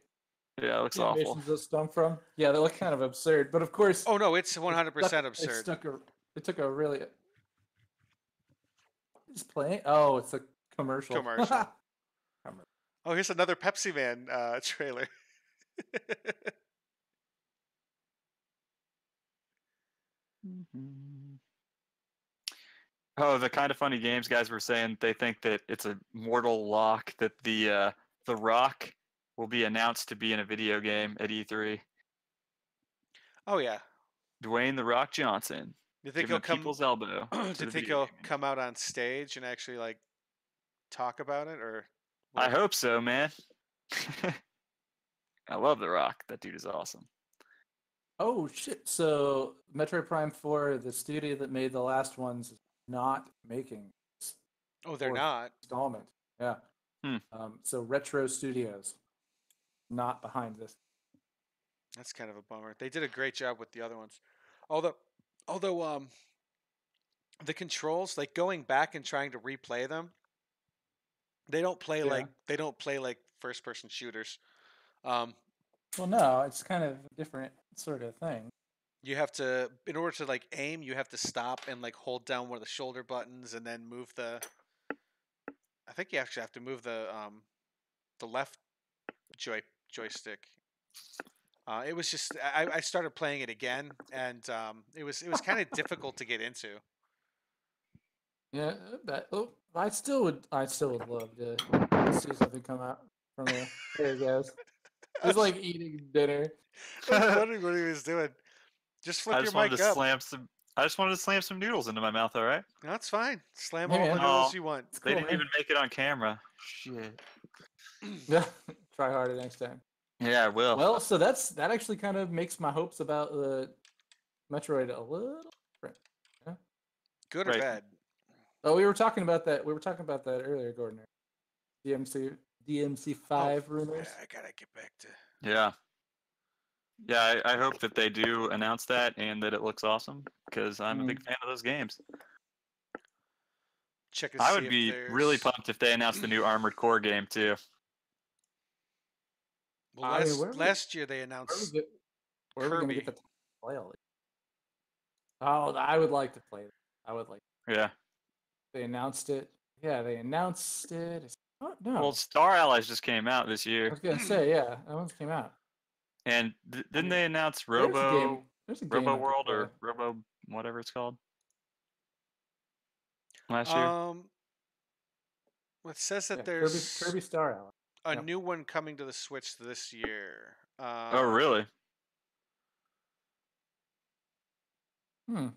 [SPEAKER 3] Yeah, it looks awful.
[SPEAKER 1] animations that stung from. Yeah, they look kind of absurd, but of course.
[SPEAKER 2] Oh no, it's 100% absurd.
[SPEAKER 1] It took a really. It's playing. Oh, it's a commercial.
[SPEAKER 2] Commercial. Oh, here's another Pepsi Man trailer.
[SPEAKER 3] Oh, the Kind of Funny Games guys were saying they think that it's a mortal lock that the Rock will be announced to be in a video game at E3.
[SPEAKER 2] Oh yeah.
[SPEAKER 3] Dwayne the Rock Johnson.
[SPEAKER 2] You think
[SPEAKER 3] Give him
[SPEAKER 2] he'll
[SPEAKER 3] a
[SPEAKER 2] come?
[SPEAKER 3] people's elbow.
[SPEAKER 2] Do you think he'll come out on stage and actually like talk about it, or?
[SPEAKER 3] I hope so, man. I love the Rock. That dude is awesome.
[SPEAKER 1] Oh shit! So Metroid Prime 4, the studio that made the last ones, is not making.
[SPEAKER 2] Oh, they're not.
[SPEAKER 1] Installment. Yeah. So Retro Studios, not behind this.
[SPEAKER 2] That's kind of a bummer. They did a great job with the other ones, although the controls, like going back and trying to replay them, they don't play like first person shooters.
[SPEAKER 1] Well, no, it's kind of a different sort of thing.
[SPEAKER 2] You have to, in order to like aim, you have to stop and like hold down one of the shoulder buttons and then move the. I think you actually have to move the left joystick. It was just I started playing it again, and it was kind of difficult to get into.
[SPEAKER 1] Yeah, I still would love to see something come out from there. There it goes. He's like eating dinner.
[SPEAKER 2] I was wondering what he was doing. Just flip your mic up.
[SPEAKER 3] I just wanted to slam some noodles into my mouth. All right.
[SPEAKER 2] No, that's fine. Slam all the noodles you want.
[SPEAKER 3] They didn't even make it on camera. Shit.
[SPEAKER 1] Yeah, try harder next time.
[SPEAKER 3] Yeah, I will.
[SPEAKER 1] Well, so that actually kind of makes my hopes about the Metroid a little different. Yeah.
[SPEAKER 2] Good or bad?
[SPEAKER 1] Oh, we were talking about that. We were talking about that earlier, Gordon. DMC5 rumors.
[SPEAKER 2] Yeah, I gotta get back to.
[SPEAKER 3] Yeah. Yeah, I hope that they do announce that and that it looks awesome because I'm a big fan of those games. I would be really pumped if they announced the new Armored Core game too.
[SPEAKER 2] Well, last year they announced
[SPEAKER 1] where are we going to get the play all these? Oh, I would like to play that. I would like.
[SPEAKER 3] Yeah.
[SPEAKER 1] They announced it. Yeah, they announced it. Oh, no.
[SPEAKER 3] Well, Star Allies just came out this year.
[SPEAKER 1] I was going to say, yeah, that one came out.
[SPEAKER 3] And didn't they announce Robo World or Robo whatever it's called last year?
[SPEAKER 2] It says that there's
[SPEAKER 1] Kirby Star Allies.
[SPEAKER 2] A new one coming to the Switch this year.
[SPEAKER 3] Oh, really?
[SPEAKER 1] Here.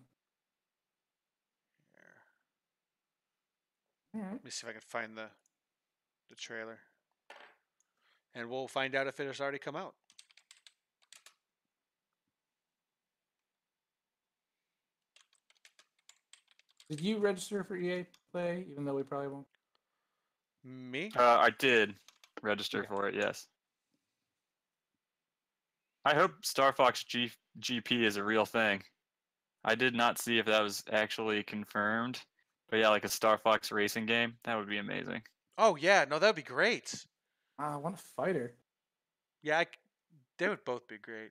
[SPEAKER 2] Let me see if I can find the trailer. And we'll find out if it has already come out.
[SPEAKER 1] Did you register for EA Play, even though we probably won't?
[SPEAKER 2] Me?
[SPEAKER 3] I did register for it, yes. I hope Star Fox GP is a real thing. I did not see if that was actually confirmed. But yeah, like a Star Fox racing game, that would be amazing.
[SPEAKER 2] Oh, yeah. No, that would be great.
[SPEAKER 1] I want a fighter.
[SPEAKER 2] Yeah, they would both be great.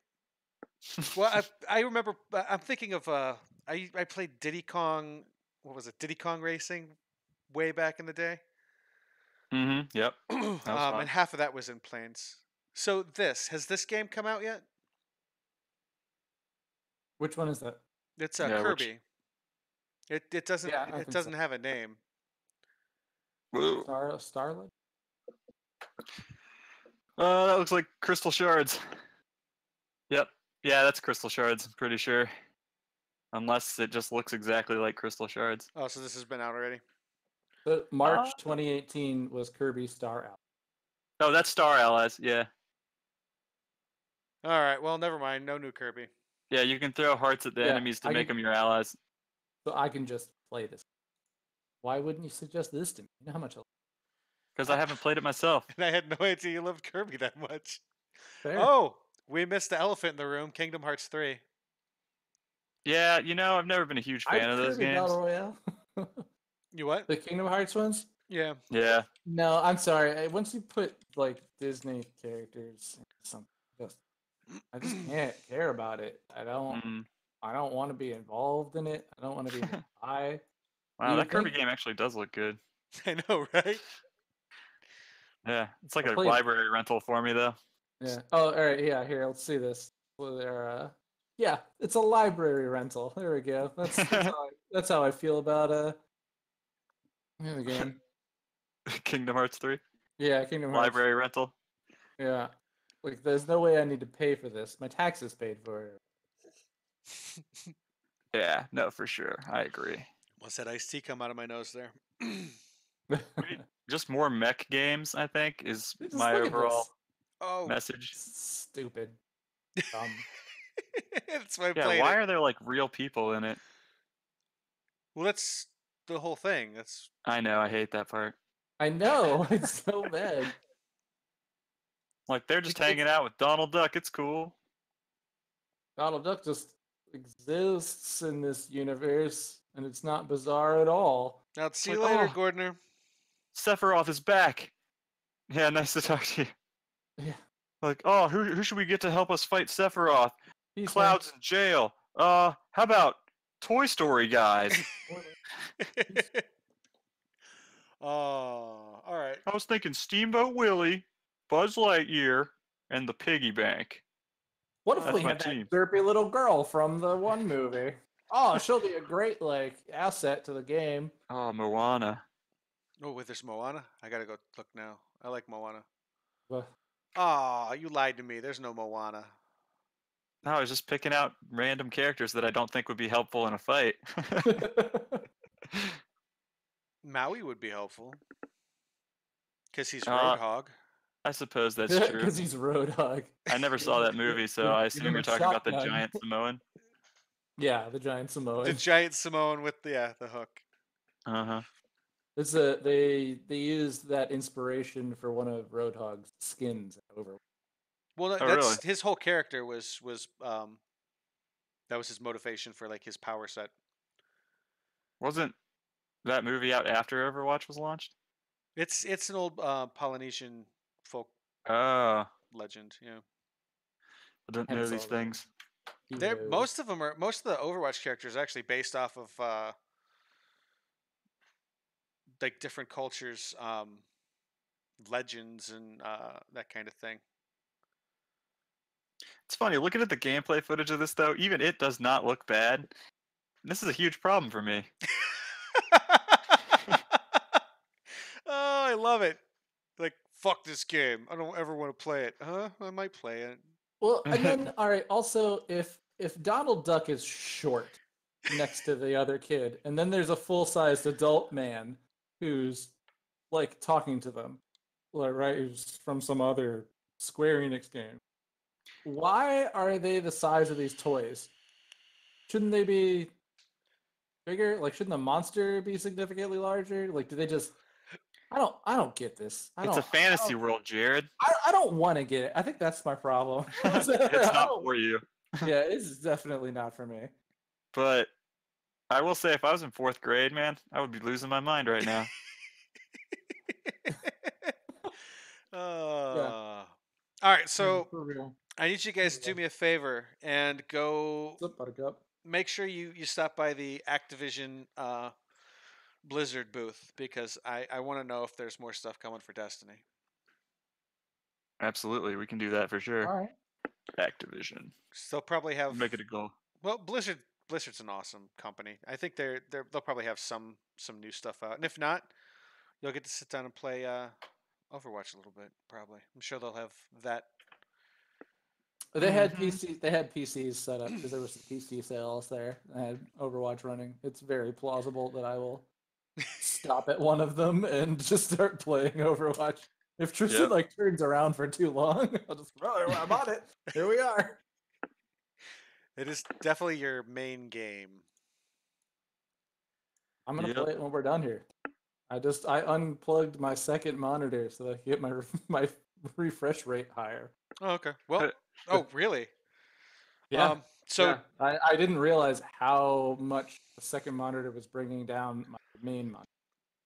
[SPEAKER 2] Well, I remember, I'm thinking of, I played Diddy Kong, what was it, Diddy Kong Racing way back in the day.
[SPEAKER 3] Mm-hmm, yep.
[SPEAKER 2] And half of that was in Plains. So has this game come out yet?
[SPEAKER 1] Which one is that?
[SPEAKER 2] It's Kirby. It doesn't have a name.
[SPEAKER 1] Starlight?
[SPEAKER 3] That looks like Crystal Shards. Yep. Yeah, that's Crystal Shards, I'm pretty sure. Unless it just looks exactly like Crystal Shards.
[SPEAKER 2] Oh, so this has been out already?
[SPEAKER 1] March 2018 was Kirby Star Allies.
[SPEAKER 3] Oh, that's Star Allies. Yeah.
[SPEAKER 2] All right. Well, never mind. No new Kirby.
[SPEAKER 3] Yeah, you can throw hearts at the
[SPEAKER 1] Yeah,
[SPEAKER 3] enemies to
[SPEAKER 1] I
[SPEAKER 3] make
[SPEAKER 1] can-
[SPEAKER 3] them your allies.
[SPEAKER 1] So I can just play this. Why wouldn't you suggest this to me? You know how much I
[SPEAKER 3] Because I haven't played it myself.
[SPEAKER 2] And I had no idea you loved Kirby that much.
[SPEAKER 1] Fair.
[SPEAKER 2] Oh, we missed the elephant in the room. Kingdom Hearts 3.
[SPEAKER 3] Yeah, I've never been a huge fan of those
[SPEAKER 1] Kirby
[SPEAKER 3] games.
[SPEAKER 1] Battle Royale.
[SPEAKER 2] You what?
[SPEAKER 1] The Kingdom Hearts ones?
[SPEAKER 2] Yeah.
[SPEAKER 3] Yeah.
[SPEAKER 1] No, I'm sorry. Once you put like Disney characters into something, I just can't care about it. I don't
[SPEAKER 3] Mm.
[SPEAKER 1] want to be involved in it. I don't want to be nearby.
[SPEAKER 3] Wow,
[SPEAKER 1] You
[SPEAKER 3] that Kirby
[SPEAKER 1] think-
[SPEAKER 3] game actually does look good.
[SPEAKER 2] I know, right?
[SPEAKER 3] Yeah, it's like
[SPEAKER 1] I
[SPEAKER 3] a
[SPEAKER 1] played it.
[SPEAKER 3] library rental for me though.
[SPEAKER 1] Yeah. Oh, all right. Yeah. Here, let's see this. Well, yeah, it's a library rental. There we go. That's how I feel about the game.
[SPEAKER 3] Kingdom Hearts 3
[SPEAKER 1] Yeah, Kingdom Hearts.
[SPEAKER 3] library rental.
[SPEAKER 1] Yeah. Like, there's no way I need to pay for this. My taxes paid for it.
[SPEAKER 3] Yeah, no, for sure. I agree.
[SPEAKER 2] What's that iced tea come out of my nose there?
[SPEAKER 3] Just more mech games, I think, is
[SPEAKER 1] Just
[SPEAKER 3] my
[SPEAKER 1] look at
[SPEAKER 3] overall
[SPEAKER 1] this.
[SPEAKER 2] Oh,
[SPEAKER 3] message.
[SPEAKER 1] Stupid.
[SPEAKER 2] that's why I
[SPEAKER 3] Yeah,
[SPEAKER 2] played
[SPEAKER 3] why
[SPEAKER 2] it.
[SPEAKER 3] are there like real people in it?
[SPEAKER 2] Well, that's the whole thing. That's
[SPEAKER 3] I know, I hate that part.
[SPEAKER 1] I know. It's so bad.
[SPEAKER 3] Like they're just
[SPEAKER 1] Because-
[SPEAKER 3] hanging out with Donald Duck. It's cool.
[SPEAKER 1] Donald Duck just exists in this universe, and it's not bizarre at all.
[SPEAKER 2] now. See
[SPEAKER 3] like,
[SPEAKER 2] you later,
[SPEAKER 3] oh.
[SPEAKER 2] Gordner.
[SPEAKER 3] Sephiroth is back. Yeah, nice to talk to you.
[SPEAKER 1] Yeah.
[SPEAKER 3] Like, oh, who should we get to help us fight Sephiroth?
[SPEAKER 1] Peace,
[SPEAKER 3] Cloud's in jail. How about Toy Story guys?
[SPEAKER 1] man.
[SPEAKER 2] Oh, all right.
[SPEAKER 3] I was thinking Steamboat Willie, Buzz Lightyear, and the Piggy Bank.
[SPEAKER 1] What if
[SPEAKER 2] That's
[SPEAKER 1] we
[SPEAKER 3] my
[SPEAKER 1] had
[SPEAKER 3] team.
[SPEAKER 1] that derpy little girl from the one movie? Oh, she'll be a great asset to the game.
[SPEAKER 3] Oh, Moana.
[SPEAKER 2] Oh, wait, there's Moana. I gotta go look now. I like Moana.
[SPEAKER 1] But
[SPEAKER 2] Ah, you lied to me. There's no Moana.
[SPEAKER 3] No, I was just picking out random characters that I don't think would be helpful in a fight.
[SPEAKER 2] Maui would be helpful. Because he's
[SPEAKER 3] Uh,
[SPEAKER 2] Roadhog.
[SPEAKER 3] I suppose that's true.
[SPEAKER 1] Because he's Roadhog.
[SPEAKER 3] I never saw that movie, so I assume you're talking about the
[SPEAKER 1] Shotgun.
[SPEAKER 3] giant Samoan.
[SPEAKER 1] Yeah, the giant Samoan.
[SPEAKER 2] The giant Samoan with the hook.
[SPEAKER 3] Uh-huh.
[SPEAKER 1] It's they used that inspiration for one of Roadhog's skins over.
[SPEAKER 2] Well,
[SPEAKER 3] Oh,
[SPEAKER 2] that's
[SPEAKER 3] really?
[SPEAKER 2] his whole character was that was his motivation for like his power set.
[SPEAKER 3] Wasn't that movie out after Overwatch was launched?
[SPEAKER 2] It's an old Polynesian folk
[SPEAKER 3] Oh,
[SPEAKER 2] legend. Yeah,
[SPEAKER 3] I didn't know
[SPEAKER 1] Hence
[SPEAKER 3] these
[SPEAKER 1] all the
[SPEAKER 3] things.
[SPEAKER 1] heroes.
[SPEAKER 2] most of the Overwatch characters are actually based off of like different cultures, legends, and that kind of thing.
[SPEAKER 3] It's funny, looking at the gameplay footage of this, though, even it does not look bad. This is a huge problem for me.
[SPEAKER 2] Oh, I love it. Like, fuck this game. I don't ever want to play it. Huh? I might play it.
[SPEAKER 1] Well, and then all right. Also, if Donald Duck is short next to the other kid, and then there's a full-sized adult man who's like talking to them, like right, who's from some other Square Enix game. Why are they the size of these toys? Shouldn't they be bigger? Like, shouldn't the monster be significantly larger? Like, do they just? I don't get this.
[SPEAKER 3] It's a fantasy world, Jared.
[SPEAKER 1] I don't want to get it. I think that's my problem.
[SPEAKER 3] It's not for you.
[SPEAKER 1] Yeah, it's definitely not for me.
[SPEAKER 3] But I will say, if I was in 4th grade, man, I would be losing my mind right now.
[SPEAKER 2] All right, so
[SPEAKER 1] For real.
[SPEAKER 2] I need you guys to do me a favor and go
[SPEAKER 1] What's up, Buttercup?
[SPEAKER 2] make sure you stop by the Activision Blizzard booth because I want to know if there's more stuff coming for Destiny.
[SPEAKER 3] Absolutely, we can do that for sure.
[SPEAKER 1] All right.
[SPEAKER 3] Activision.
[SPEAKER 2] So they'll probably have
[SPEAKER 3] Make it a goal.
[SPEAKER 2] well Blizzard's an awesome company. I think they'll probably have some new stuff out, and if not, you'll get to sit down and play Overwatch a little bit. Probably, I'm sure they'll have that.
[SPEAKER 1] They had PCs set up because there was some PC sales there. I had Overwatch running. It's very plausible that I will stop at one of them and just start playing Overwatch. If Tristan like turns around for too long, I'll just I'm on it. Here we are.
[SPEAKER 2] It is definitely your main game.
[SPEAKER 1] I'm gonna play it when we're done here. I unplugged my second monitor so that I can get my refresh rate higher.
[SPEAKER 2] Oh, okay. Well, really?
[SPEAKER 1] Yeah.
[SPEAKER 2] So
[SPEAKER 1] yeah. I didn't realize how much the second monitor was bringing down my main monitor.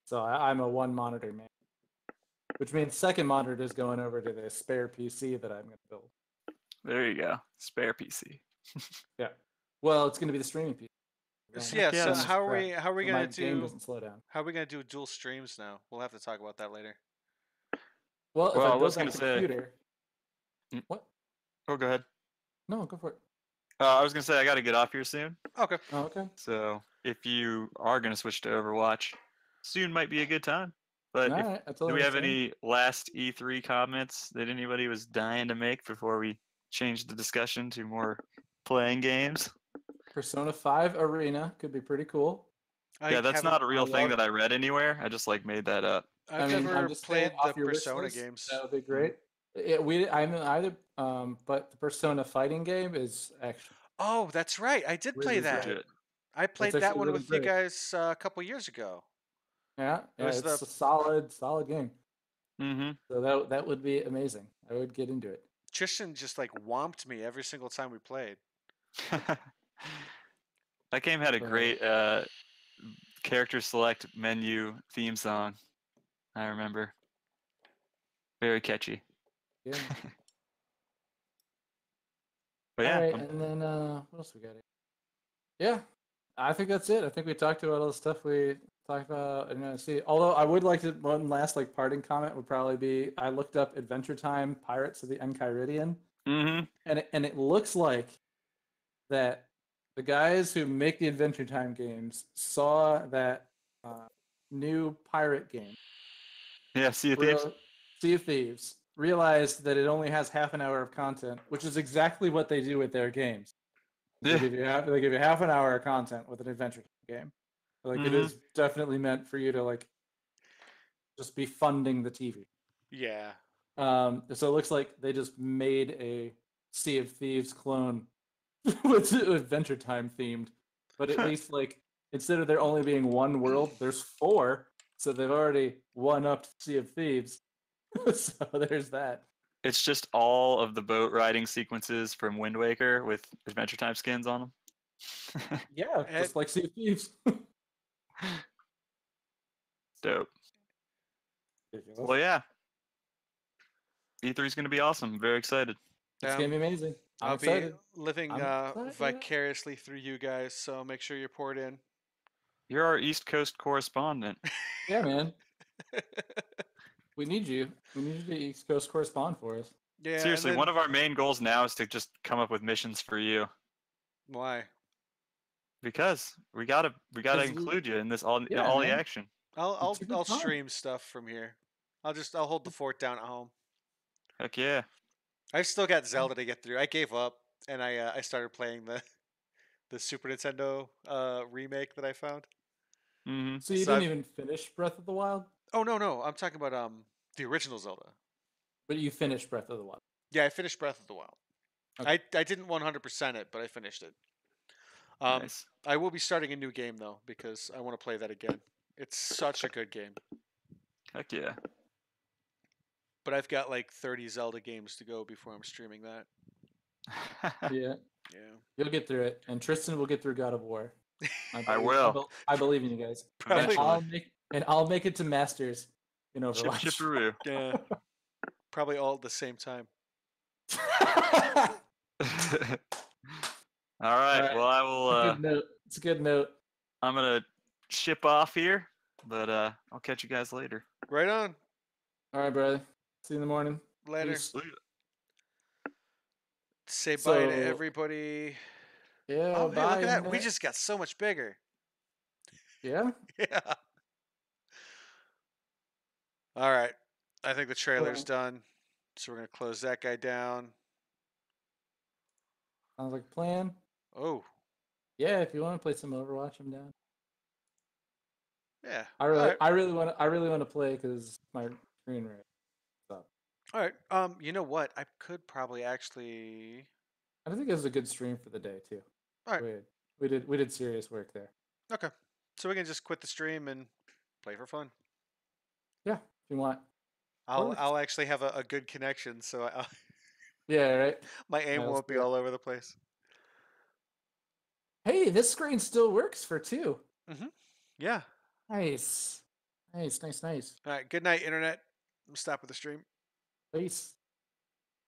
[SPEAKER 1] So I'm a one monitor man, which means second monitor is going over to the spare PC that I'm going to build.
[SPEAKER 3] There you go, spare PC.
[SPEAKER 1] Yeah. Well, it's going to be the streaming PC.
[SPEAKER 2] yeah. So how are we
[SPEAKER 1] so
[SPEAKER 2] gonna
[SPEAKER 1] my
[SPEAKER 2] do?
[SPEAKER 1] game doesn't slow down.
[SPEAKER 2] How are we gonna do dual streams now? We'll have to talk about that later.
[SPEAKER 1] Well, if
[SPEAKER 3] Well,
[SPEAKER 1] I
[SPEAKER 3] I
[SPEAKER 1] build
[SPEAKER 3] was
[SPEAKER 1] that
[SPEAKER 3] gonna say-
[SPEAKER 1] computer, what?
[SPEAKER 3] Oh, go ahead.
[SPEAKER 1] No, go for it.
[SPEAKER 3] I was gonna say I got to get off here soon.
[SPEAKER 2] Okay.
[SPEAKER 1] Oh, okay.
[SPEAKER 3] So if you are gonna switch to Overwatch, soon might be a good time. But
[SPEAKER 1] All
[SPEAKER 3] if,
[SPEAKER 1] right, I
[SPEAKER 3] do
[SPEAKER 1] totally
[SPEAKER 3] we have
[SPEAKER 1] understand.
[SPEAKER 3] any last E3 comments that anybody was dying to make before we change the discussion to more playing games?
[SPEAKER 1] Persona 5 Arena could be pretty cool.
[SPEAKER 3] Yeah, that's not a real thing
[SPEAKER 1] love-
[SPEAKER 3] that I read anywhere. I just like made that up.
[SPEAKER 2] I've
[SPEAKER 1] I'm
[SPEAKER 2] never
[SPEAKER 1] just
[SPEAKER 2] played
[SPEAKER 1] saying,
[SPEAKER 2] the
[SPEAKER 1] off your wish
[SPEAKER 2] Persona
[SPEAKER 1] list,
[SPEAKER 2] games.
[SPEAKER 1] That would be great. I'm either, but the Persona fighting game is actually.
[SPEAKER 2] Oh, that's right. I did play
[SPEAKER 1] really
[SPEAKER 2] that.
[SPEAKER 1] great.
[SPEAKER 2] I played
[SPEAKER 1] It's
[SPEAKER 2] that
[SPEAKER 1] actually
[SPEAKER 2] one
[SPEAKER 1] really
[SPEAKER 2] with you
[SPEAKER 1] great.
[SPEAKER 2] guys a couple years ago.
[SPEAKER 1] Yeah,
[SPEAKER 2] was
[SPEAKER 1] it's
[SPEAKER 2] the-
[SPEAKER 1] a solid game.
[SPEAKER 3] Mm-hmm.
[SPEAKER 1] So that would be amazing. I would get into it.
[SPEAKER 2] Tristan just like whomped me every single time we played.
[SPEAKER 3] That game had a great character select menu theme song. I remember. Very catchy.
[SPEAKER 1] Yeah.
[SPEAKER 3] But
[SPEAKER 1] All
[SPEAKER 3] yeah,
[SPEAKER 1] right, and then what else we got here? Yeah, I think that's it. I think we talked about all the stuff we talked about. And see, although I would like to, one last like parting comment would probably be I looked up Adventure Time Pirates of the Enchiridion,
[SPEAKER 3] mm-hmm.
[SPEAKER 1] and it looks like that the guys who make the Adventure Time games saw that new pirate game.
[SPEAKER 3] Yeah, Sea of Thieves.
[SPEAKER 1] Sea of Thieves realized that it only has half an hour of content, which is exactly what they do with their games. They give you half an hour of content with an adventure game. Like it is definitely meant for you to like just be funding the TV.
[SPEAKER 2] Yeah.
[SPEAKER 1] So it looks like they just made a Sea of Thieves clone with Adventure Time themed, but at least like instead of there only being one world, there's 4. So they've already one-upped Sea of Thieves. So there's that.
[SPEAKER 3] It's just all of the boat riding sequences from Wind Waker with Adventure Time skins on them.
[SPEAKER 1] Yeah, just like Sea of Thieves.
[SPEAKER 3] Dope. Well, yeah. E3 is going to be awesome. I'm very excited.
[SPEAKER 1] It's going to be amazing.
[SPEAKER 2] I'll
[SPEAKER 1] excited.
[SPEAKER 2] be living vicariously through you guys, so make sure you're poured in.
[SPEAKER 3] You're our East Coast correspondent.
[SPEAKER 1] Yeah, man. We need you. We need you to be East Coast correspondent for us.
[SPEAKER 2] Yeah.
[SPEAKER 3] Seriously, one of our main goals now is to just come up with missions for you.
[SPEAKER 2] Why?
[SPEAKER 3] Because we gotta include you in this all the action.
[SPEAKER 2] I'll stream stuff from here. I'll hold the fort down at home.
[SPEAKER 3] Heck yeah.
[SPEAKER 2] I've still got Zelda to get through. I gave up and I started playing the Super Nintendo remake that I found.
[SPEAKER 3] Mm-hmm.
[SPEAKER 1] So you didn't even finish Breath of the Wild?
[SPEAKER 2] Oh no, I'm talking about the original Zelda.
[SPEAKER 1] But you finished Breath of the Wild.
[SPEAKER 2] Yeah, I finished Breath of the Wild.
[SPEAKER 1] Okay.
[SPEAKER 2] I didn't 100% it, but I finished it.
[SPEAKER 3] Nice.
[SPEAKER 2] I will be starting a new game though because I want to play that again. It's such a good game.
[SPEAKER 3] Heck yeah.
[SPEAKER 2] But I've got like 30 Zelda games to go before I'm streaming that.
[SPEAKER 1] Yeah.
[SPEAKER 2] Yeah.
[SPEAKER 1] You'll get through it, and Tristan will get through God of War.
[SPEAKER 3] I will.
[SPEAKER 1] I believe in you guys.
[SPEAKER 2] Probably.
[SPEAKER 1] I'll make it to Masters in Overwatch.
[SPEAKER 3] Chip-chipperoo.
[SPEAKER 2] Yeah. Probably all at the same time.
[SPEAKER 3] All right. Well, I will.
[SPEAKER 1] It's a good note.
[SPEAKER 3] I'm gonna ship off here, but I'll catch you guys later.
[SPEAKER 2] Right on.
[SPEAKER 1] All right, brother. See you in the morning.
[SPEAKER 2] Later.
[SPEAKER 1] Peace.
[SPEAKER 2] Say bye to everybody.
[SPEAKER 1] Yeah.
[SPEAKER 2] Oh,
[SPEAKER 1] bye.
[SPEAKER 2] hey, look at that. We just got so much bigger.
[SPEAKER 1] Yeah.
[SPEAKER 2] Yeah. All right. I think the trailer's done. So we're going to close that guy down.
[SPEAKER 1] Sounds like a plan.
[SPEAKER 2] Oh.
[SPEAKER 1] Yeah, if you want to play some Overwatch, I'm down.
[SPEAKER 2] Yeah.
[SPEAKER 1] I really want to play because my screen rate.
[SPEAKER 2] All right. You know what? I could probably actually.
[SPEAKER 1] I think it was a good stream for the day too.
[SPEAKER 2] All right.
[SPEAKER 1] We did serious work there.
[SPEAKER 2] Okay. So we can just quit the stream and play for fun.
[SPEAKER 1] Yeah, if you want.
[SPEAKER 2] I'll actually have a good connection, so
[SPEAKER 1] Yeah, right.
[SPEAKER 2] my aim
[SPEAKER 1] Yeah,
[SPEAKER 2] won't be all over the place.
[SPEAKER 1] Hey, this screen still works for 2.
[SPEAKER 2] Mm-hmm. Yeah.
[SPEAKER 1] Nice. Nice.
[SPEAKER 2] All right. Good night, internet. I'm stop with the stream.
[SPEAKER 1] Peace.